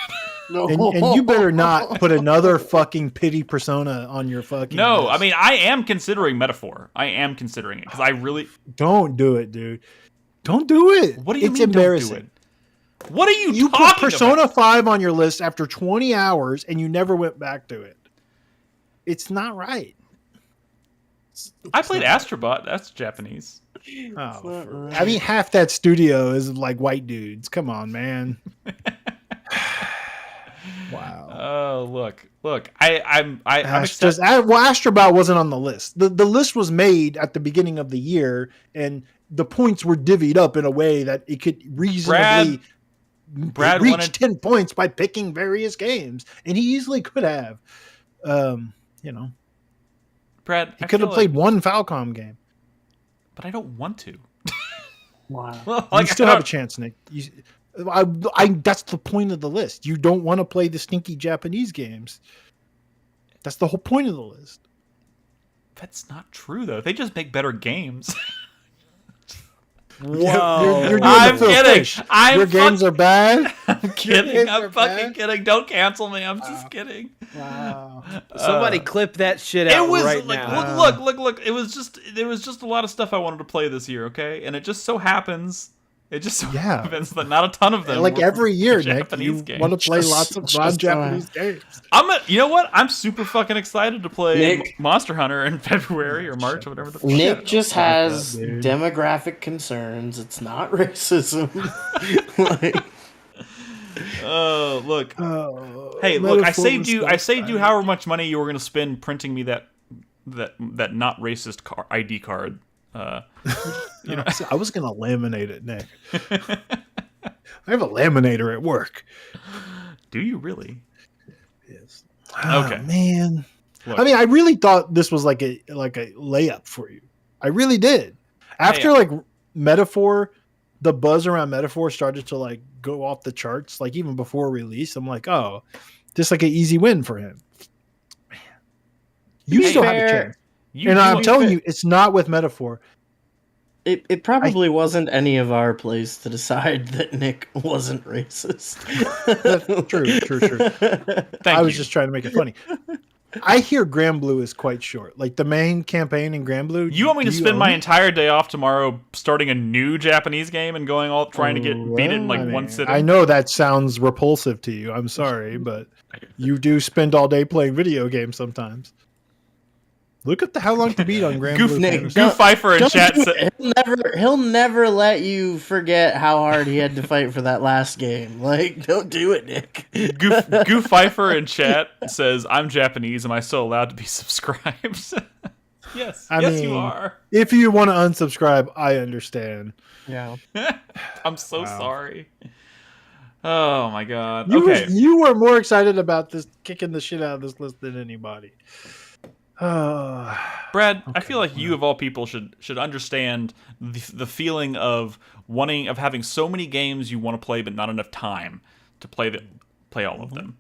No. And you better not put another fucking pity persona on your fucking No, list. I mean I am considering Metaphor. I am considering it because I really don't do it, dude. Don't do it. What do you it's mean embarrassing. don't do it? What are you put talking Persona about? 5 on your list after 20 hours and you never went back to it. It's not right. I played Astrobot. That's Japanese. Oh, I mean, half that studio is like white dudes. Come on, man. Wow. Oh, look. I'm just Astrobot wasn't on the list. The list was made at the beginning of the year, and the points were divvied up in a way that it could reasonably Brad reach wanted 10 points by picking various games, and he easily could have. Brad, he could have played one Falcom game, but I don't want to. Wow. You still have a chance, Nick. That's the point of the list. You don't want to play the stinky Japanese games. That's the whole point of the list. That's not true, though. They just make better games. Whoa! You're doing I'm the kidding. Fish. Your games are bad. I'm kidding. I'm fucking kidding. Don't cancel me. I'm just kidding. Wow. Somebody clip that shit out It was right like, now. look. There was just a lot of stuff I wanted to play this year. Okay, and it just so happens happens that not a ton of them. Like were every year, Japanese Nick, games. you want to play lots of non-Japanese games. You know what? I'm super fucking excited to play Nick. Monster Hunter in February or March or whatever the fuck. Nick just has demographic concerns. It's not racism. Oh, look. Hey, Metaphor look, I saved you was however much money you were going to spend printing me that not racist ID card. You know, I was going to laminate it, Nick. I have a laminator at work. Do you really? Yes. Okay. Oh, man. Look. I mean, I really thought this was like a layup for you. I really did. After Metaphor, the buzz around Metaphor started to like go off the charts, like even before release. I'm like, oh, just like an easy win for him. Man. You still have a chance. And I'm telling you, it's not with Metaphor. It probably wasn't any of our plays to decide that Nick wasn't racist. True. I was just trying to make it funny. I hear Grand Blue is quite short. Like the main campaign in Grand Blue. You want me to spend my entire day off tomorrow starting a new Japanese game and trying to beat it in like one sitting? I know that sounds repulsive to you. I'm sorry, but you do spend all day playing video games sometimes. Look at how long to beat on Grand Blue. Goof Pfeiffer in chat said he'll never let you forget how hard he had to fight for that last game. Like, don't do it, Nick. Goof Pfeiffer in chat says, "I'm Japanese. Am I still allowed to be subscribed?" Yes, I mean, you are. If you want to unsubscribe, I understand. Yeah. I'm so sorry. Oh my god. You were more excited about this kicking the shit out of this list than anybody. Brad, I feel like you of all people should understand the feeling of having so many games you want to play but not enough time to play all of them.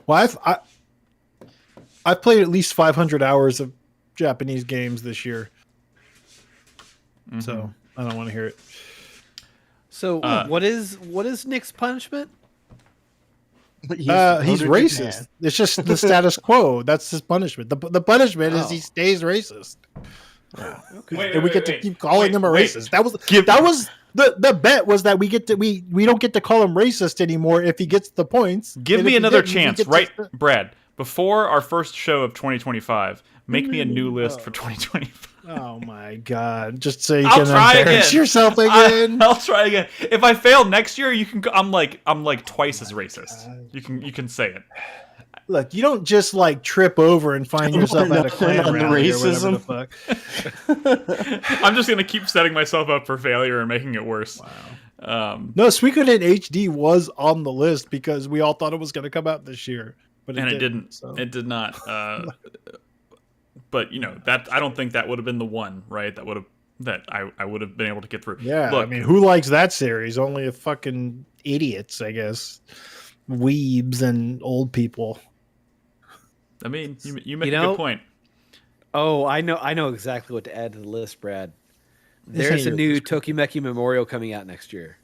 Well, I've played at least 500 hours of Japanese games this year, so I don't want to hear it. So what is Nick's punishment? He's racist. It's just the status quo. That's his punishment. The punishment is he stays racist. And we get to keep calling him a racist. That was the bet was that we don't get to call him racist anymore if he gets the points. Give me another chance, right, Brad? Before our first show of 2025, make me a new list for 2025. Oh my god! Just so you can embarrass yourself again. I'll try again. If I fail next year, you can. I'm like twice as racist. You can say it. Look, you don't just like trip over and find yourself at a clan rally or whatever the fuck. I'm just gonna keep setting myself up for failure and making it worse. Wow. No, Suikoden HD was on the list because we all thought it was going to come out this year, but it didn't. So. It did not. But that I don't think that would have been the one, right? That I would have been able to get through. Yeah, look, I mean, who likes that series? Only fucking idiots, I guess. Weebs and old people. I mean, you make a good point. Oh, I know exactly what to add to the list, Brad. This There's a ain't new your list, Tokimeki Memorial coming out next year.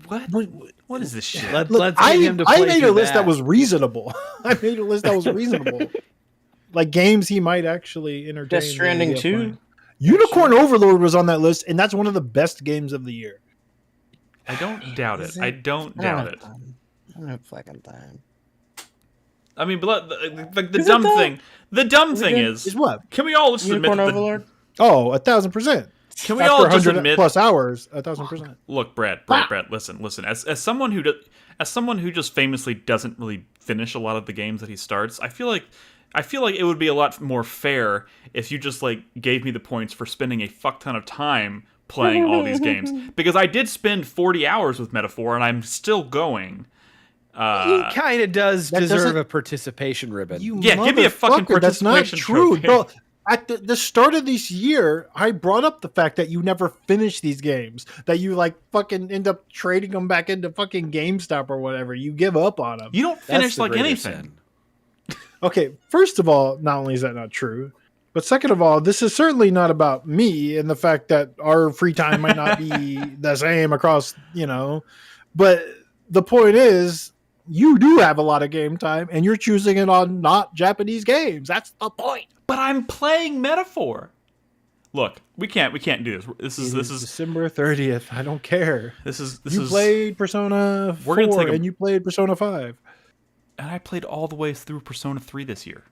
What is this shit? Let's get him to play I made a through list that that. was reasonable. I made a list that was reasonable. Like games he might actually entertain. Death Stranding 2. Unicorn Overlord was on that list, and that's one of the best games of the year. I don't doubt it. I don't doubt it. I don't have fucking time. I mean, but the dumb thing. The dumb thing is what? Can we all just Unicorn admit that Overlord? Oh, 1,000%. Can we all just 100 admit plus hours? 1,000%. Look, Brad, listen. As someone who just famously doesn't really finish a lot of the games that he starts, I feel like it would be a lot more fair if you just like gave me the points for spending a fuck ton of time playing all these games, because I did spend 40 hours with Metaphor and I'm still going. He kind of does deserve a participation ribbon. Give me a fucking participation That's not true, trophy. bro. At the start of this year, I brought up the fact that you never finish these games, that you like fucking end up trading them back into fucking GameStop or whatever. You give up on them. You don't finish like anything. Okay, first of all, not only is that not true, but second of all, this is certainly not about me and the fact that our free time might not be the same across, but the point is you do have a lot of game time and you're choosing it on not Japanese games. That's the point. But I'm playing Metaphor. Look, we can't do this. This is December 30th. I don't care. You played Persona 4 and you played Persona 5. And I played all the way through Persona 3 this year.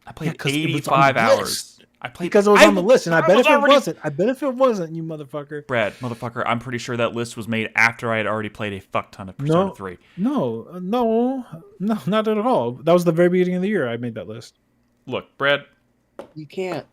I played 85 hours. Because it was on the list, and I bet if it wasn't, you motherfucker. Brad, motherfucker, I'm pretty sure that list was made after I had already played a fuck ton of Persona 3. No, not at all. That was the very beginning of the year I made that list. Look, Brad. You can't.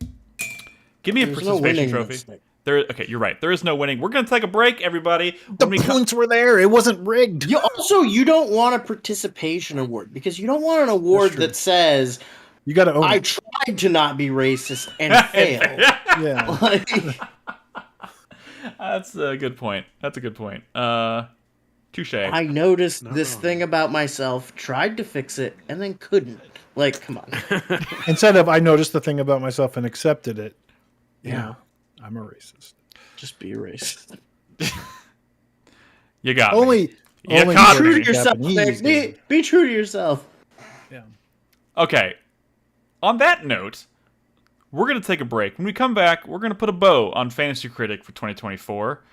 Give me a participation trophy. Okay, you're right. There is no winning. We're going to take a break, everybody. The points were there. It wasn't rigged. You don't want a participation award because you don't want an award that says you got to own I it. tried to not be racist and failed. Yeah. That's a good point. Touche. I noticed this thing about myself, tried to fix it, and then couldn't. Like, come on. Instead of I noticed the thing about myself and accepted it. Yeah. I'm a racist. Just be a racist. You got only me. Be true to yourself. Be true to yourself. Yeah. Okay. On that note, we're going to take a break. When we come back, we're going to put a bow on Fantasy Critic for 2024.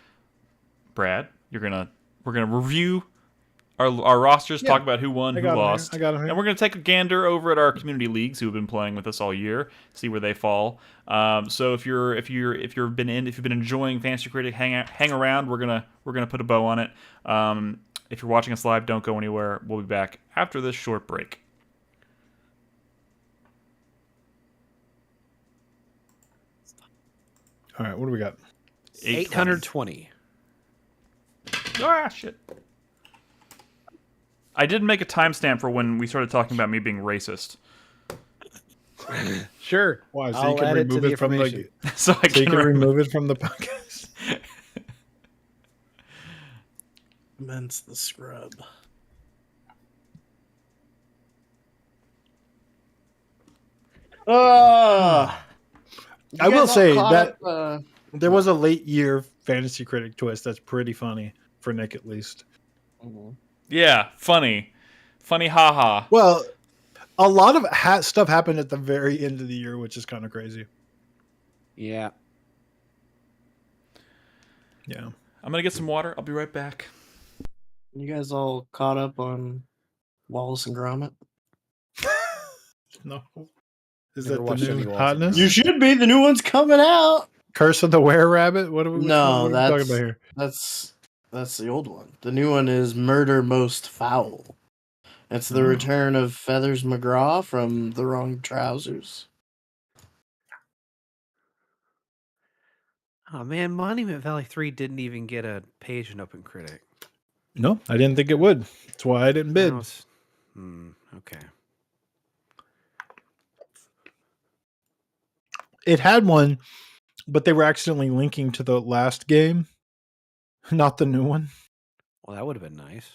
Brad, we're going to review our rosters, talk about who won, who lost. I got him here. And we're going to take a gander over at our community leagues who have been playing with us all year, see where they fall. So if you've been enjoying Fantasy Critic, hang around. We're gonna put a bow on it. If you're watching us live, don't go anywhere. We'll be back after this short break. All right, what do we got? 820. Ah, shit. I did make a timestamp for when we started talking about me being racist. Sure. Why? So I'll you can add it to remove the it from information. so you can remove it from the podcast. Commence the scrub. I will say that there was a late year Fantasy Critic twist that's pretty funny for Nick, at least. Yeah, funny, haha. Well, a lot of stuff happened at the very end of the year, which is kind of crazy. Yeah. Yeah. I'm gonna get some water. I'll be right back. You guys all caught up on Wallace and Gromit? No. Is Never that the watched new any hotness? You should be. The new one's coming out. Curse of the Were-Rabbit? What are we No, talking about here? that's the old one. The new one is Murder Most Foul. It's the return of Feathers McGraw from The Wrong Trousers. Oh man, Monument Valley 3 didn't even get a page in Open Critic. No, I didn't think it would. That's why I didn't bid. Okay. It had one, but they were accidentally linking to the last game, not the new one. Well, that would have been nice.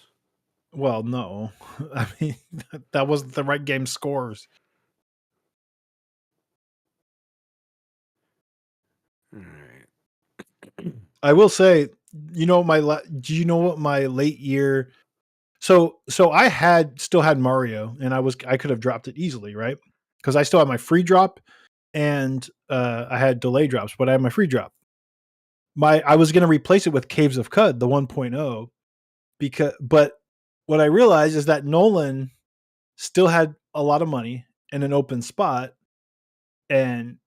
Well, no. I mean, that wasn't the right game scores. All right. I will say, do you know what my late year? So I still had Mario, and I could have dropped it easily, right? Because I still had my free drop, and I had delay drops, but I had my free drop. I was going to replace it with Caves of Cud, the 1.0, but what I realized is that Nolan still had a lot of money and an open spot, and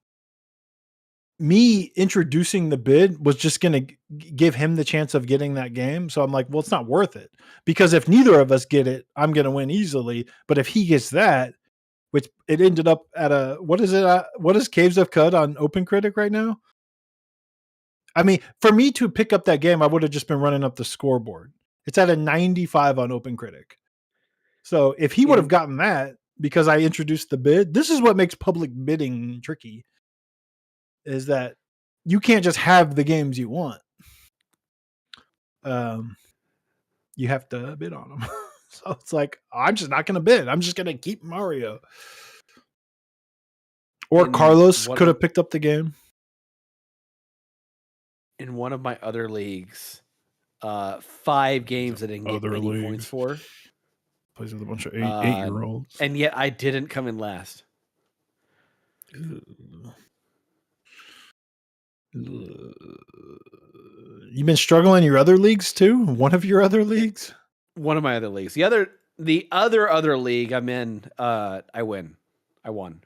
me introducing the bid was just going to give him the chance of getting that game. So I'm like, well, it's not worth it, because if neither of us get it, I'm going to win easily. But if he gets that, which it ended up at what is it? What is Caves of Cud on Open Critic right now? I mean, for me to pick up that game, I would have just been running up the scoreboard. It's at a 95 on Open Critic. So if he would have gotten that because I introduced the bid, this is what makes public bidding tricky, is that you can't just have the games you want. You have to bid on them. So it's like, I'm just not going to bid. I'm just going to keep Mario. Or Carlos could have picked up the game. In one of my other leagues, 5 games I didn't get any points for. Plays with a bunch of eight-year-olds. And yet I didn't come in last. You've been struggling in your other leagues too? One of your other leagues? One of my other leagues. The other league I'm in, I win. I won.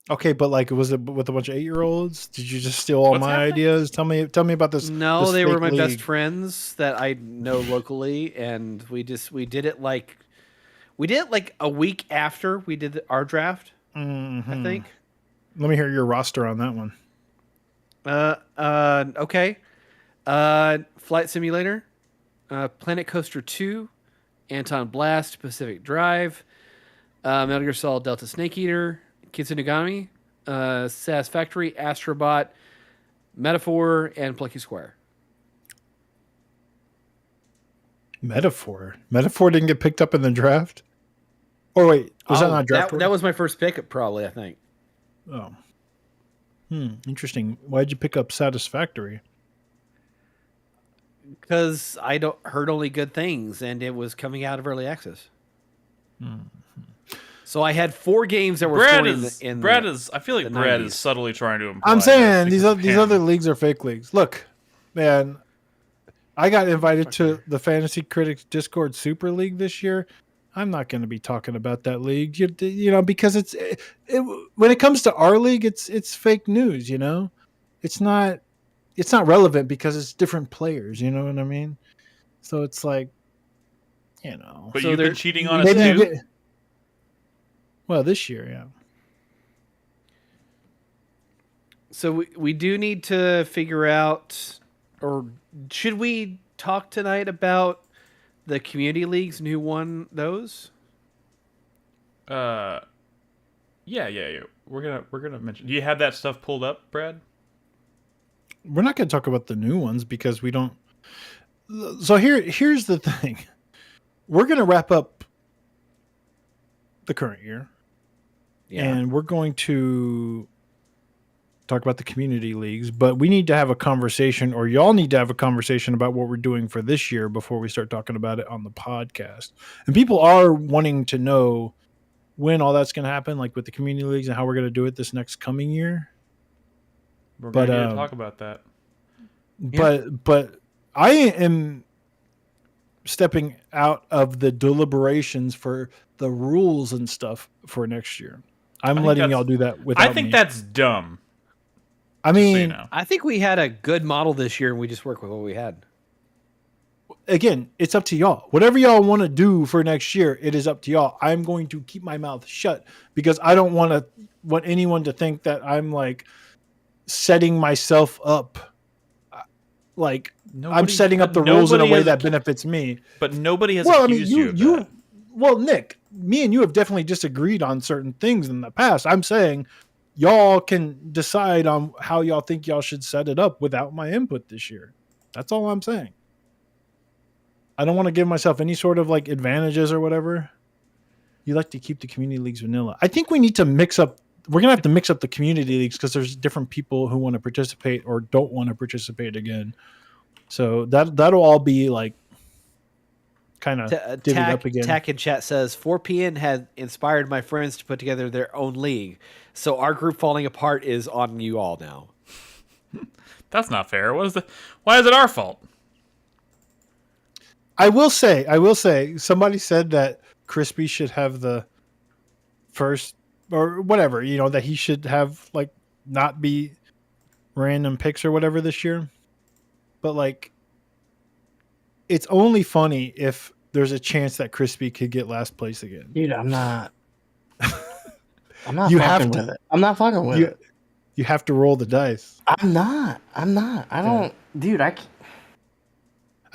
Okay, but like, was it with a bunch of 8-year-olds? Did you just steal all my ideas? Tell me about this. No, this they were my league. best friends that I know locally, and we did it like a week after we did our draft. Mm-hmm. I think. Let me hear your roster on that one. Okay. Flight Simulator, Planet Coaster 2, Anton Blast, Pacific Drive, Metal Gear Solid Delta Snake Eater, Kitsunogami, Satisfactory, Astrobot, Metaphor, and Plucky Square. Metaphor didn't get picked up in the draft? Or wait, was that not draft? That was my first pick, probably, I think. Oh. Interesting. Why'd you pick up Satisfactory? Because I heard only good things, and it was coming out of early access. So I had 4 games that were Brad is. I feel like Brad 90s. is subtly trying to imply. I'm saying these other leagues are fake leagues. Look, man, I got invited to the Fantasy Critics Discord Super League this year. I'm not going to be talking about that league, because when it comes to our league, it's fake news. It's not relevant because it's different players. You know what I mean? So it's like, But so you've been cheating on us too. Well, this year, yeah. So we do need to figure out, or should we talk tonight about the community leagues and who won those? Yeah. We're gonna mention. Do you have that stuff pulled up, Brad? We're not going to talk about the new ones because we don't. So here's the thing. We're going to wrap up the current year. Yeah. And we're going to talk about the community leagues, but we need to have a conversation, or y'all need to have a conversation about what we're doing for this year before we start talking about it on the podcast. And people are wanting to know when all that's going to happen, like with the community leagues and how we're going to do it this next coming year. We're going to talk about that. But I am stepping out of the deliberations for the rules and stuff for next year. I'm letting y'all do that without me. I think that's dumb. I mean, I think we had a good model this year, and we just worked with what we had. Again, it's up to y'all. Whatever y'all want to do for next year, it is up to y'all. I'm going to keep my mouth shut because I don't want anyone to think that I'm like setting myself up. Like I'm setting up the rules in a way that benefits me. But nobody has accused you of that. Well, Nick, me and you have definitely disagreed on certain things in the past. I'm saying y'all can decide on how y'all think y'all should set it up without my input this year. That's all I'm saying. I don't want to give myself any sort of like advantages or whatever. You like to keep the community leagues vanilla. I think we need to mix up. We're gonna have to mix up the community leagues because there's different people who want to participate or don't want to participate again. So that'll all be like kind of divvied up again. Tack in chat says 4PN had inspired my friends to put together their own league, so our group falling apart is on you all now. That's not fair. Why is it our fault? I will say, somebody said that Crispy should have the first or whatever, that he should have like not be random picks or whatever this year. But like, it's only funny if there's a chance that Crispy could get last place again. Dude, I'm not. I'm not You fucking have to- with it. I'm not fucking with it. You have to roll the dice. I'm not. I don't. Dude, I can't.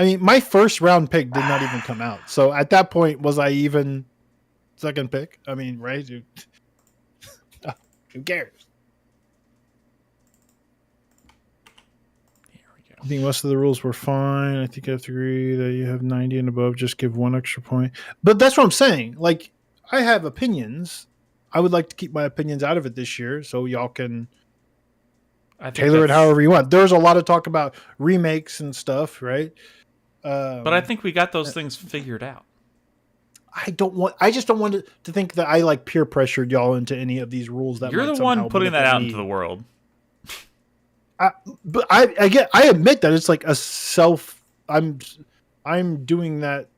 I mean, my first round pick did not even come out. So at that point, was I even second pick? I mean, right? Who cares? Here we go. I think most of the rules were fine. I think I have to agree that you have 90 and above, just give one extra point. But that's what I'm saying. Like, I have opinions. I would like to keep my opinions out of it this year so y'all can tailor it however you want. There's a lot of talk about remakes and stuff, right? But I think we got those things figured out. I just don't want to think that I like peer pressured y'all into any of these rules. That You're might the one somehow putting that out benefit into me. the world. But I admit that it's like a self. I'm doing that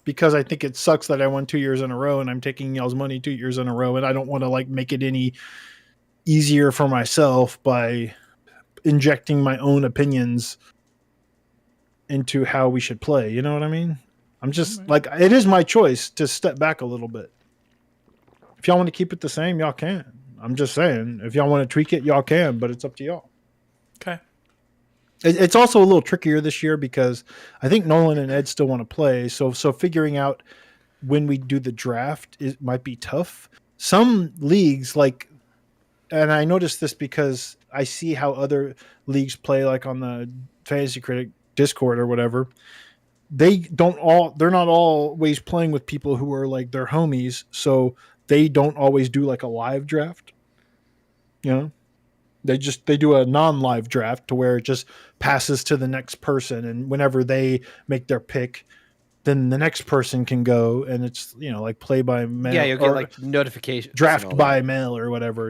because I think it sucks that I won 2 years in a row and I'm taking y'all's money 2 years in a row, and I don't want to like make it any easier for myself by injecting my own opinions into how we should play. You know what I mean? I'm just like, it is my choice to step back a little bit. If y'all want to keep it the same, y'all can. I'm just saying, if y'all want to tweak it, y'all can, but it's up to y'all. Okay. It's also a little trickier this year because I think Nolan and Ed still want to play. So figuring out when we do the draft, it might be tough. Some leagues and I noticed this because I see how other leagues play, like on the Fantasy Critic Discord or whatever. They're not always playing with people who are like their homies, so they don't always do like a live draft. They do a non-live draft to where it just passes to the next person, and whenever they make their pick, then the next person can go, and it's like play by mail. Yeah, you'll get like notifications. Draft by mail or whatever,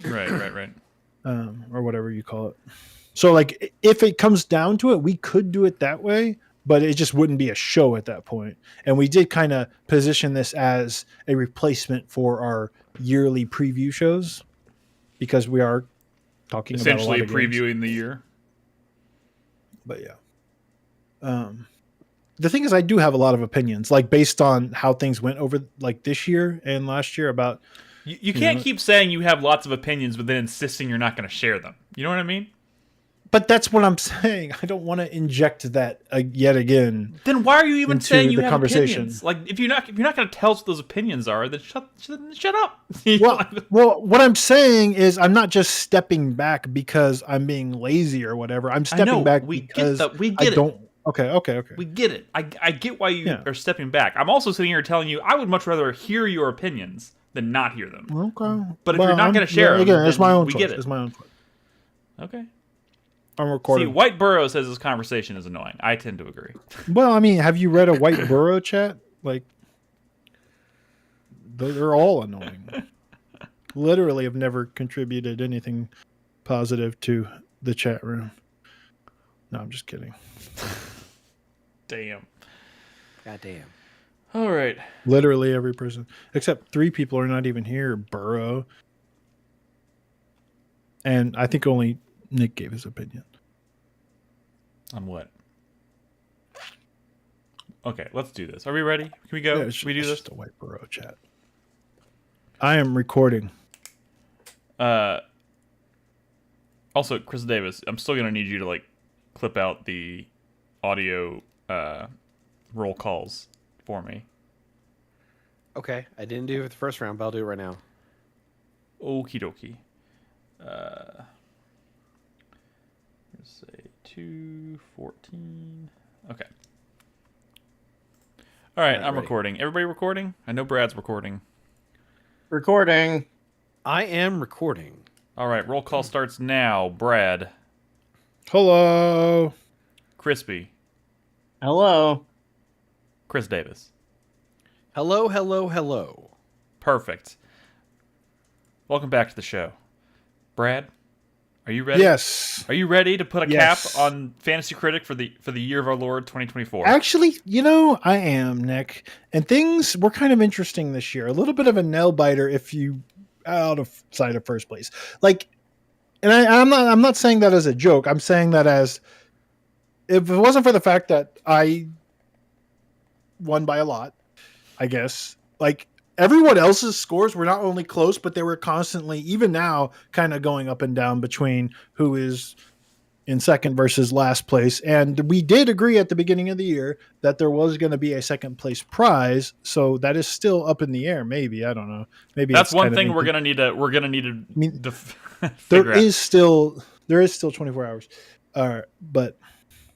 Right. Or whatever you call it. So like, if it comes down to it, we could do it that way, but it just wouldn't be a show at that point. And we did kind of position this as a replacement for our yearly preview shows because we are talking Essentially about a lot of previewing games. the year. But yeah. The thing is, I do have a lot of opinions, like based on how things went over like this year and last year about. You can't keep saying you have lots of opinions, but then insisting you're not going to share them. You know what I mean? But that's what I'm saying. I don't want to inject that yet again. Then why are you even saying you have conversation? opinions? Like, if you're not going to tell us what those opinions are, then shut up. Well, what I'm saying is, I'm not just stepping back because I'm being lazy or whatever. I'm stepping back because we get I don't. Okay. We get it. I get why you are stepping back. I'm also sitting here telling you I would much rather hear your opinions than not hear them. Okay. But if you're not going to share them, again, it's my own we choice. get it. It's my own choice. Okay. I'm recording. See, White Burrow says this conversation is annoying. I tend to agree. Well, I mean, have you read a White Burrow chat? Like, they're all annoying. Literally, have never contributed anything positive to the chat room. No, I'm just kidding. Damn. Goddamn. All right. Literally every person, except 3 people are not even here. Burrow. And I think only Nick gave his opinion. On what? Okay, let's do this. Are we ready? Can we go? Yeah, Can we do this? Just a White Burrow chat. I am recording. Also, Chris Davis, I'm still gonna need you to like clip out the audio roll calls for me. Okay, I didn't do it for the first round, but I'll do it right now. Okie dokie. Let's say 2:14. Okay. All right, All right, I'm ready. recording. Everybody recording? I know Brad's recording. Recording. I am recording. All right, roll call starts now. Brad, Hello. Crispy, Hello. Chris Davis. Hello, hello, hello. Perfect. Welcome back to the show. Brad, are you ready? Yes. Are you ready to put a Yes. cap on Fantasy Critic for the year of our Lord 2024? Actually, I am, Nick. And things were kind of interesting this year. A little bit of a nail biter if you out of sight of first place. Like, and I'm not saying that as a joke. I'm saying that as if it wasn't for the fact that I won by a lot, I guess. Like everyone else's scores were not only close, but they were constantly, even now, kind of going up and down between who is in second versus last place. And we did agree at the beginning of the year that there was going to be a second place prize. So that is still up in the air. Maybe, I don't know. Maybe That's it's one kind of thing we're gonna need to there figure out. is still 24 hours. But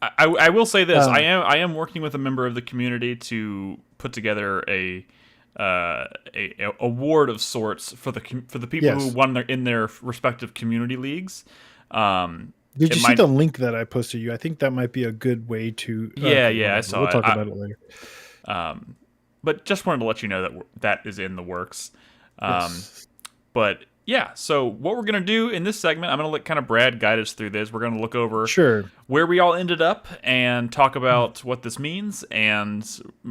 I will say this: I am working with a member of the community to put together a award of sorts for the people who won in their respective community leagues. Did you see the link that I posted you? I think that might be a good way to. I saw We'll it. talk about it later. But just wanted to let you know that that is in the works. Yes. But yeah, so what we're going to do in this segment, I'm going to let kind of Brad guide us through this. We're going to look over where we all ended up and talk about what this means, and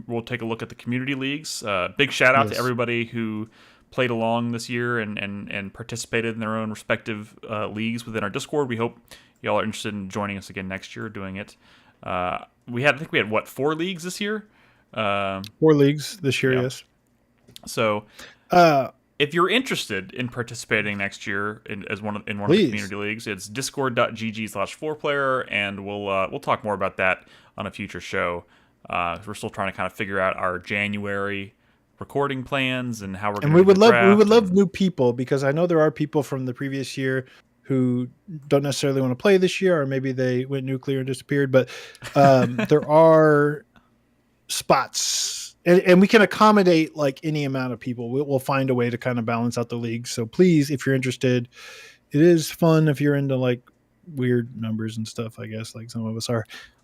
we'll take a look at the community leagues. Big shout out to everybody who played along this year and participated in their own respective leagues within our Discord. We hope y'all are interested in joining us again next year doing it. I think we had what, 4 leagues this year? 4 leagues this year, yes. So if you're interested in participating next year in one of the community leagues, it's discord.gg/4Player, and we'll talk more about that on a future show. We're still trying to kind of figure out our January recording plans and how we're going to. And we would love new people, because I know there are people from the previous year who don't necessarily want to play this year, or maybe they went nuclear and disappeared. But there are spots. And we can accommodate like any amount of people. We'll find a way to kind of balance out the league. So please, if you're interested, it is fun if you're into like weird numbers and stuff, I guess, like some of us are.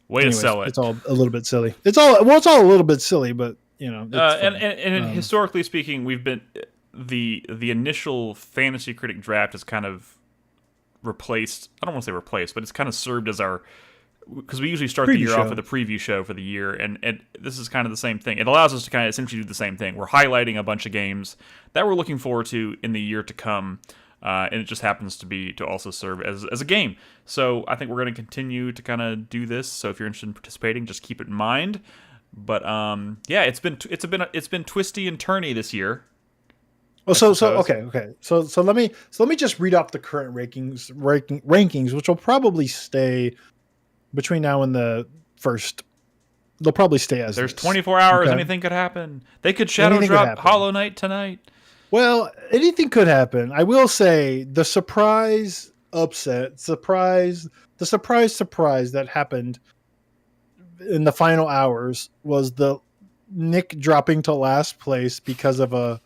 To sell it. It's all a little bit silly. It's all a little bit silly, but and historically speaking, we've been the initial Fantasy Critic draft has kind of replaced. I don't want to say replaced, but it's kind of served as our. Because we usually start the year off with a preview show for the year, and this is kind of the same thing. It allows us to kind of essentially do the same thing. We're highlighting a bunch of games that we're looking forward to in the year to come, and it just happens to also serve as a game. So I think we're going to continue to kind of do this. So if you're interested in participating, just keep it in mind. But yeah, it's been twisty and turny this year. Well, okay. So let me just read off the current rankings, which will probably stay. Between now and the first, they'll probably stay as there's this. 24 hours. Okay. Anything could happen. They could shadow drop Hollow Knight tonight. Well, anything could happen. I will say the surprise upset, the surprise that happened in the final hours was the Nick dropping to last place because of a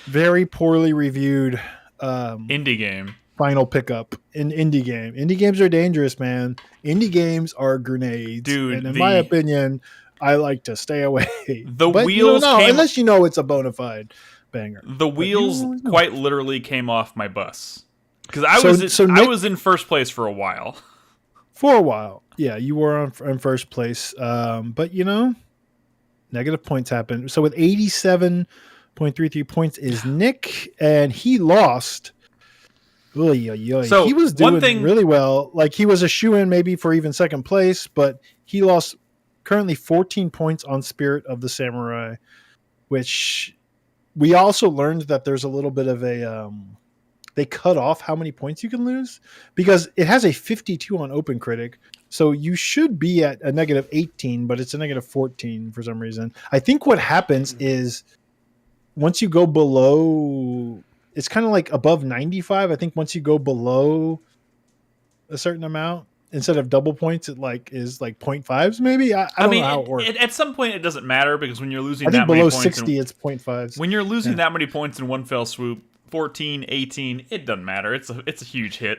very poorly reviewed indie game. Final pickup in indie game. Indie games are dangerous, man. Indie games are grenades, dude. And in my opinion, I like to stay away. The wheels unless you know it's a bona fide banger. The wheels quite literally came off my bus because I was in first place for a while. For a while, yeah, you were in first place. But negative points happen. So with 87.33 points is Nick, and he lost. So he was doing really well. Like he was a shoe-in maybe for even second place, but he lost currently 14 points on Spirit of the Samurai, which we also learned that there's a little bit of a they cut off how many points you can lose because it has a 52 on Open Critic. So you should be at a negative 18, but it's a negative 14 for some reason. I think what happens is once you go below, it's kind of like above 95. I think once you go below a certain amount, instead of double points, it like is like 0.5s maybe. I don't know how it works. At some point it doesn't matter because when you're losing I think that many below points 60 it's 0.5s. when you're losing that many points in one fell swoop, 14, 18, it doesn't matter. It's a huge hit.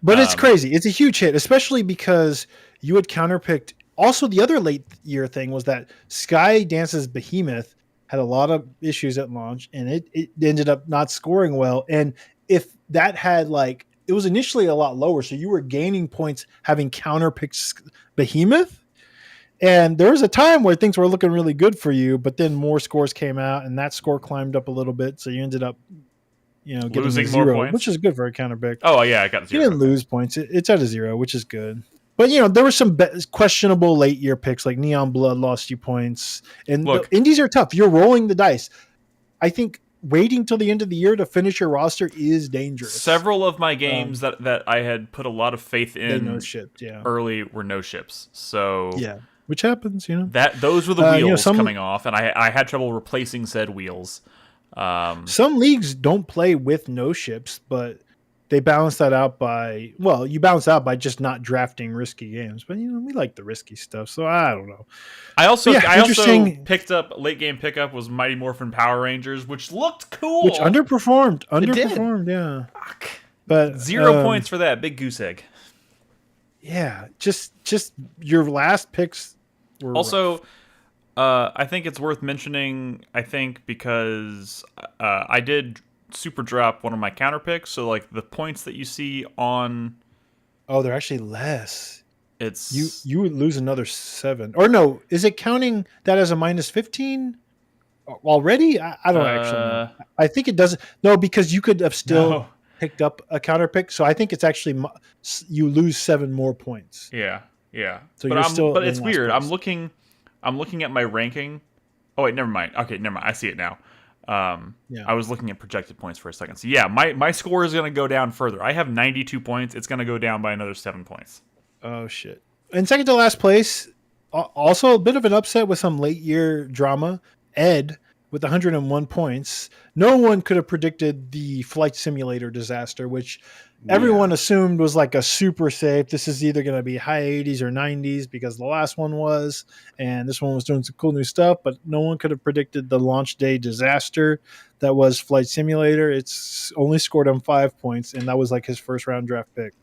But it's crazy. It's a huge hit, especially because you had counterpicked. Also, the other late year thing was that Skydance's Behemoth had a lot of issues at launch, and it ended up not scoring well. And if that had like, it was initially a lot lower, so you were gaining points having counterpicked Behemoth. And there was a time where things were looking really good for you, but then more scores came out, and that score climbed up a little bit, so you ended up, getting losing a 0, more points, which is good for a counterpick. Oh yeah, I got 0. You didn't lose points. It's at a 0, which is good. But there were some questionable late year picks, like Neon Blood lost you points, and Look, the indies are tough. You're rolling the dice. I think waiting till the end of the year to finish your roster is dangerous. Several of my games that I had put a lot of faith in early were no ships. So yeah, which happens, That those were the wheels coming off, and I had trouble replacing said wheels. Some leagues don't play with no ships, but they balance that out by you balance out by just not drafting risky games. But we like the risky stuff, so I don't know. I also picked up late game pickup was Mighty Morphin Power Rangers, which looked cool. Which underperformed, yeah. Fuck. But 0 points for that big goose egg. Yeah, just your last picks were also. I think it's worth mentioning. I think because I did super drop one of my counter picks, so like the points that you see on, they're actually less. It's you would lose another 7, or no? Is it counting that as a minus 15 already? I don't actually know. I think it doesn't. No, because you could have still picked up a counter pick. So I think it's actually you lose 7 more points. Yeah. So but it's weird. Place. I'm looking at my ranking. Oh wait, never mind. Okay, never mind. I see it now. I was looking at projected points for a second. So yeah, my score is going to go down further. I have 92 points. It's going to go down by another 7 points. Oh shit! And second to last place, also a bit of an upset with some late year drama. Ed with 101 points. No one could have predicted the flight simulator disaster, which everyone assumed was like a super safe. This is either going to be high 80s or 90s because the last one was, and this one was doing some cool new stuff, but no one could have predicted the launch day disaster that was Flight Simulator. It's only scored him 5 points, and that was like his first round draft pick.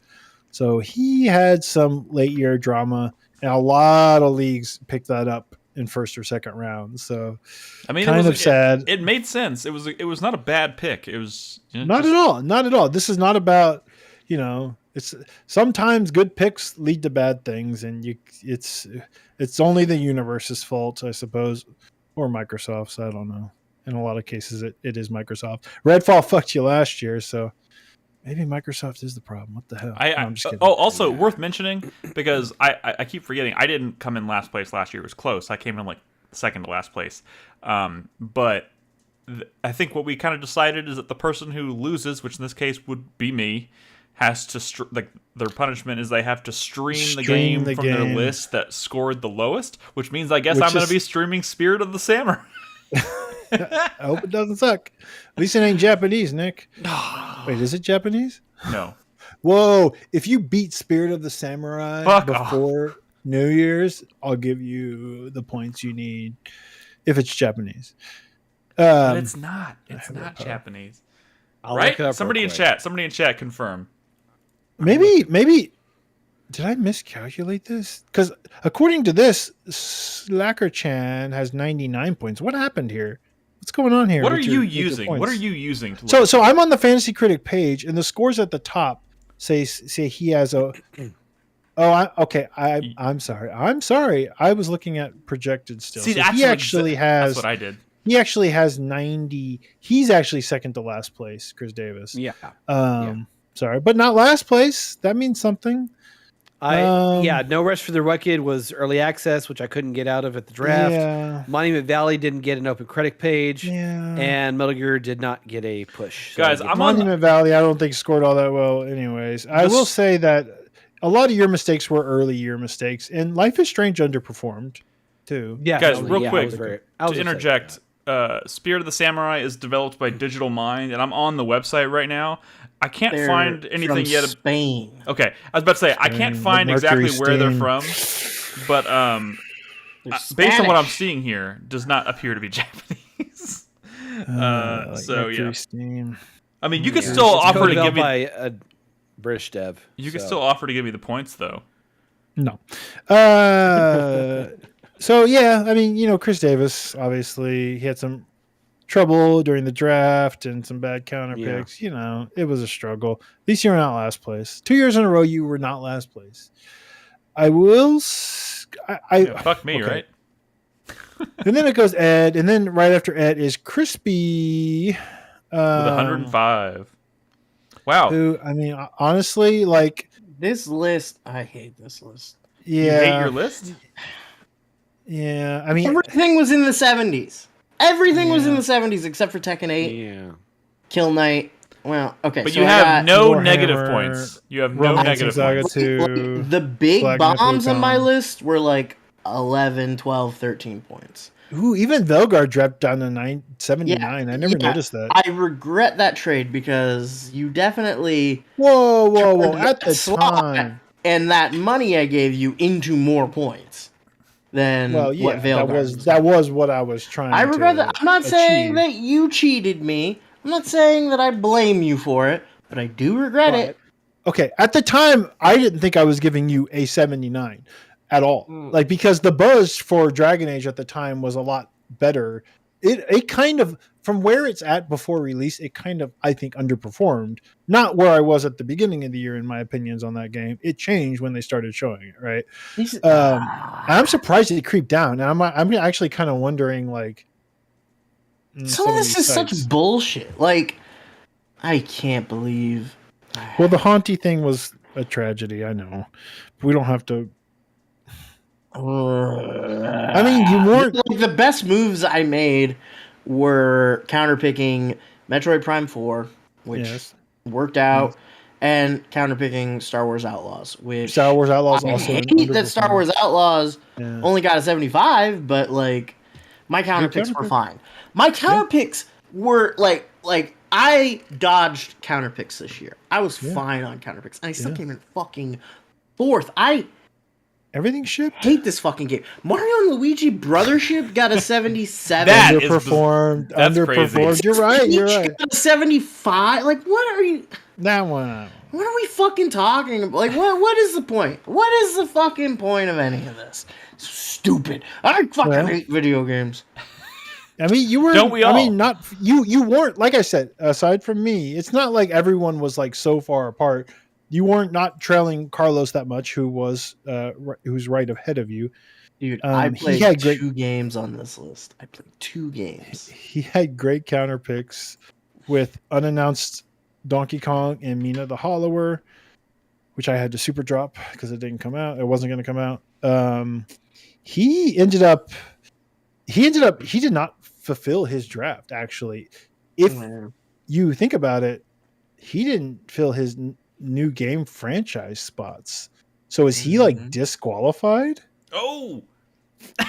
So he had some late year drama, and a lot of leagues picked that up in first or second round. So I mean, kind of sad. It made sense. It was not a bad pick. It was not at all. This is not about, it's sometimes good picks lead to bad things, and it's only the universe's fault, I suppose, or Microsoft's. I don't know. In a lot of cases, it is Microsoft. Redfall fucked you last year, so maybe Microsoft is the problem. What the hell? I'm just kidding. Also worth mentioning, because I keep forgetting, I didn't come in last place last year. It was close. I came in like second to last place. But I think what we kind of decided is that the person who loses, which in this case would be me, has to their punishment is they have to stream the game from their list that scored the lowest, which means I guess I'm going to be streaming Spirit of the Samurai. I hope it doesn't suck. At least it ain't Japanese, Nick. Wait, is it Japanese? No. Whoa! If you beat Spirit of the Samurai before New Year's, I'll give you the points you need. If it's Japanese, but it's not. It's not Japanese. Right? Somebody in chat confirm. Maybe. Did I miscalculate this? Because according to this, Slacker-chan has 99 points. What happened here? What's going on here? What are you using? What are you using to So I'm on the Fantasy Critic page, and the scores at the top say he has a. Okay. I'm sorry. I was looking at projected still. See, so that's what I did. He actually has 90. He's actually second to last place, Chris Davis. Yeah. Sorry, but not last place. That means something. No Rest for the Wicked was early access, which I couldn't get out of at the draft. Yeah. Monument Valley didn't get an open credit page. Yeah. And Metal Gear did not get a push. So guys, Monument Valley, I don't think scored all that well anyways. I will say that a lot of your mistakes were early year mistakes, and Life is Strange underperformed too. Yeah. Guys, real quick, to interject, Spirit of the Samurai is developed by Digital Mind, and I'm on the website right now. I can't They're find anything from yet. Spain. Okay, I was about to say I can't find Mercury exactly where they're Steam. from, but based on what I'm Spanish. seeing here, does not appear to be Japanese. Like So Mercury yeah, Steam. I mean, you could Yeah. still It's offer to co-developed give me. by a British dev. You could so. still offer to give me the points though. No. So yeah, I mean, Chris Davis, obviously, he had some trouble during the draft and some bad counter picks. It was a struggle. At least you're not last place. 2 years in a row, you were not last place. I will. Fuck me, okay. right? And then it goes Ed, and then right after Ed is Crispy With 105. Wow. Who, I mean, honestly, like this list, I hate this list. Yeah, you hate your list. Yeah, I mean, everything was in the 70s. Everything was in the 70s except for Tekken 8. Yeah. Kill Knight. Well, okay, but so you have no Warhammer, negative points. You have no negative Saga points. 2, the big Black bombs on my Myth list were like 11, 12, 13 points. Ooh, even Velgar dropped down to 79. I never noticed that. I regret that trade because you definitely whoa at the time, and that money I gave you into more points than what Velgar that was what I was trying. I regret to that. I'm not saying that you cheated me. I'm not saying that I blame you for it, but I do regret it. Okay, at the time, I didn't think I was giving you a 79 at all. Like, because the buzz for Dragon Age at the time was a lot better. It kind of, from where it's at before release, it kind of, I think, underperformed. Not where I was at the beginning of the year, in my opinions on that game. It changed when they started showing it, right? I'm surprised it creeped down. And I'm actually kind of wondering, like, some of this is such bullshit. Like, I can't believe. Well, the Haunty thing was a tragedy, I know. We don't have to. I mean, you weren't. Like, the best moves I made were counterpicking Metroid Prime 4, which worked out, and counterpicking Star Wars Outlaws, which Star Wars Outlaws I also hate that Star Wars Outlaws only got a 75, but like my counterpicks were fine. My counterpicks were like I dodged counterpicks this year. I was fine on counterpicks, and I still came in fucking fourth. Everything shipped. Hate this fucking game. Mario and Luigi Brothership got a 77. That underperformed. That's underperformed. Crazy. You're right. You're right. Got a 75. Like, what are you? That one. What are we fucking talking about? Like, what is the point? What is the fucking point of any of this? Stupid. I fucking hate video games. I mean, you were. Don't we all? I mean, not you. You weren't. Like I said, aside from me, it's not like everyone was like so far apart. You weren't not trailing Carlos that much, who's right ahead of you. Dude, I played two games on this list. I played 2 games. He had great counter picks with unannounced Donkey Kong and Mina the Hollower, which I had to super drop because it didn't come out. It wasn't going to come out. He did not fulfill his draft, actually. If you think about it, he didn't fill his new game franchise spots. So is he like disqualified? Oh,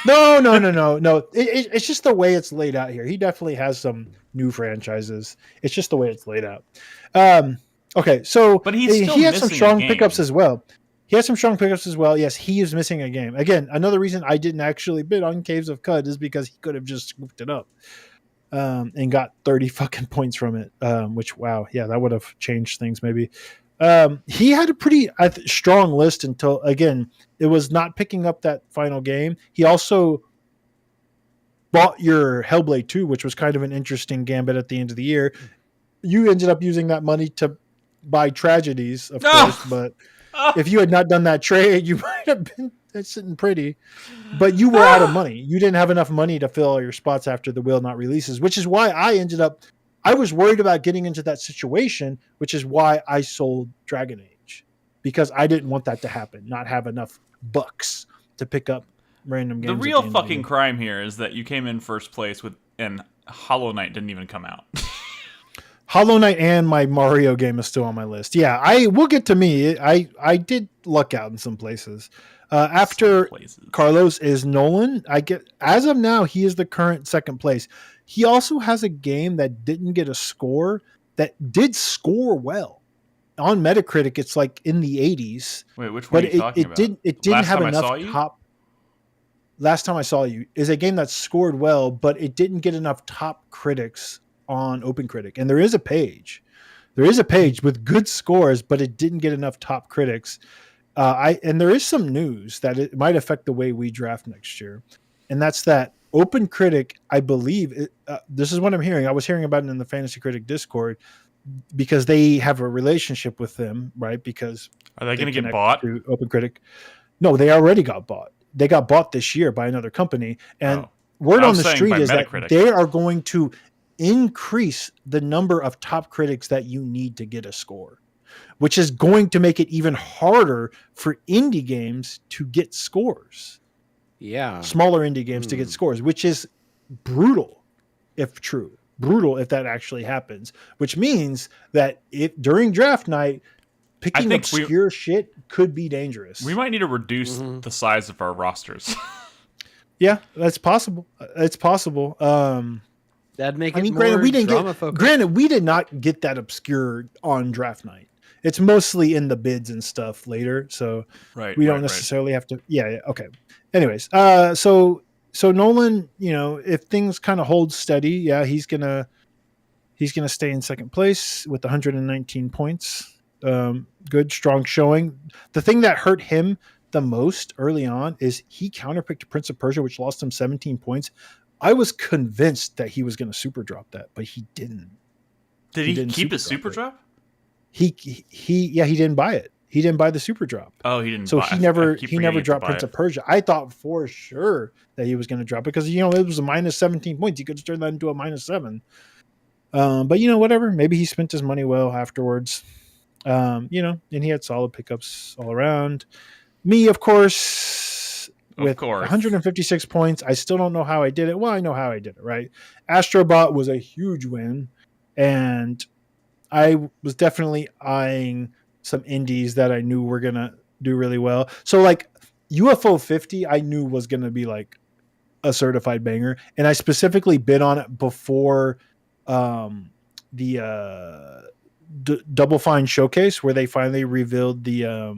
no. It's just the way it's laid out here. He definitely has some new franchises. It's just the way it's laid out. Okay, so but he had some strong pickups as well. Yes, he is missing a game. Again, another reason I didn't actually bid on Caves of Cud is because he could have just scooped it up and got 30 fucking points from it. Which, wow, yeah, that would have changed things maybe. He had a pretty strong list until, again, it was not picking up that final game. He also bought your Hellblade 2, which was kind of an interesting gambit at the end of the year. You ended up using that money to buy Tragedies, of course, but if you had not done that trade, you might have been sitting pretty. But you were out of money. You didn't have enough money to fill all your spots after the Will Not releases, which is why I was worried about getting into that situation, which is why I sold Dragon Age, because I didn't want that to happen, not have enough bucks to pick up random games. The real fucking crime here is that you came in first place and Hollow Knight didn't even come out. Hollow Knight and my Mario game is still on my list. Yeah, I will get to me. I did luck out in some places. After Carlos is Nolan. As of now, he is the current second place. He also has a game that didn't get a score that did score well. on Metacritic, it's like in the 80s. Wait, which one are you talking about? It didn't Last have Time I enough Saw You? top. Last Time I Saw You is a game that scored well, but it didn't get enough top critics on OpenCritic. And there is a page. There is a page with good scores, but it didn't get enough top critics. And there is some news that it might affect the way we draft next year, and that's that OpenCritic, I believe, this is what I'm hearing. I was hearing about it in the Fantasy Critic Discord because they have a relationship with them, right? Because are they going to get connect bought? to OpenCritic? No, they already got bought. They got bought this year by another company, and word on the street is that they are going to increase the number of top critics that you need to get a score, which is going to make it even harder for indie games to get scores. Yeah. Smaller indie games to get scores, which is brutal if true. Brutal if that actually happens, which means that if during draft night, picking obscure shit could be dangerous. We might need to reduce the size of our rosters. Yeah, that's possible. It's possible. That'd make it I mean, more granted, we did not get that obscure on draft night. It's mostly in the bids and stuff later, so we don't necessarily have to. Yeah, okay. Anyways, so Nolan, if things kind of hold steady, yeah, he's gonna stay in second place with 119 points. Good, strong showing. The thing that hurt him the most early on is he counterpicked Prince of Persia, which lost him 17 points. I was convinced that he was going to super drop that, but he didn't. Did he keep his super drop? He didn't buy it. He didn't buy the super drop. Oh, he didn't. So he never dropped Prince of Persia. I thought for sure that he was going to drop it because it was a minus 17 points. He could have turned that into a -7. But whatever. Maybe he spent his money well afterwards. And he had solid pickups all around. Me, of course, with 156 points. I still don't know how I did it. Well, I know how I did it, right? Astrobot was a huge win, and I was definitely eyeing some indies that I knew were going to do really well. So, like, UFO 50, I knew was going to be, like, a certified banger, and I specifically bid on it before the Double Fine Showcase, where they finally revealed the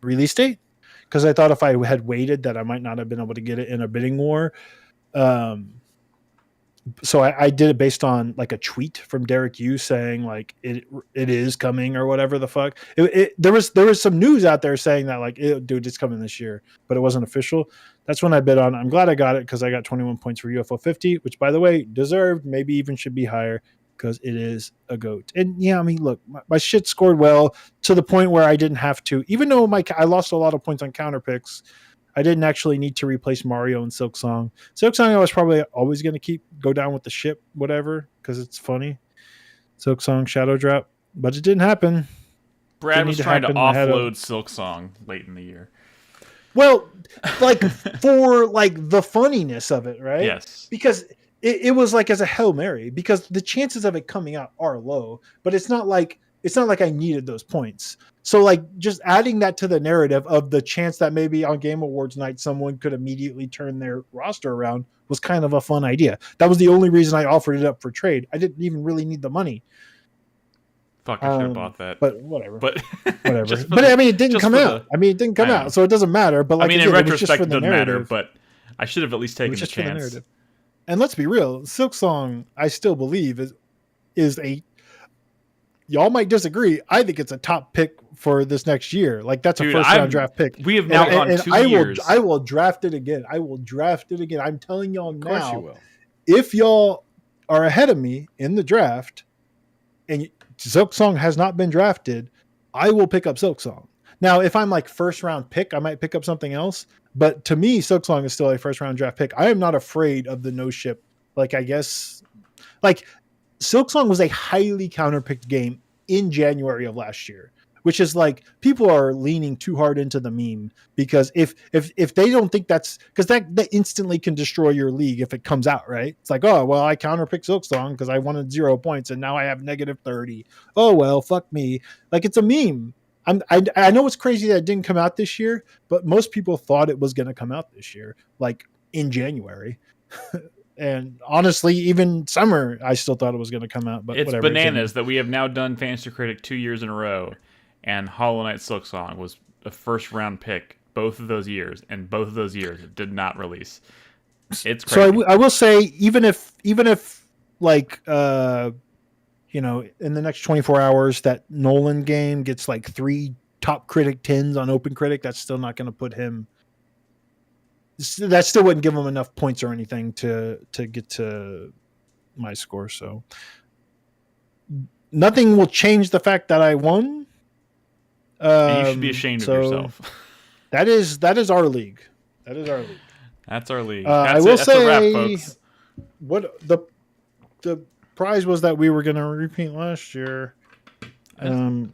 release date, because I thought if I had waited that I might not have been able to get it in a bidding war. So I did it based on like a tweet from Derek Yu saying like it is coming or whatever the fuck. There was some news out there saying that like, dude, it's coming this year, but it wasn't official. That's when I bid on. I'm glad I got it because I got 21 points for UFO 50, which by the way deserved, maybe even should be higher because it is a goat. And yeah, I mean, look, my shit scored well to the point where I didn't have to, even though I lost a lot of points on counter picks. I didn't actually need to replace Mario and Silk Song. Silk Song I was probably always going to go down with the ship, whatever, because it's funny. Silk Song, Shadow Drop. But it didn't happen. Brad was trying to offload Silk Song late in the year. Well, like, for, like, the funniness of it, right? Yes. Because it was, like, as a Hail Mary, because the chances of it coming out are low, but it's not like I needed those points. So, like, just adding that to the narrative of the chance that maybe on Game Awards night someone could immediately turn their roster around was kind of a fun idea. That was the only reason I offered it up for trade. I didn't even really need the money. Fuck, I should have bought that. But whatever. But whatever. But I mean, it didn't come out. It didn't come out, so it doesn't matter. But like, I mean, in retrospect, it doesn't matter. But I should have at least taken the chance. And let's be real, Silk Song, I still believe is a. Y'all might disagree. I think it's a top pick for this next year. Like, that's a first round draft pick. We have now gone 2 years. I will draft it again. I'm telling y'all now. Of course you will. If y'all are ahead of me in the draft and Silk Song has not been drafted, I will pick up Silk Song. Now, if I'm like first round pick, I might pick up something else. But to me, Silk Song is still a first round draft pick. I am not afraid of the no ship. Like, I guess, like, Silk Song was a highly counterpicked game in January of last year, which is like, people are leaning too hard into the meme because if they don't think that's, because that instantly can destroy your league if it comes out, right? It's like, oh, well, I counterpicked Silk Song because I wanted 0 points and now I have -30. Oh, well, fuck me. Like, it's a meme. I know it's crazy that it didn't come out this year, but most people thought it was going to come out this year, like in January. And honestly, even summer, I still thought it was going to come out. But It's whatever, bananas that we have now done Fantasy Critic 2 years in a row, and Hollow Knight Silksong was a first round pick both of those years, and both of those years it did not release. It's crazy. So I will say, even if like you know, in the next 24 hours, that Nolan game gets like 3 top critic 10s on Open Critic, that's still not going to put him. That still wouldn't give him enough points or anything to get to my score. So nothing will change the fact that I won. And you should be ashamed of yourself. That is our league. That is our league. That's our league. I will That's say, a wrap, folks. What the prize was that we were going to repeat last year. We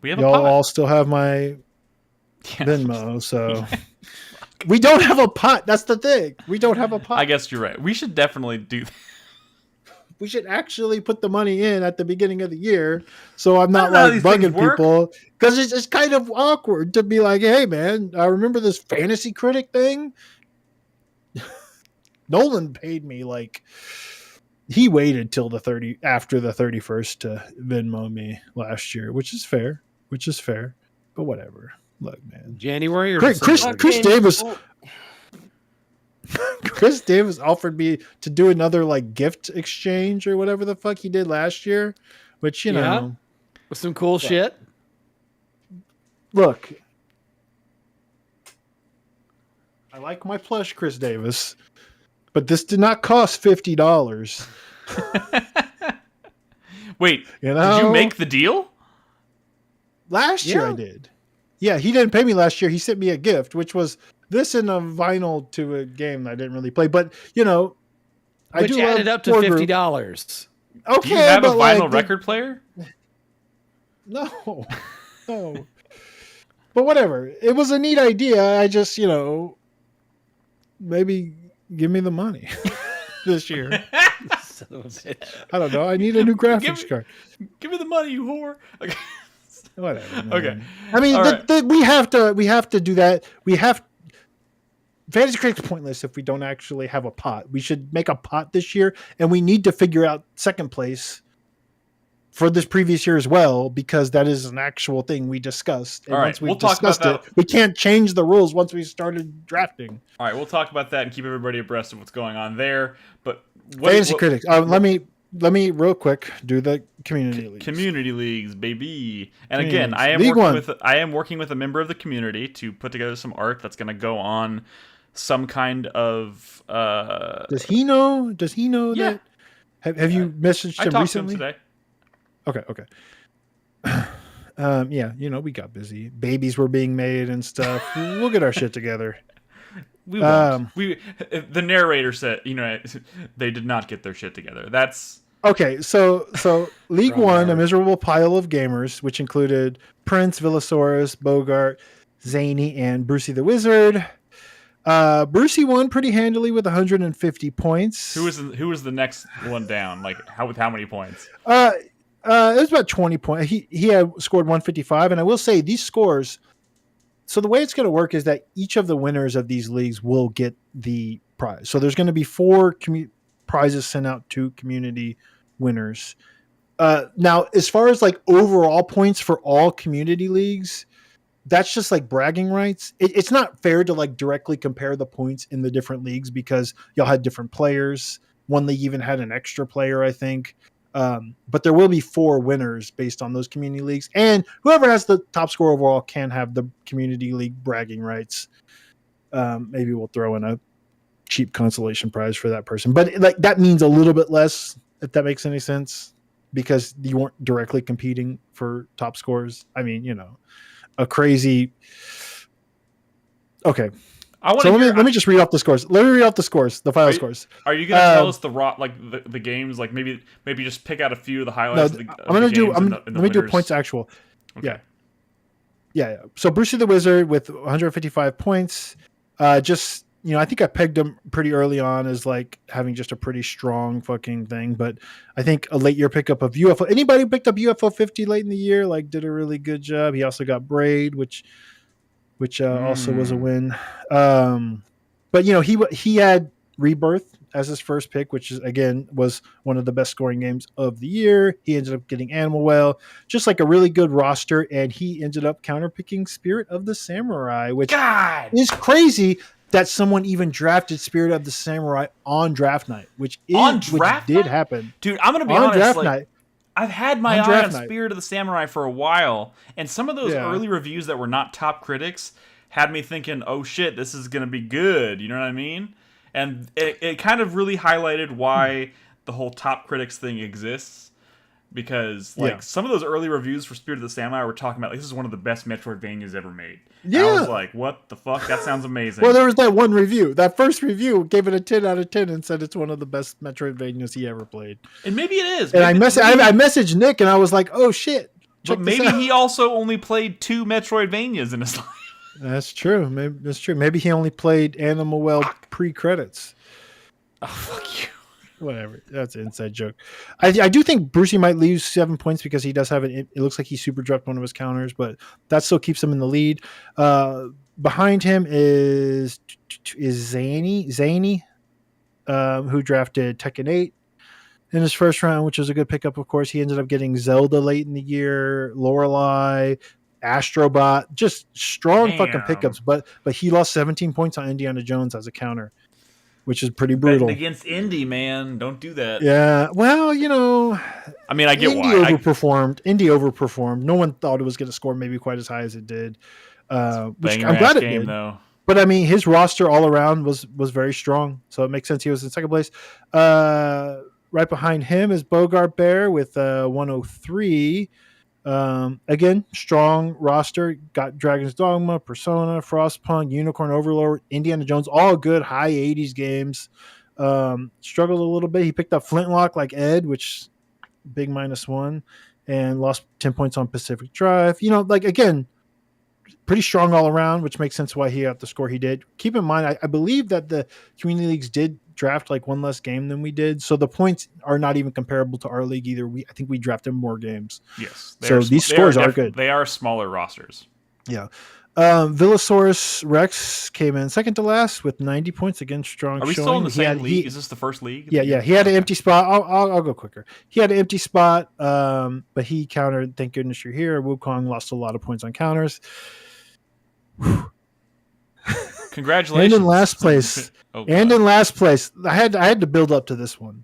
have a y'all pot. all still have my Venmo, so we don't have a pot. That's the thing. We don't have a pot. I guess you're right. We should definitely do that. We should actually put the money in at the beginning of the year, so I'm not I don't know like how these bugging things work. people, because it's kind of awkward to be like, "Hey, man, I remember this fantasy critic thing." Nolan paid me like he waited till after the 31st to Venmo me last year, which is fair. But whatever. Look, man. January or Chris December? Davis. Chris Davis offered me to do another like gift exchange or whatever the fuck he did last year, which you know, with some cool shit. Look, I like my plush, Chris Davis, but this did not cost $50. Wait, you know, did you make the deal? Last year I did. Yeah, he didn't pay me last year. He sent me a gift, which was this and a vinyl to a game that I didn't really play. But you know, which added up to $50. Okay, do you have a vinyl like, record player? No. But whatever. It was a neat idea. I just, you know, maybe give me the money this year. Son of a bitch. I don't know. I need a new graphics card. Give me the money, you whore. Okay. Whatever. Man. Okay. I mean, Right. we have to do that. Fantasy Critic's pointless if we don't actually have a pot. We should make a pot this year, and we need to figure out second place for this previous year as well, because that is an actual thing we discussed. And All right, once we've we'll talk about discussed that. we can't change the rules once we started drafting. All right, we'll talk about that and keep everybody abreast of what's going on there. But Fantasy Critics. Let me real quick do the community leagues. Community leagues, baby. And Community again, leagues. I am working with a member of the community to put together some art that's going to go on some kind of. Does he know? Yeah. that? Have you messaged I him talked recently? to him today. Okay. Yeah, you know, we got busy. Babies were being made and stuff. We'll get our shit together. We won't. The narrator said, you know, they did not get their shit together. That's okay. So League One, a miserable pile of gamers, which included Prince, Villasaurus, Bogart, Zany, and Brucey the Wizard. Brucey won pretty handily with 150 points. who was the next one down? Like with how many points? It was about 20 points. He had scored 155, and I will say these scores. So the way it's going to work is that each of the winners of these leagues will get the prize. So there's going to be 4 prizes sent out to community winners. Now, as far as like overall points for all community leagues, that's just like bragging rights. It's not fair to like directly compare the points in the different leagues because y'all had different players. One league even had an extra player, I think. But there will be 4 winners based on those community leagues, and whoever has the top score overall can have the community league bragging rights. Maybe we'll throw in a cheap consolation prize for that person, but like that means a little bit less, if that makes any sense, because you weren't directly competing for top scores. I mean, you know, a crazy. Okay. Let me just read off the scores. Let me read off the scores, the final scores. Are you going to tell us the games? Like maybe just pick out a few of the highlights. No, let me do points actual. Okay. Yeah. So Brucey the Wizard with 155 points. Just, you know, I think I pegged him pretty early on as like having just a pretty strong fucking thing. But I think a late year pickup of UFO. Anybody who picked up UFO 50 late in the year like did a really good job. He also got Braid, which also was a win. But you know, he had Rebirth as his first pick, which is again was one of the best scoring games of the year. He ended up getting Animal Well, just like a really good roster, and he ended up counterpicking Spirit of the Samurai, which is crazy that someone even drafted Spirit of the Samurai on draft night, which did happen. Dude, I'm gonna be on honest. Draft Like, night. I've had my On eye draft on night. Spirit of the Samurai for a while, and some of those Yeah. early reviews that were not top critics had me thinking, "Oh shit, this is gonna be good." You know what I mean? And it kind of really highlighted why the whole top critics thing exists, because like Yeah. some of those early reviews for Spirit of the Samurai were talking about like this is one of the best Metroidvanias ever made. And I was Yeah. like, "What the fuck? That sounds amazing." Well, there was that one review. That first review gave it a 10 out of 10 and said it's one of the best Metroidvanias he ever played. And maybe it is. And I Maybe- messaged Nick and I was like, "Oh shit!" But maybe he also only played 2 Metroidvanias in his life. That's true. Maybe that's true. Maybe he only played Animal Well pre-credits. Oh fuck you. Whatever. That's an inside joke. I do think Brucey might lose 7 points because he does have it. It looks like he super dropped one of his counters, but that still keeps him in the lead. Behind him is Zany, who drafted Tekken 8 in his first round, which was a good pickup. Of course, he ended up getting Zelda late in the year, Lorelei, Astrobot, just strong fucking pickups. But he lost 17 points on Indiana Jones as a counter, which is pretty brutal. Betting against Indy, man. Don't do that. Yeah, well, you know, I mean, I get Indy why. Indy overperformed. No one thought it was going to score maybe quite as high as it did. Which I'm Banger-ass glad it game, did. though. But I mean, his roster all around was very strong, so it makes sense he was in second place. Right behind him is Bogart Bear with 103. Again, strong roster. Got Dragon's Dogma, Persona, Frostpunk, Unicorn Overlord, Indiana Jones, all good high 80s games. Struggled a little bit. He picked up Flintlock like Ed, which big -1, and lost 10 points on Pacific Drive. You know, like again, pretty strong all around, which makes sense why he got the score he did. Keep in mind, I believe that the community leagues did draft like one less game than we did, so the points are not even comparable to our league either. I think we drafted more games. Yes. So these scores are good. They are smaller rosters. Yeah. Villasaurus Rex came in second to last with 90 points against strong. Are we still in the same league? Is this the first league? Yeah. He had an empty spot. I'll go quicker. He had an empty spot, but he countered. Thank goodness you're here. Wukong lost a lot of points on counters. Congratulations. And in last place. In last place, I had to build up to this one.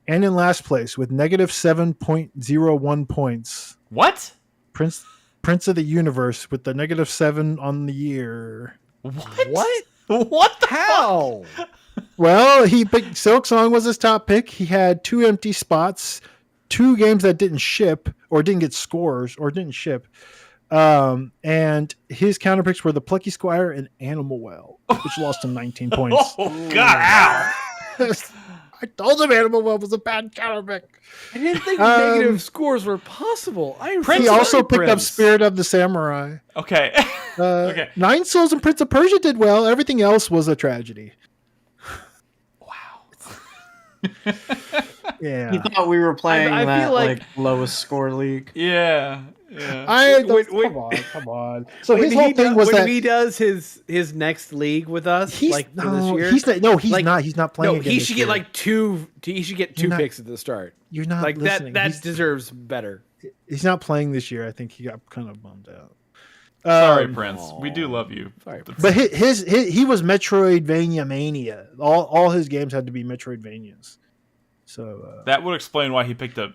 And in last place with -7.01 points. What? Prince of the Universe with the -7 on the year. What? What the How? Well, he picked Silk Song was his top pick. He had 2 empty spots, 2 games that didn't ship or didn't get scores or didn't ship. And his counter picks were the Plucky Squire and Animal Well, which lost him 19 points. Oh God! Ow! I told him Animal Well was a bad counter pick. I didn't think negative scores were possible. He also picked up Spirit of the Samurai. Okay. Okay. Nine Souls and Prince of Persia did well. Everything else was a tragedy. Yeah. You thought we were playing I that feel like lowest score league? Yeah. Come on. So his whole thing was when that he does his next league with us, he's like for this year, he's not. He's not playing. No, again he this should year. get like 2. He should get 2 not- picks at the start. You're not Like listening. that deserves better. He's not playing this year. I think he got kind of bummed out. Sorry, Prince. We do love you. Sorry, But he was Metroidvania mania. All his games had to be Metroidvanias. So that would explain why he picked up.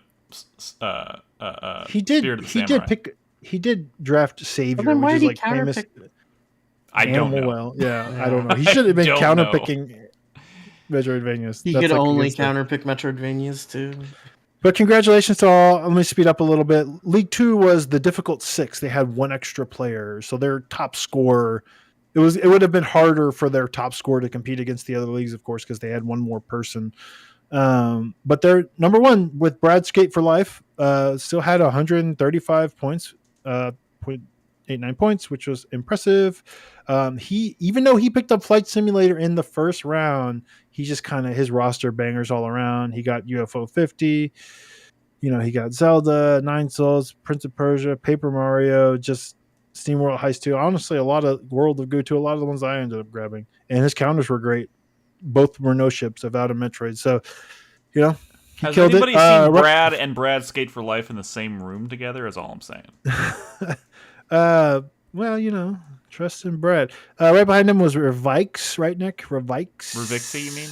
He did. Spirit of the He Samurai. did pick. He did draft Savior, then why which is did he like famous. counterpick- I don't Animal know. Well. Yeah, I don't know. He should have been Don't counter know. picking Metroidvanias. He That's could like only against it. counterpick Metroidvanias too. But congratulations to all. Let me speed up a little bit. League 2 was the difficult 6. They had 1 extra player, so their top score. It would have been harder for their top score to compete against the other leagues, of course, because they had 1 more person. But they're number 1 with Brad Skate for Life. Still had 135 points, 0.89 points, which was impressive. Even though he picked up Flight Simulator in the first round, he just kind of his roster bangers all around. He got UFO 50, he got Zelda, Nine Souls, Prince of Persia, Paper Mario, just SteamWorld Heist 2. Honestly, a lot of World of Goo 2, a lot of the ones I ended up grabbing, and his counters were great. both were no ships of Out of Metroid. So, he Has killed it. anybody seen Brad and Brad Skate for Life in the same room together? Is all I'm saying. Well, trust in Brad. Right behind him was Revix, right, Nick? Revixie, you mean?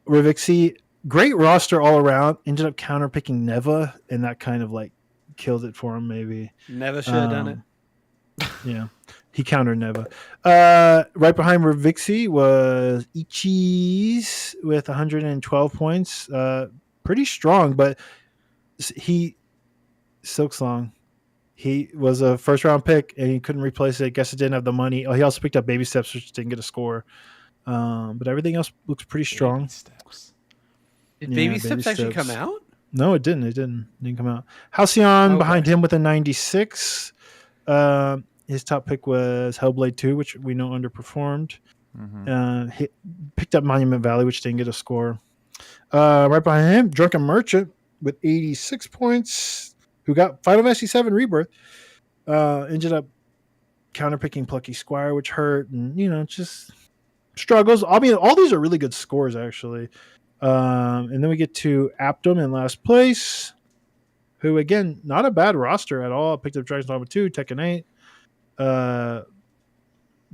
Revixie. Great roster all around. Ended up counterpicking Neva, and that kind of killed it for him, maybe. Never should have done it. Yeah. He countered Neva. Right behind Revixie was Ichis with 112 points. Pretty strong, but Silksong. He was a first round pick and he couldn't replace it. Guess it didn't have the money. Oh, he also picked up Baby Steps, which didn't get a score. But everything else looks pretty strong. Baby Steps. Did Baby Steps actually come out? No, it didn't. It didn't come out. Halcyon behind him with a 96. His top pick was Hellblade 2, which we know underperformed. He picked up Monument Valley, which didn't get a score. Right behind him, Drunken Merchant with 86 points, who got Final Fantasy VII Rebirth. Ended up counterpicking Plucky Squire, which hurt, and just struggles. I mean, all these are really good scores, actually. And then we get to Aptum in last place, who, again, not a bad roster at all. Picked up Dragon's Dogma 2, Tekken 8.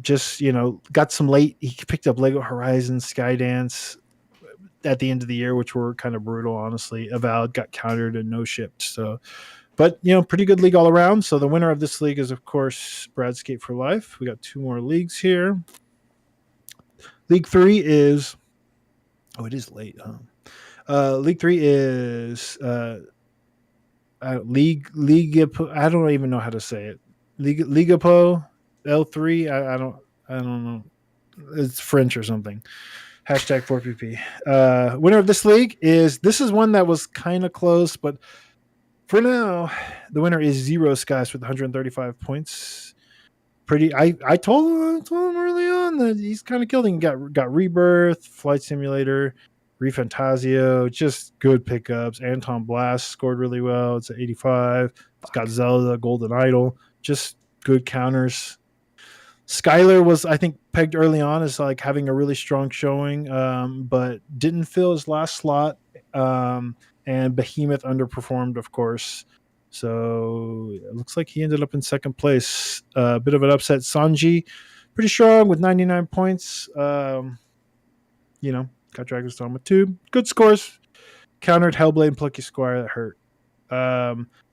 Just, got some late. He picked up Lego Horizon, Skydance at the end of the year, which were kind of brutal, honestly. Avowed got countered and no shipped. So, but, pretty good league all around. So the winner of this league is, of course, Brad Skate for Life. We got 2 more leagues here. League 3 is... Oh, it is late, huh? League 3 is... League I don't even know how to say it. Ligapo L3. I don't know. It's French or something. Hashtag 4PP. Winner of this league is one that was kind of close, but for now, the winner is Zero Skies with 135 points. Pretty. I told him early on that he's kind of killed him. Got Rebirth, Flight Simulator, Refantasio, just good pickups. Anton Blast scored really well. It's at 85. It's got Zelda, Golden Idol, just good counters. Skylar was, I think, pegged early on as having a really strong showing, but didn't fill his last slot. And Behemoth underperformed, of course. So it looks like he ended up in second place. A bit of an upset. Sanji, pretty strong with 99 points. Got Dragon's Dogma 2. Good scores. Countered Hellblade and Plucky Squire that hurt.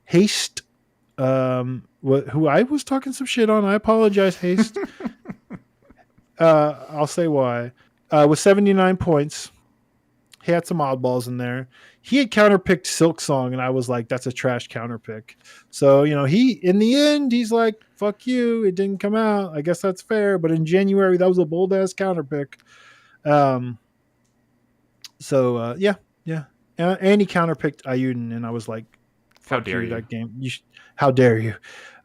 Haste, who I was talking some shit on. I apologize, Haste. I'll say why. With 79 points, he had some oddballs in there. He had counterpicked Silksong, and I was like, that's a trash counterpick. So, he, in the end, he's like, fuck you. It didn't come out. I guess that's fair. But in January, that was a bold ass counterpick. Yeah. And he counterpicked Ayuden, and I was like, how dare you? That game. How dare you?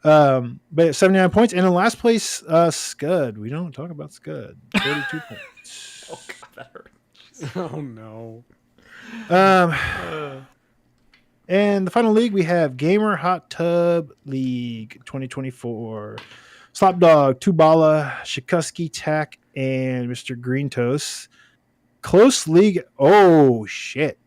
But 79 points. And in last place, Scud. We don't talk about Scud. 32 points. Oh, God, that hurt. Oh, no. And the final league, we have Gamer Hot Tub League 2024. Slapdog, Tubala, Shikuski, Tack, and Mr. Green Toast. Close league. Oh, shit.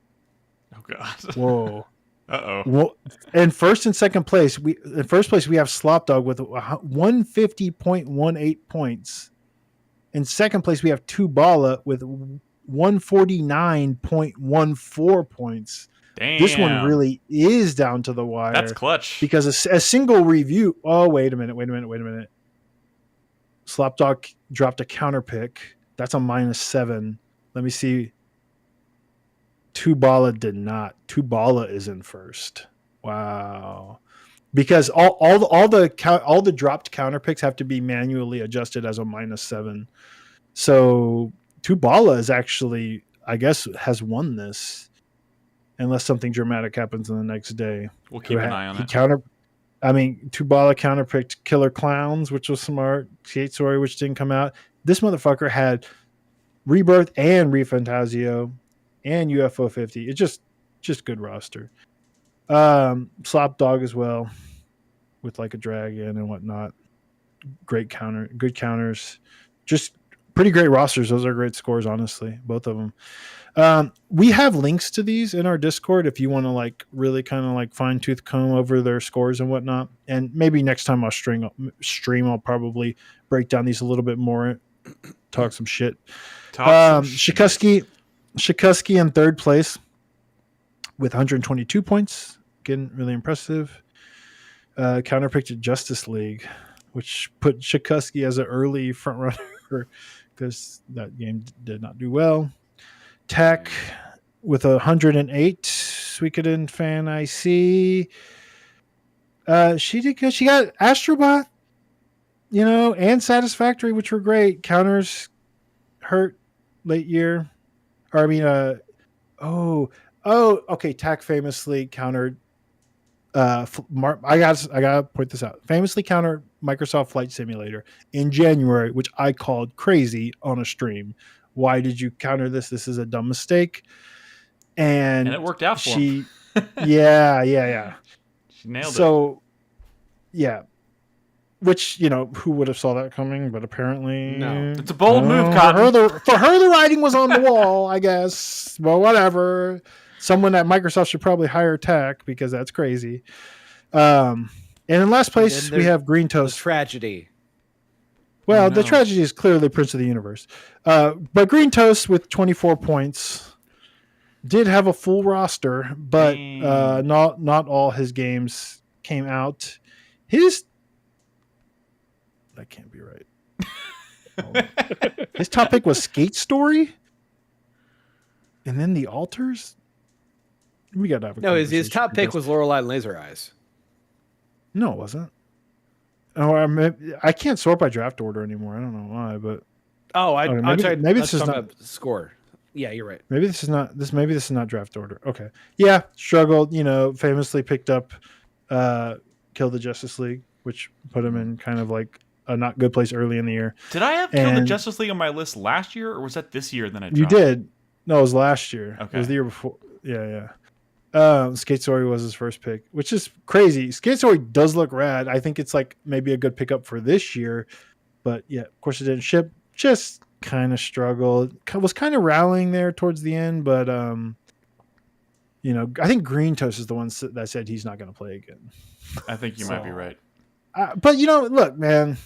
Oh, God. Whoa. Uh-oh. Well, in first and second place, we have Slopdog with 150.18 points. In second place, we have Tubala with 149.14 points. Damn. This one really is down to the wire. That's clutch. Because a single review. Oh, wait a minute. Slopdog dropped a counter pick. That's a -7. Let me see. Tubala did not. Tubala is in first. Wow. Because all the dropped counter picks have to be manually adjusted as a -7. So Tubala is actually, I guess, has won this, unless something dramatic happens in the next day. We'll keep an eye on it. Tubala counterpicked Killer Clowns, which was smart. Skate Story, which didn't come out. This motherfucker had Rebirth and Refantasio and UFO 50. It's just good roster. Slop Dog as well, with like a dragon and whatnot. Good counters. Just pretty great rosters. Those are great scores, honestly, both of them. We have links to these in our Discord if you want to like really kind of like fine tooth comb over their scores and whatnot. And maybe next time I'll stream, I'll probably break down these a little bit more, talk some shit. Shikuski in third place with 122 points. Again, really impressive. Counterpicked at Justice League, which put Shikuski as an early front runner because that game did not do well. Tech with 108. Suikoden fan I see. She did good. She got Astrobot, and Satisfactory, which were great. Counters hurt late year. Or I mean, okay. Tech famously countered. I gotta point this out. Famously countered Microsoft Flight Simulator in January, which I called crazy on a stream. Why did you counter this? This is a dumb mistake. And it worked out for him. Yeah. She nailed it. So, yeah. Which, who would have saw that coming? But apparently... No. It's a bold move, Cotton. For her, the writing was on the wall, I guess. Well, whatever. Someone at Microsoft should probably hire Tech because that's crazy. And in last place, we have Green Toast. Tragedy. Well, the tragedy is clearly Prince of the Universe. But Green Toast with 24 points did have a full roster, but not all his games came out. That can't be right. His top pick was Skate Story, and then The Altars. We got to have a No, his top pick was Lorelei and Laser Eyes. No, it wasn't. Oh, I can't sort by draft order anymore. I don't know why, but maybe this is not score. Yeah, you're right. Maybe this is not draft order. Okay, yeah, struggled. Famously picked up Kill the Justice League, which put him in kind of like a not good place early in the year. Did I have Kill the Justice League on my list last year, or was that this year? Then you did. No, it was last year. Okay, it was the year before. Yeah. Skate Story was his first pick, which is crazy. Skate Story does look rad. I think it's like maybe a good pickup for this year, but yeah, of course it didn't ship. Just kind of struggled. Was kind of rallying there towards the end, but I think Green Toast is the one that said he's not going to play again. I think you might be right. But look, man,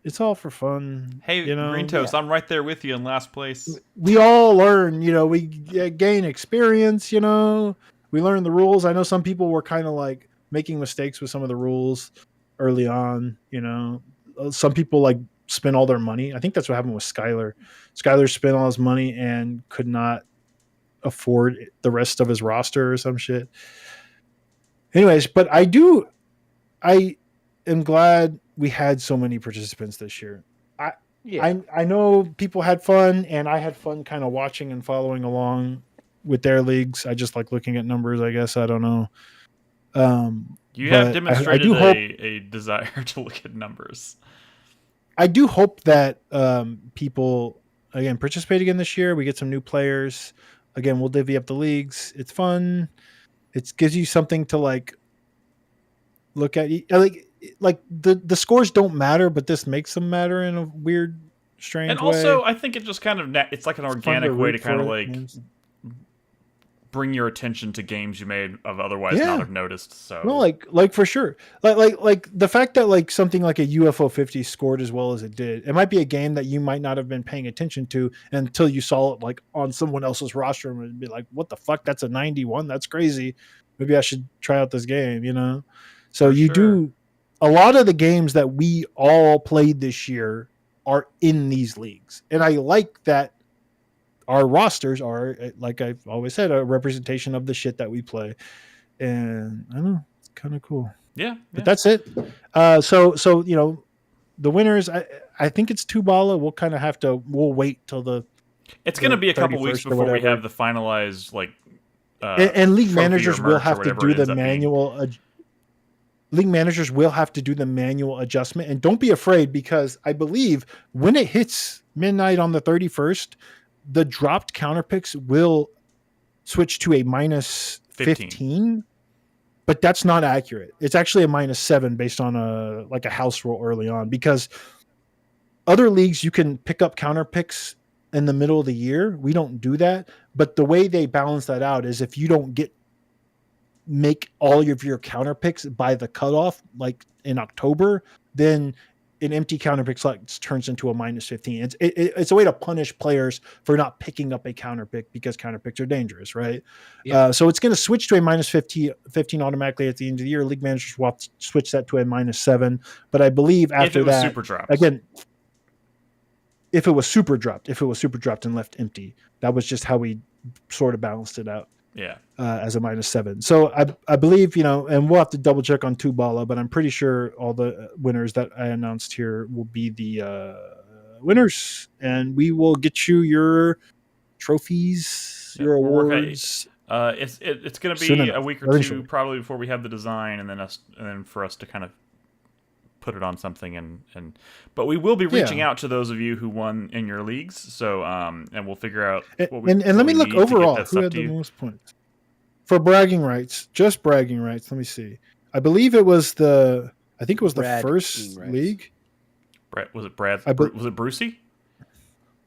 it's all for fun. Hey, Green Toast, I'm right there with you in last place. We all learn, we gain experience, we learn the rules. I know some people were kind of like making mistakes with some of the rules early on, some people like spent all their money. I think that's what happened with Skylar. Skylar spent all his money and could not afford the rest of his roster or some shit. Anyways, but I am glad we had so many participants this year. I know people had fun, and I had fun kind of watching and following along with their leagues. I just like looking at numbers, I guess. I don't know. You have demonstrated a desire to look at numbers. I do hope that people, again, participate again this year. We get some new players. Again, we'll divvy up the leagues. It's fun. It gives you something to like look at. Like the scores don't matter, but this makes them matter in a weird, strange way. And also, I think it just kind of it's like an organic way to kind of like bring your attention to games you may have otherwise not have noticed. So no, like for sure, like the fact that like something like a UFO 50 scored as well as it did, it might be a game that you might not have been paying attention to until you saw it like on someone else's roster and be like, what the fuck, that's a 91, that's crazy, maybe I should try out this game, so do a lot of the games that we all played this year are in these leagues, and I like that our rosters are, like I've always said, a representation of the shit that we play. And I don't know, it's kind of cool. Yeah. But that's it. So the winners, I think it's Tubala. We'll kind of we'll wait till it's going to be a couple weeks before we have the finalized, like, and league managers will have to do the manual. League managers will have to do the manual adjustment. And don't be afraid, because I believe when it hits midnight on the 31st, the dropped counter picks will switch to a minus 15, but that's not accurate. It's actually a -7 based on a house rule early on, because other leagues you can pick up counter picks in the middle of the year. We don't do that, but the way they balance that out is if you don't make all of your counter picks by the cutoff, like in October, then an empty counter pick slot turns into a -15. It's a way to punish players for not picking up a counter pick because counter picks are dangerous, right? Yeah. So it's going to switch to a -15 automatically at the end of the year. League managers will switch that to a -7. But I believe after if it was that, super dropped. again, if it was super dropped and left empty, that was just how we sort of balanced it out. Yeah. As a -7. So I believe, and we'll have to double check on Tubala, but I'm pretty sure all the winners that I announced here will be the winners, and we will get you your trophies, your awards. It's going to be a week or two probably before we have the design, and then for us to kind of put it on something, but we will be reaching out to those of you who won in your leagues. So and we'll figure out what we and let me look overall who had the most points for bragging rights. Just bragging rights. Let me see. I believe it was the first league. Was it Brad? Was it Brucey?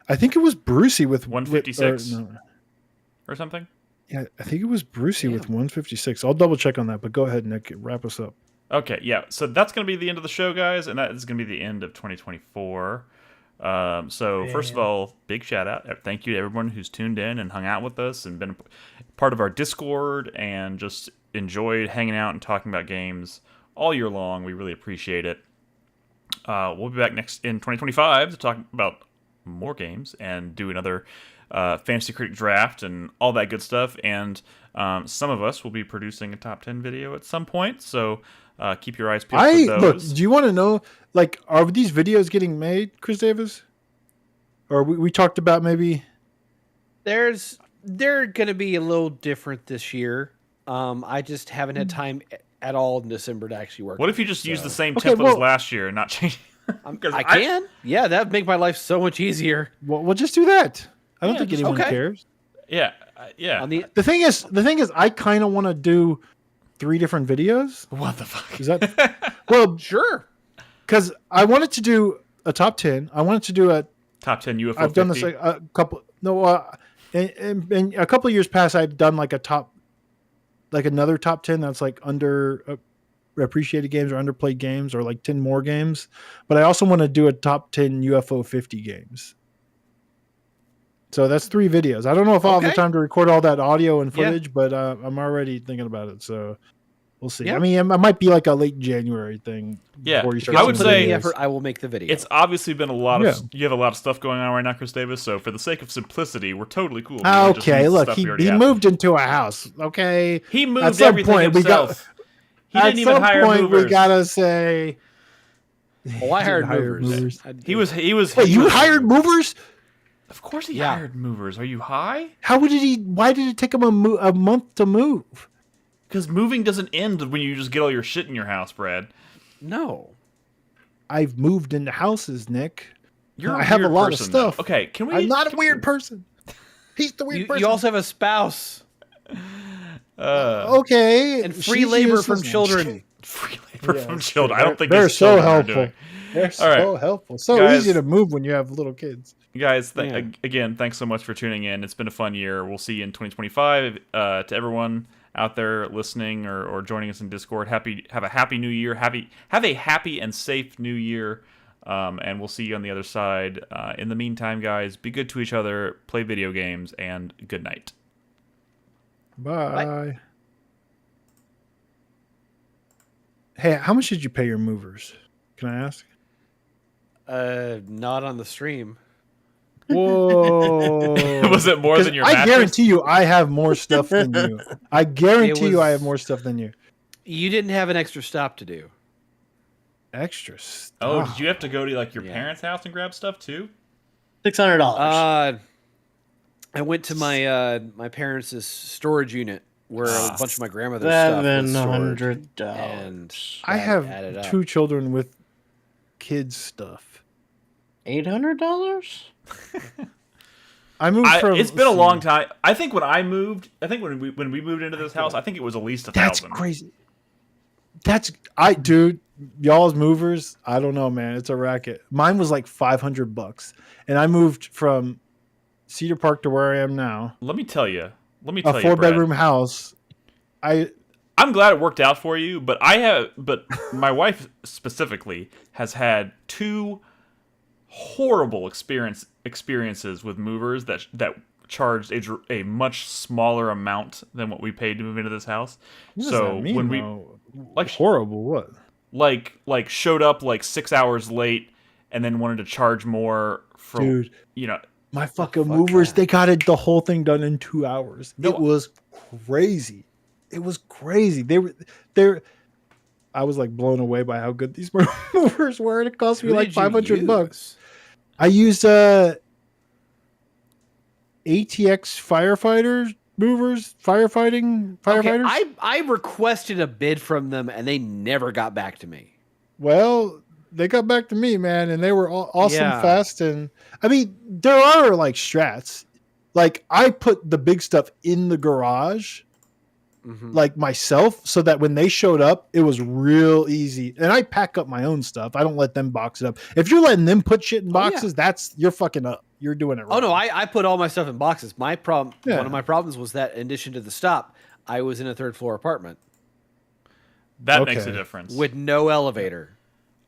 I think it was Brucey with 156 or something. Yeah, I think it was Brucey with 156. I'll double check on that, but go ahead, Nick. Wrap us up. Okay, yeah. So that's going to be the end of the show, guys, and that is going to be the end of 2024. First of all, big shout out. Thank you to everyone who's tuned in and hung out with us and been part of our Discord and just enjoyed hanging out and talking about games all year long. We really appreciate it. We'll be back next in 2025 to talk about more games and do another Fantasy Critic draft and all that good stuff. And some of us will be producing a top 10 video at some point. So keep your eyes peeled for those. Look, do you want to know, are these videos getting made, Chris Davis? Or we talked about maybe... They're going to be a little different this year. I just haven't had time at all in December to actually work. What if you just use the same tempo as last year and not change? I can. Yeah, that would make my life so much easier. Well, we'll just do that. I don't think anyone cares. Yeah, yeah. The thing is, I kind of want to do 3 different videos. What the fuck? Is that well? Sure. Because I wanted to do a top 10. I wanted to do a top 10 UFO. I've done this a couple. No, in a couple of years past, I've done another top 10 that's under appreciated games or underplayed games or 10 more games. But I also want to do a top 10 UFO 50 games. So that's 3 videos. I don't know if I'll have the time to record all that audio and footage, but I'm already thinking about it. So we'll see. Yeah. I mean, it might be a late January thing. Yeah, I would say the effort, I will make the video. It's obviously been a lot of. You have a lot of stuff going on right now, Chris Davis. So for the sake of simplicity, we're totally cool. Okay, look, he moved into a house. Okay, he moved everything himself. He didn't even hire movers. We gotta say. Oh, I hired movers. He was. Wait, you hired movers? Of course he hired movers. Are you high? Why did it take him a month to move? Because moving doesn't end when you just get all your shit in your house, Brad. No. I've moved into houses, Nick. I have a lot of stuff. Though. Okay, can we? I'm not a weird person. He's the weird person. You also have a spouse. Okay. And free labor from children. Free labor from children. I don't think they're so helpful. They're so helpful. So guys, easy to move when you have little kids. Guys, again, thanks so much for tuning in. It's been a fun year. We'll see you in 2025. To everyone out there listening or joining us in Discord, have a happy new year. Have a happy and safe new year. And we'll see you on the other side. In the meantime, guys, be good to each other, play video games, and good night. Bye. Hey, how much did you pay your movers? Can I ask? Not on the stream. Whoa. Was it more than your mattress? I guarantee you I have more stuff than you. I guarantee you I have more stuff than you. You didn't have an extra stop to do. Extra stuff? Oh, did you have to go to your parents' house and grab stuff too? $600. I went to my parents' storage unit where a bunch of my grandmother's stuff was stored. $700. And I have 2 children with kids stuff. $800? I moved from. It's been a long time. I think when I moved, when we moved into this house, I think it was at least $1,000. That's crazy. Dude. y'all's movers, I don't know, man. It's a racket. Mine was like $500, and I moved from Cedar Park to where I am now. Let me tell you, A Brad. 4-bedroom house. I'm glad it worked out for you, but my wife specifically has had 2 horrible experiences with movers that charged a much smaller amount than what we paid to move into this house. What does So that mean, when though? like horrible, what? Like showed up like 6 hours late and then wanted to charge more for Dude, you know my fucking movers, they got the whole thing done in 2 hours. No. It was crazy. It was crazy. I was like blown away by how good these movers were, and it cost me like $500. I used ATX firefighters movers, firefighters. Okay, I requested a bid from them and they never got back to me. Well, they got back to me, man, and they were awesome, Yeah. fast, and I mean, there are like strats. Like I put the big stuff in the garage, like myself, so that when they showed up, it was real easy. And I pack up my own stuff. I don't let them box it up. If you're letting them put shit in boxes, you're fucking up. You're doing it wrong. Oh no, I put all my stuff in boxes. My problem, Yeah. one of my problems was that in addition to the stop, I was in a 3rd floor apartment that makes a difference. with no elevator.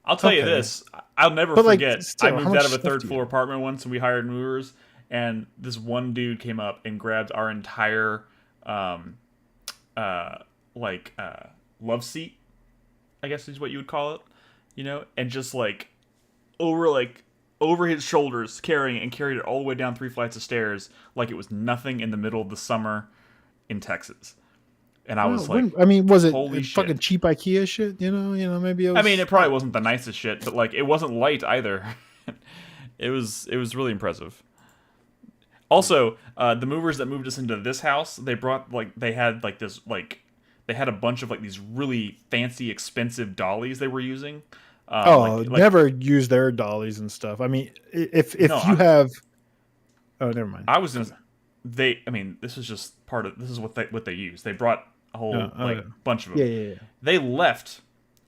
I'll tell you this, I'll never But, like, forget. still, I how moved much out of a stuff do 3rd you floor have? apartment once, and we hired movers. And this one dude came up and grabbed our entire, love seat, I guess is what you would call it, and just over his shoulders, carrying it all the way down 3 flights of stairs, like it was nothing in the middle of the summer in Texas. And I was like, was it holy shit. fucking cheap IKEA shit? Maybe it was. I mean, it probably wasn't the nicest shit, but like it wasn't light either. It was really impressive. Also, the movers that moved us into this house, they had a bunch of like these really fancy, expensive dollies they were using. Never use their dollies and stuff. I mean, if you have, oh, never mind. This is just part of this is what they use. They brought a whole bunch of them. Yeah. They left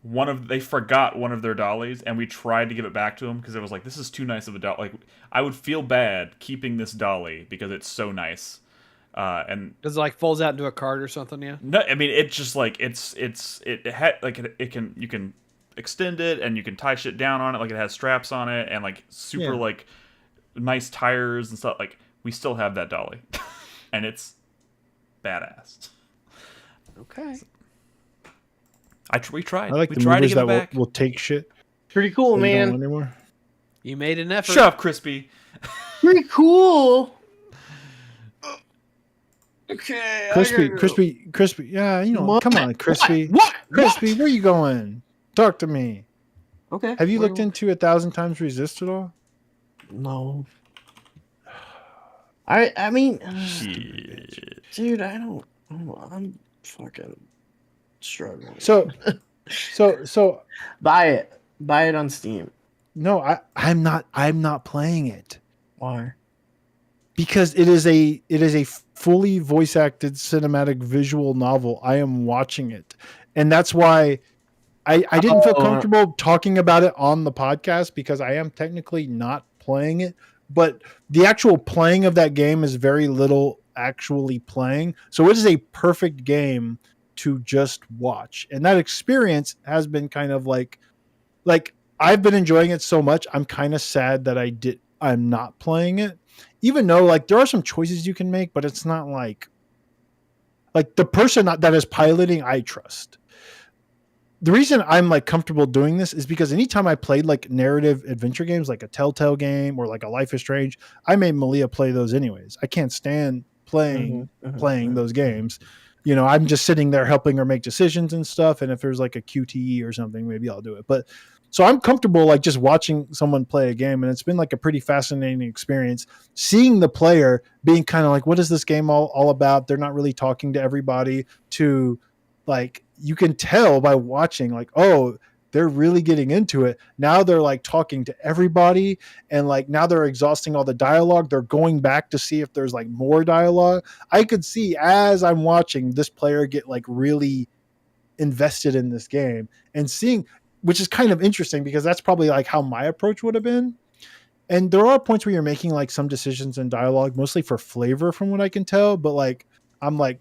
they forgot one of their dollies, and we tried to give it back to them because it was like, this is too nice of a dolly. Like, I would feel bad keeping this dolly because it's so nice. And does it like folds out into a cart or something? Yeah. No, I mean it's just like you can extend it and you can tie shit down on it, like it has straps on it and like super like nice tires and stuff. Like we still have that dolly, and it's badass. Okay. We tried. I like we the tried to movers give it that back. will take shit. Pretty cool, They don't man. anymore. You made an effort. Shut up, Crispy. Pretty cool. Okay. Crispy. Yeah, come on, Crispy. What? Crispy, where you going? Talk to me. Okay. Have you looked into 1,000 Times Resist at all? No. I mean, Shit. dude, I'm fucking struggling. So buy it on Steam. No, I'm not playing it. Why? Because it is a fully voice acted cinematic visual novel. I am watching it, and that's why I didn't feel comfortable talking about it on the podcast, because I am technically not playing it. But the actual playing of that game is very little actually playing, so it is a perfect game to just watch. And that experience has been kind of like I've been enjoying it so much. I'm kind of sad that I'm not playing it, even though like there are some choices you can make, but it's not like the person that is piloting, I trust. The reason I'm like comfortable doing this is because anytime I played like narrative adventure games, like a Telltale game or like a Life is Strange, I made Malia play those anyways. I can't stand playing those games. I'm just sitting there helping her make decisions and stuff. And if there's like a QTE or something, maybe I'll do it. But so I'm comfortable like just watching someone play a game, and it's been like a pretty fascinating experience seeing the player being kind of like, what is this game all about? They're not really talking to everybody, to like, you can tell by watching like, oh, they're really getting into it. Now they're like talking to everybody, and like now they're exhausting all the dialogue. They're going back to see if there's like more dialogue. I could see as I'm watching this player get like really invested in this game, and seeing which is kind of interesting because that's probably like how my approach would have been. And there are points where you're making like some decisions in dialogue, mostly for flavor, from what I can tell. But like, I'm like,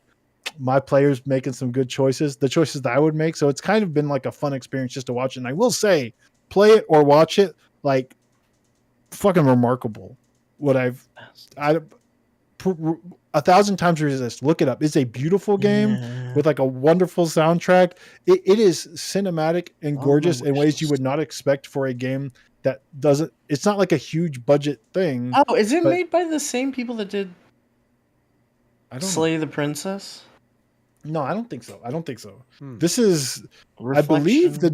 my players making some good choices, the choices that I would make. So it's kind of been like a fun experience just to watch it. And I will say, play it or watch it, like fucking remarkable. What I 1,000 times resist. Look it up. It's a beautiful game with like a wonderful soundtrack. It is cinematic and gorgeous in ways you would not expect for a game that doesn't. It's not like a huge budget thing. Oh, is it made by the same people that did Slay the Princess? No, I don't think so. I don't think so. This is, I believe, the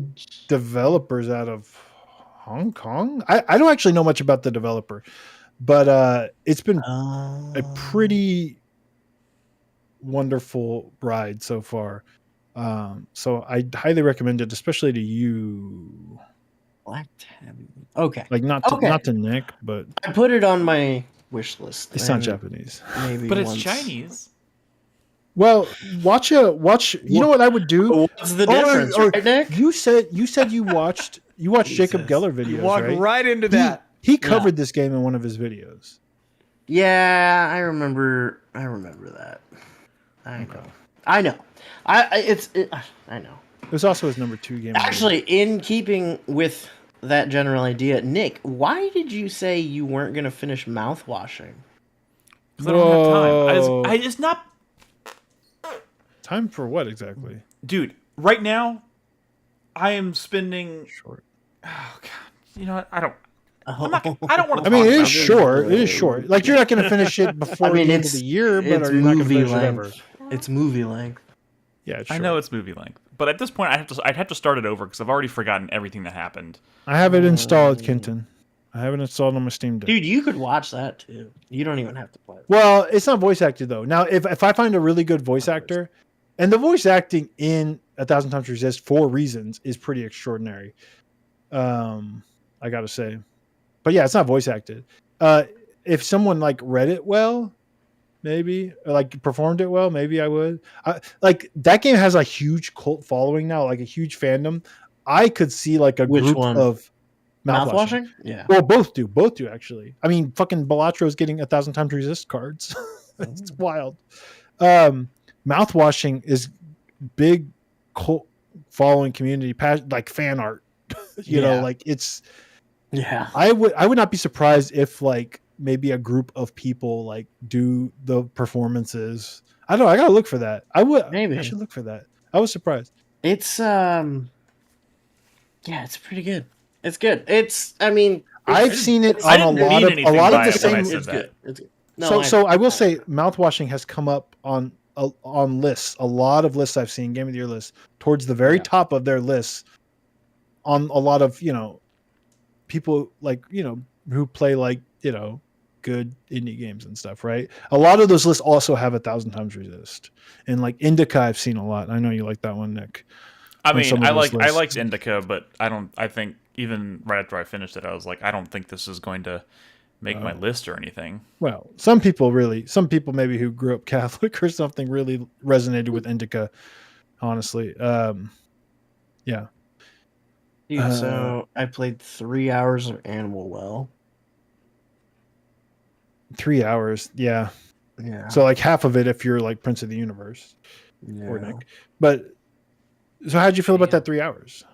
developers out of Hong Kong. I don't actually know much about the developer, but it's been a pretty wonderful ride so far. So I highly recommend it, especially to you. Black Tabby. Okay. Like not to Nick, but I put it on my wish list. It's not Japanese. Maybe but it's Chinese. Well, watch. You know what I would do? What's the difference, right, Nick? You said you watched Jacob Geller videos. You walked right into that. He covered this game in one of his videos. Yeah, I remember that. I know. I know. It was also his number 2 game. Actually, in keeping with that general idea, Nick, why did you say you weren't going to finish mouthwashing? Because I don't have time. I just not. Time for what exactly? Dude, right now, I am spending... Short. Oh, God. You know what? I don't want to I mean, it is short. It is short. Like, you're not going to finish it before the end of the year, but are you not going to finish it ever? It's movie length. Yeah, it's I know it's movie length. But at this point, I'd have to start it over because I've already forgotten everything that happened. I have it installed, Kenton. I have it installed on my Steam Deck. Dude, you could watch that, too. You don't even have to play it. Well, it's not voice acted, though. Now, if I find a really good voice actor... And the voice acting in 1,000 Times Resist, for reasons, is pretty extraordinary. I gotta say, but yeah, it's not voice acted. If someone like read it well, maybe, or like performed it well, maybe I would. Like that game has a huge cult following now, like a huge fandom. I could see like a group of mouthwashing. Yeah. Well, both do actually. I mean, fucking Balatro's getting 1,000 Times Resist cards. It's wild. Mouthwashing is big cult following community, like fan art. you know, like it's. Yeah. I would not be surprised if like maybe a group of people like do the performances. I don't know. I gotta look for that. I should look for that. I was surprised. It's yeah, it's pretty good. It's good. I've seen it on a lot of the same. It's good. It's good. No, so I will say mouthwashing has come up on lists, a lot of lists I've seen, Game of the Year lists, towards the very top of their lists, on a lot of people like who play like good indie games and stuff, right? A lot of those lists also have 1,000 Times Resist, and like Indica I've seen a lot. I know you like that one, Nick. I mean, I liked Indica, but I think even right after I finished it, I was like, I don't think this is going to make my list or anything. Well, some people maybe who grew up Catholic or something really resonated with Indica, honestly. Yeah. Dude, so I played 3 hours of Animal Well. 3 hours, yeah. Yeah. So like half of it if you're like Prince of the Universe. Or Nick. But so how'd you feel about that 3 hours?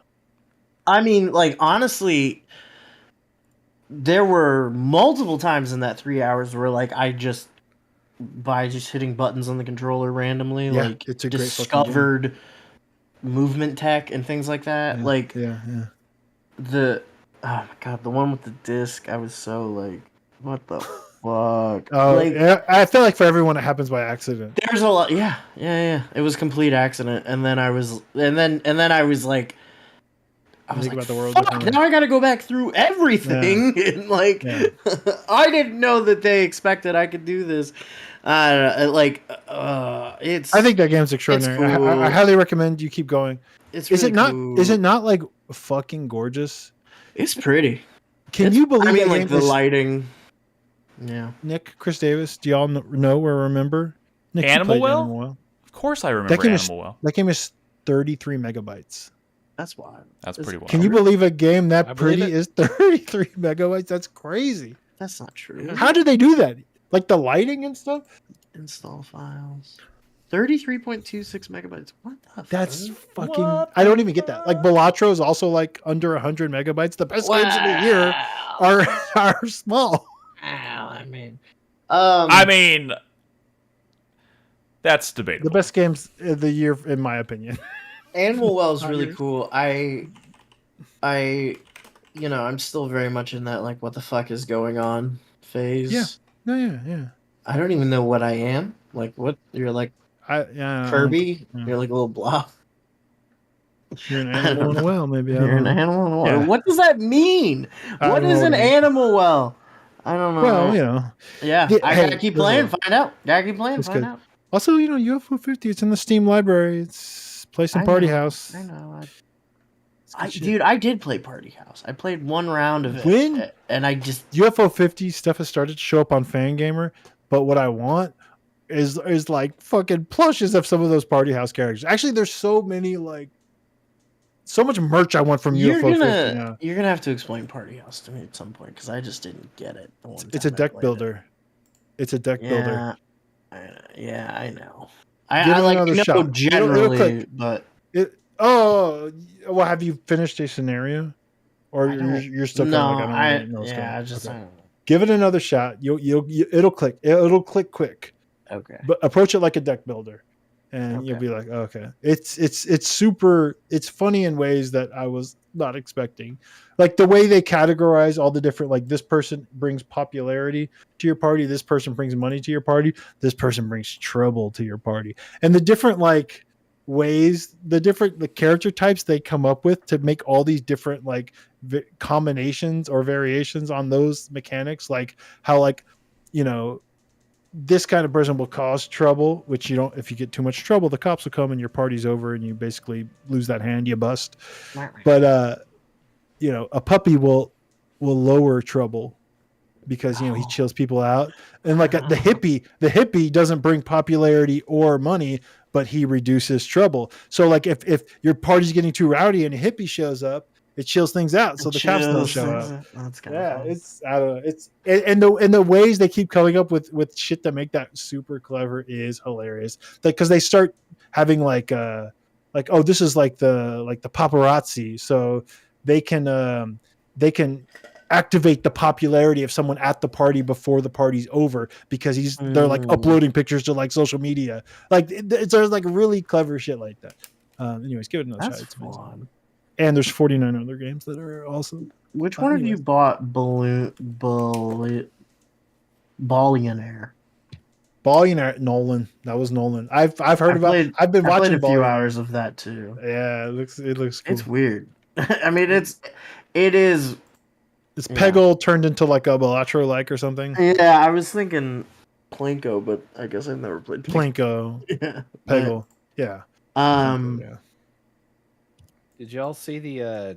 I mean, like, honestly, there were multiple times in that 3 hours where, like, by just hitting buttons on the controller randomly, like, it's a great discovered movement tech and things like that. Oh my god, the one with the disc, I was so like, what the fuck? Oh, like, I feel like for everyone it happens by accident. There's a lot, yeah. It was complete accident, and then I was like. I was think like, about the world fuck, now I gotta go back through everything. And like, I didn't know that they expected I could do this. It's. I think that game's extraordinary. Cool. I highly recommend you keep going. It's really cool. Is it not like fucking gorgeous? It's pretty. Can you believe? I mean, like the lighting. Yeah. Nick, Chris Davis, do y'all know or remember? Nick, Animal Well? Of course I remember Animal Well. That game is 33 megabytes. That's wild. That's pretty wild. Can you believe a game I that believe pretty it. is 33 megabytes? That's crazy. That's not true. How do they do that? Like the lighting and stuff? Install files. 33.26 megabytes. What the That's fuck? fucking. I don't even get that. Like Balatro is also like under 100 megabytes. The best games of the year are small. Wow, I mean, that's debatable. The best games of the year, in my opinion. Animal Well is really cool. I'm still very much in that like what the fuck is going on phase. Yeah. I don't even know what I am. Like what you're like Kirby? Yeah. You're like a little blob. You're an animal in a well, maybe. You're an animal in a well. Yeah. What does that mean? What is an animal well? I don't know. Well, Yeah, I gotta keep playing, find out. Gotta keep playing, find out. Also, UFO 50, it's in the Steam library. It's play some Party House. I know. Dude, I did play Party House. I played one round of it. When? And I just UFO 50 stuff has started to show up on Fangamer, but what I want is like fucking plushes of some of those Party House characters. Actually, there's so many so much merch I want from UFO 50 now. You're gonna have to explain Party House to me at some point because I just didn't get it. It's a deck builder. It's a deck builder. Yeah, I know. Give it another shot. Generally, but have you finished a scenario, or you're still kind of like I don't know what's going on? I don't know. Give it another shot. It'll click. It'll click quick. Okay. But approach it like a deck builder, and you'll be like, oh, okay. It's super. It's funny in ways that I was not expecting. Like the way they categorize all the different, like this person brings popularity to your party, this person brings money to your party, this person brings trouble to your party, and the different ways, the character types they come up with to make all these different combinations or variations on those mechanics, like how this kind of person will cause trouble, which you don't. If you get too much trouble, the cops will come and your party's over, and you basically lose that hand. You bust. But a puppy will lower trouble because he chills people out, and the hippie doesn't bring popularity or money, but he reduces trouble. So if your party's getting too rowdy and a hippie shows up, it chills things out, so the cops don't show up. That's kind of fun. It's I don't know. It's and the ways they keep coming up with shit that make that super clever is hilarious. Because they start having this is like the paparazzi, so they can activate the popularity of someone at the party before the party's over because they're uploading pictures to social media. There's really clever shit like that. Anyways, give it another shot. It's fun. And there's 49 other games that are awesome. Which one of you bought Ballionaire? Ballionaire, Nolan. That was Nolan. I've heard I've been watching a few hours of that too. Yeah, it looks cool. It's weird. I mean, it is. It's Peggle turned into a Balatro or something. Yeah, I was thinking Plinko, but I guess I've never played Plinko. Yeah, Peggle. Yeah. Yeah. Did y'all see the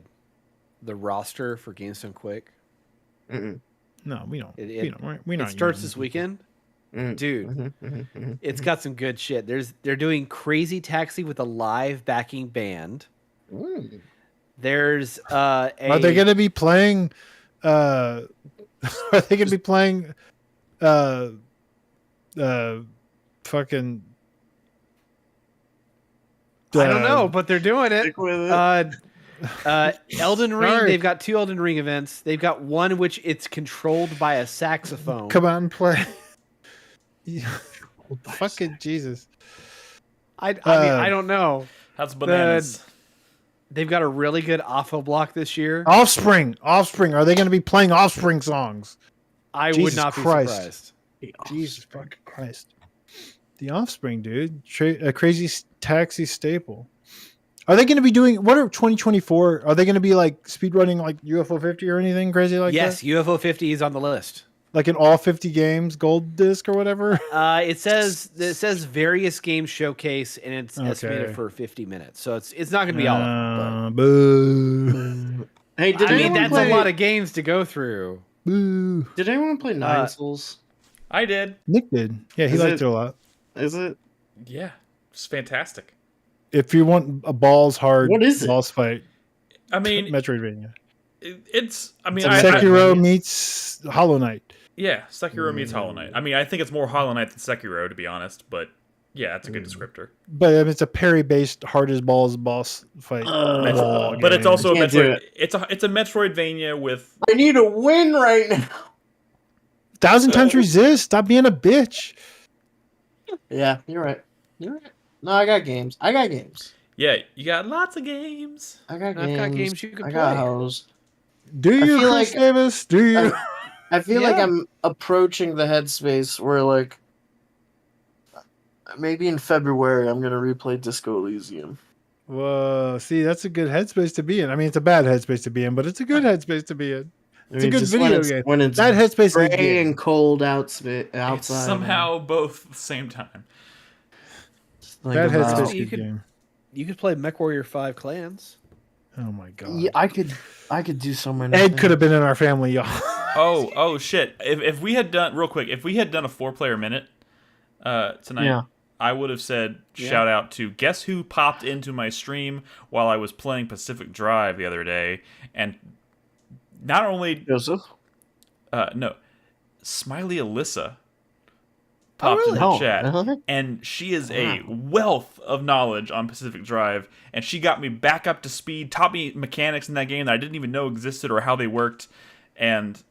roster for Games Done Quick? Mm-mm. No, we don't. It starts this weekend. Dude, it's got some good shit. They're doing Crazy Taxi with a live backing band. There's Are they going to be playing? Are they going to be playing? Fucking. I don't know, but they're doing it. Elden Ring. Sorry. They've got 2 Elden Ring events. They've got one which it's controlled by a saxophone. Come on, play. Fucking Jesus. I mean, I don't know. That's bananas. They've got a really good AFO block this year. Offspring. Are they going to be playing Offspring songs? I would not be surprised. Jesus fucking Christ. The Offspring, dude. A Crazy Taxi staple. Are they going to be doing, what are 2024? Are they going to be speedrunning UFO 50 or anything crazy like that? Yes, UFO 50 is on the list. In all 50 games, gold disc or whatever? It says various games showcase, and it's estimated for 50 minutes. So it's not going to be all of them. Boo. Hey, that's a lot of games to go through. Boo. Did anyone play Nine Souls? I did. Nick did. Yeah, he liked it a lot. Is it? Yeah, it's fantastic. if you want a balls hard What is it? boss fight, I mean, Metroidvania. it's. I mean, It's Sekiro meets Hollow Knight. Yeah, Sekiro meets Hollow Knight. I mean, I think it's more Hollow Knight than Sekiro, to be honest. But yeah, that's a good descriptor. But it's a parry-based hard as balls boss fight. But it's also a Metroid. It's a Metroidvania with. I need a win right now. 1,000 Times Resist. Stop being a bitch. Yeah, you're right. You're right. No, I got games. Yeah, you got lots of games. I've got games you can I play. got hoes. Do you, Chris Davis? Do you? I feel like I'm approaching the headspace where, like, maybe in February I'm gonna replay Disco Elysium. Whoa, see, that's a good headspace to be in. I mean, it's a bad headspace to be in, but it's a good headspace to be in. It's a good video game. When it's that headspace gray and cold outside. It's somehow both at the same time. Like that headspace good game. You could play MechWarrior 5 Clans. Oh my god. Yeah, I could do so many. Ed could have been in our family, y'all. oh shit! If we had done real quick, if we had done a 4-player minute tonight, I would have said shout out to guess who popped into my stream while I was playing Pacific Drive the other day, and not only Joseph, no, Smiley Alyssa popped in the chat, and she is a wealth of knowledge on Pacific Drive, and she got me back up to speed, taught me mechanics in that game that I didn't even know existed or how they worked, and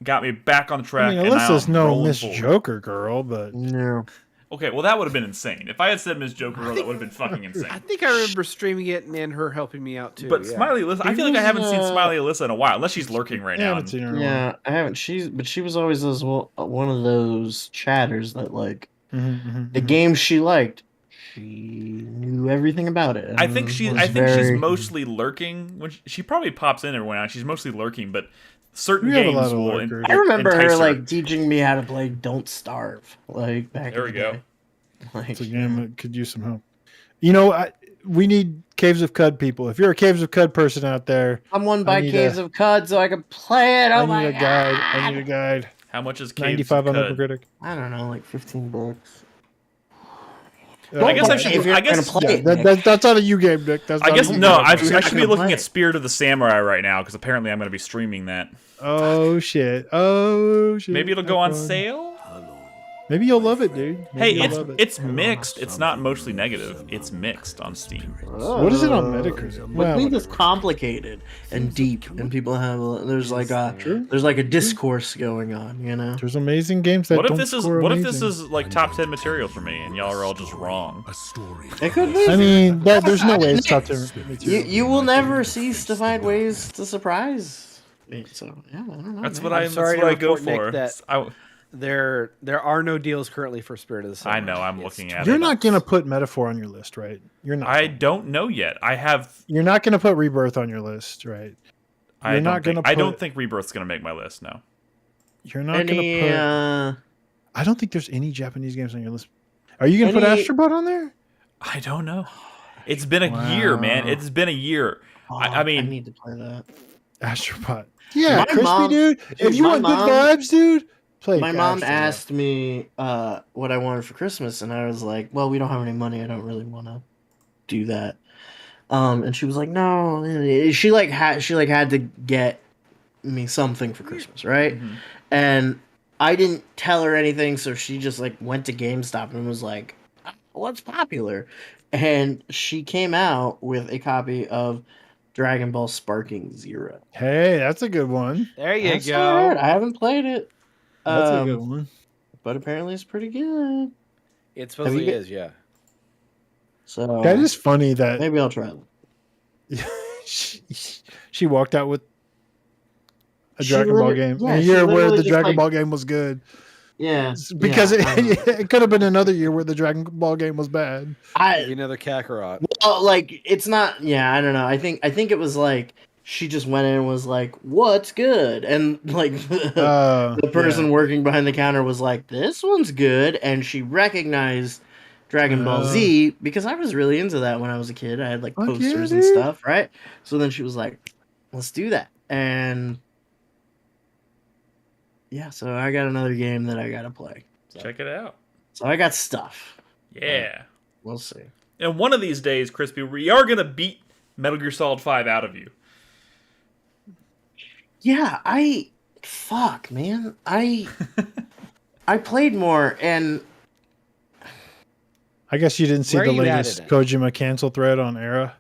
got me back on track. I mean, Alyssa's no Miss Joker girl, but no. Okay, well that would have been insane. If I had said Miss Joker girl, that would have been fucking insane. I think I remember streaming it and her helping me out too. But Smiley Alyssa, I feel like I haven't seen Smiley Alyssa in a while, unless she's lurking right now. I haven't. She was always one of those chatters that like the game she liked. She knew everything about it. I think she's mostly lurking. When she probably pops in every now. She's mostly lurking, but certain games will. I remember her like teaching me how to play Don't Starve. Like back. There we go. Like, it's a game that could use some help. You know, we need Caves of Cud people. If you're a Caves of Cud person out there, I'm one by Caves of Cud so I can play it. Oh my god! I need a guide. How much is Caves 95 of on Cud? Critic? I don't know, like $15. I guess I should. I guess play that's not a you game, Nick. That's I guess no. I should be looking at Spirit of the Samurai right now because apparently I'm going to be streaming that. Oh shit! Oh shit! Maybe it'll go on sale. Maybe you'll love it, dude. Hey, it's mixed. It's not mostly negative. It's mixed on Steam. What is it on Metacritic? But things is complicated and deep, and people have there's like a discourse going on. You know, there's amazing games that. What if this is like top 10 material for me, and y'all are all just wrong? It could be. I mean, there's no way it's top 10 material. You will never cease to find ways to surprise me. So yeah, I don't know. That's what I go for. There are no deals currently for Spirit of the Samurai. I know. I'm looking at it. You're not gonna put Metaphor on your list, right? You're not. I don't know yet. You're not gonna put Rebirth on your list, right? I don't think Rebirth's gonna make my list. No. You're not gonna put. I don't think there's any Japanese games on your list. Are you gonna put Astrobot on there? I don't know. It's been a year, man. It's been a year. I mean, I need to play that. Astrobot. Yeah, crispy, dude. If you want good vibes, dude. My mom asked me what I wanted for Christmas, and I was like, "Well, we don't have any money. I don't really want to do that." And she was like, "No." She had to get me something for Christmas, right? Mm-hmm. And I didn't tell her anything, so she just like went to GameStop and was like, "What's popular?" And she came out with a copy of Dragon Ball Sparking Zero. Hey, that's a good one. There you go. All right. I haven't played it. That's a good one. But apparently it's pretty good. It supposedly is, yeah. So that is funny that maybe I'll try it. she walked out with a Dragon Ball game. Yeah, a year where the Dragon Ball game was good. Yeah. Because it could have been another year where the Dragon Ball game was bad. Another Kakarot. Well, like it's not. Yeah, I don't know. I think it was like she just went in and was like, "What's good?" And like the person working behind the counter was like, "This one's good," and she recognized Dragon Ball Z because I was really into that when I was a kid. I had like posters and stuff, right? So then she was like, "Let's do that," and yeah, so I got another game that I gotta play. So. Check it out. So I got stuff. Yeah. We'll see. And one of these days, Crispy, we are gonna beat Metal Gear Solid 5 out of you. Yeah, fuck, man. I played more, and I guess you didn't see Where are the you at latest in it? Kojima cancel thread on Era.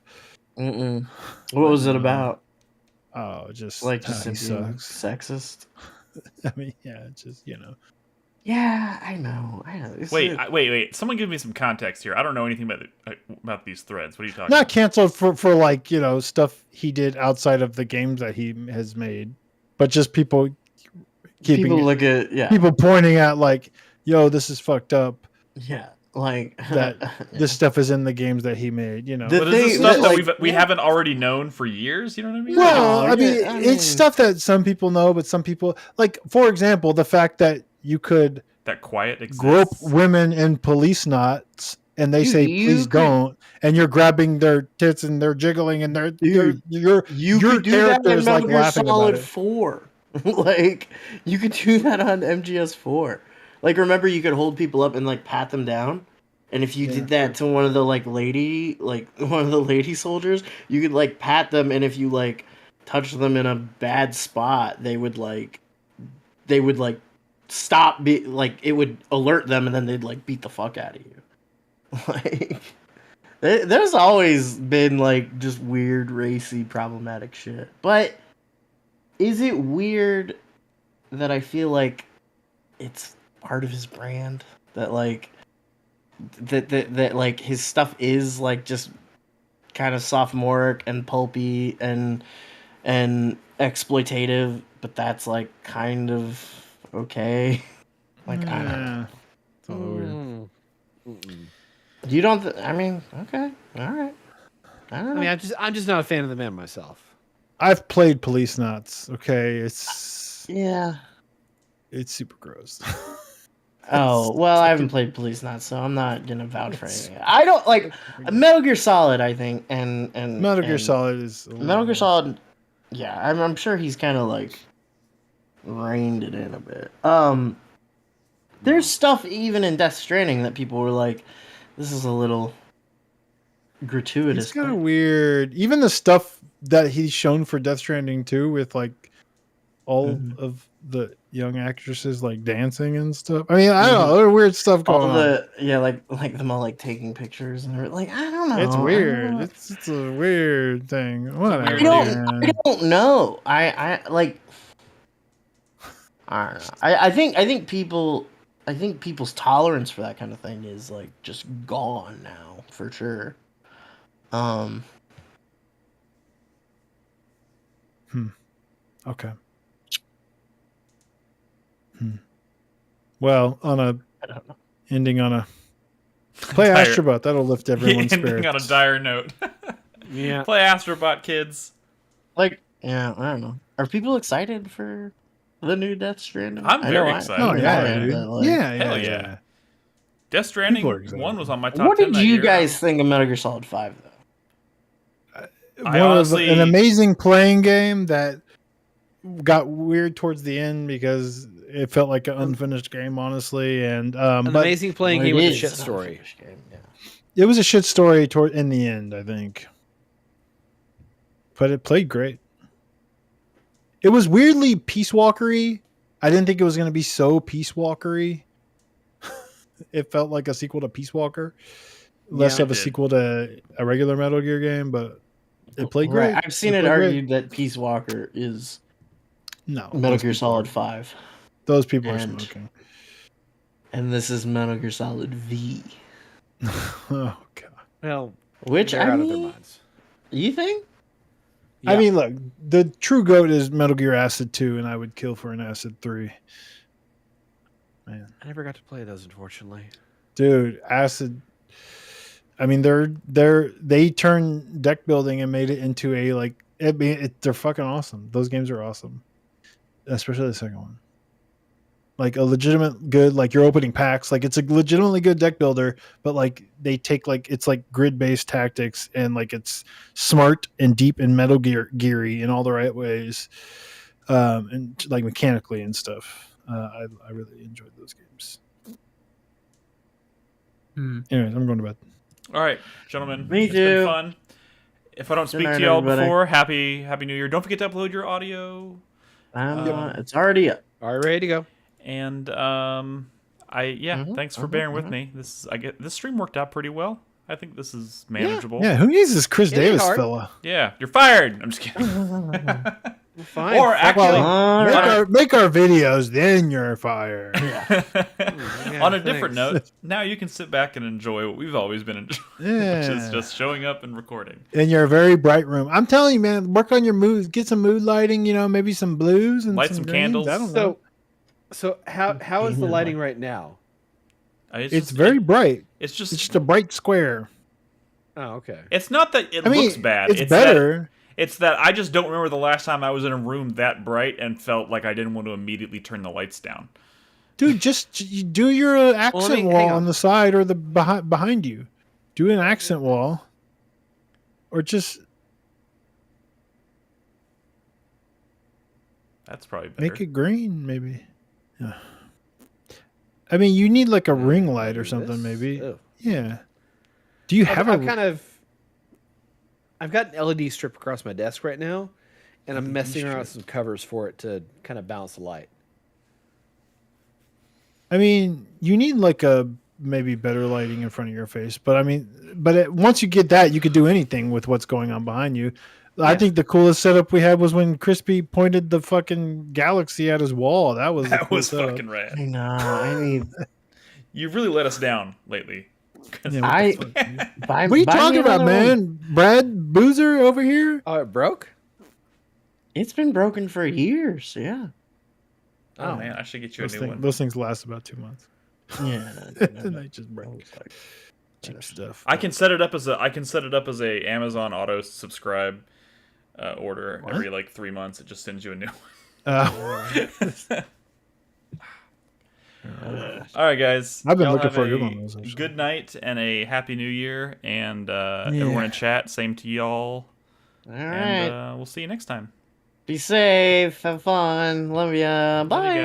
what was it about? Oh, just Like how just he it being sucks. sexist? I mean, yeah, just Yeah, I know. Wait. Someone give me some context here. I don't know anything about these threads. What are you talking not about? canceled for like stuff he did outside of the games that he has made, but just people people pointing at like, yo, this is fucked up. Yeah, like that this stuff is in the games that he made. But is this stuff that we haven't already known for years? You know what I mean? Well, I mean, it's stuff that some people know, but some people, like, for example, the fact that you could that quiet exists. grope women in police knots, and they say please don't, and you're grabbing their tits and they're jiggling and your character is like laughing about it. 4. Like, you could do that on MGS4. Like, remember you could hold people up and like pat them down, and if you did that to one of the one of the lady soldiers, you could like pat them, and if you like touch them in a bad spot, they would stop, it would alert them, and then they'd like beat the fuck out of you. Like, there's always been like just weird, racy, problematic shit. But is it weird that I feel like it's part of his brand, that like that like his stuff is like just kind of sophomoric and pulpy and exploitative, but that's like kind of okay? Like, I don't know. It's all weird. You don't? I mean, okay, all right. I don't know. I mean, I'm just not a fan of the man myself. I've played Police Knots. Okay, it's super gross. Oh, well, I haven't played Police Knots, so I'm not gonna vouch for anything. I don't like Metal Gear Solid, I think, and Metal Gear Solid is Metal Gear Solid. Yeah, I'm sure he's kind of like reined it in a bit. There's stuff even in Death Stranding that people were like, "This is a little gratuitous." It's kind of weird. Even the stuff that he's shown for Death Stranding 2 with like all of the young actresses like dancing and stuff. I mean, I don't know. There's weird stuff going on. Yeah, like them all like taking pictures and like, I don't know. It's weird. It's a weird thing. Whatever. I don't know. I like. I don't know. I think people's tolerance for that kind of thing is like just gone now for sure. Okay. Well, ending on a play Astrobot, that'll lift everyone's spirits. Ending on a dire note. Yeah. Play Astrobot, kids. Like, yeah, I don't know. Are people excited for the new Death Stranding? I'm very excited. Oh yeah, hell yeah. Death Stranding 1 was on my top 10 What did that you year. guys think of Metal Gear Solid 5 though? An amazing playing game that got weird towards the end because it felt like an unfinished game, honestly. And an amazing playing game with a shit story. It was a shit story in the end, I think, but it played great. It was weirdly Peace Walker-y. I didn't think it was going to be so Peace Walker-y. It felt like a sequel to Peace Walker, less of a sequel to a regular Metal Gear game, but it played great. I've seen it argued that Peace Walker is Metal Gear Solid 5. Those people are smoking. And this is Metal Gear Solid V. Oh god. Well, which they're out of their minds. You think? Yeah. I mean, look, the true GOAT is Metal Gear Acid 2, and I would kill for an Acid 3. Man, I never got to play those, unfortunately. Dude, Acid. I mean, they turned deck building and made it into a like. They're fucking awesome. Those games are awesome, especially the second one. Like a legitimate good, like you're opening packs. Like it's a legitimately good deck builder, but like they take like it's like grid based tactics and like it's smart and deep and Metal Geary in all the right ways, and like mechanically and stuff. I really enjoyed those games. Anyways, I'm going to bed. All right, gentlemen. Me It's too. been fun. If I don't speak night, to y'all everybody. before, happy New Year. Don't forget to upload your audio. It's already up. All right, ready to go. And thanks for bearing with me. This stream worked out pretty well. I think this is manageable. Yeah, who needs this Chris It ain't Davis hard. fella? Yeah, you're fired. I'm just kidding. Fine. Or actually, Make our videos, then you're fired. on a different note, now you can sit back and enjoy what we've always been enjoying, which is just showing up and recording. In your very bright room. I'm telling you, man, work on your moods. Get some mood lighting, maybe some blues and Light some greens. candles. I don't know. So how is the lighting right now? It's very bright. It's just a bright square. Oh, okay. It's not that it looks bad. It's better. It's that I just don't remember the last time I was in a room that bright and felt like I didn't want to immediately turn the lights down. Dude, just do your accent wall on the side or the behind you. Do an accent wall. Or just That's probably better. make it green, maybe. Yeah. I mean, you need like a ring light or something, maybe. Ugh. Yeah. Do you have I've got an LED strip across my desk right now, and I'm messing around with some covers for it to kind of balance the light. I mean, you need like a maybe better lighting in front of your face, but I mean, once you get that, you could do anything with what's going on behind you. Yeah. I think the coolest setup we had was when Crispy pointed the fucking galaxy at his wall. That was fucking rad. I know. You've really let us down lately. Yeah, what are you talking about, man? Brad Boozer over here? Oh, it broke? It's been broken for years. Yeah. Oh man, I should get you a new one. Those things last about 2 months. Yeah. Then they just break. Cheap stuff. I can set it up as a Amazon auto subscribe order every like 3 months. It just sends you a new one. All right, guys. I've been looking for a good one. Good night and a happy new year, and everyone in chat, same to y'all. All right. We'll see you next time. Be safe. Have fun. Love ya. Bye.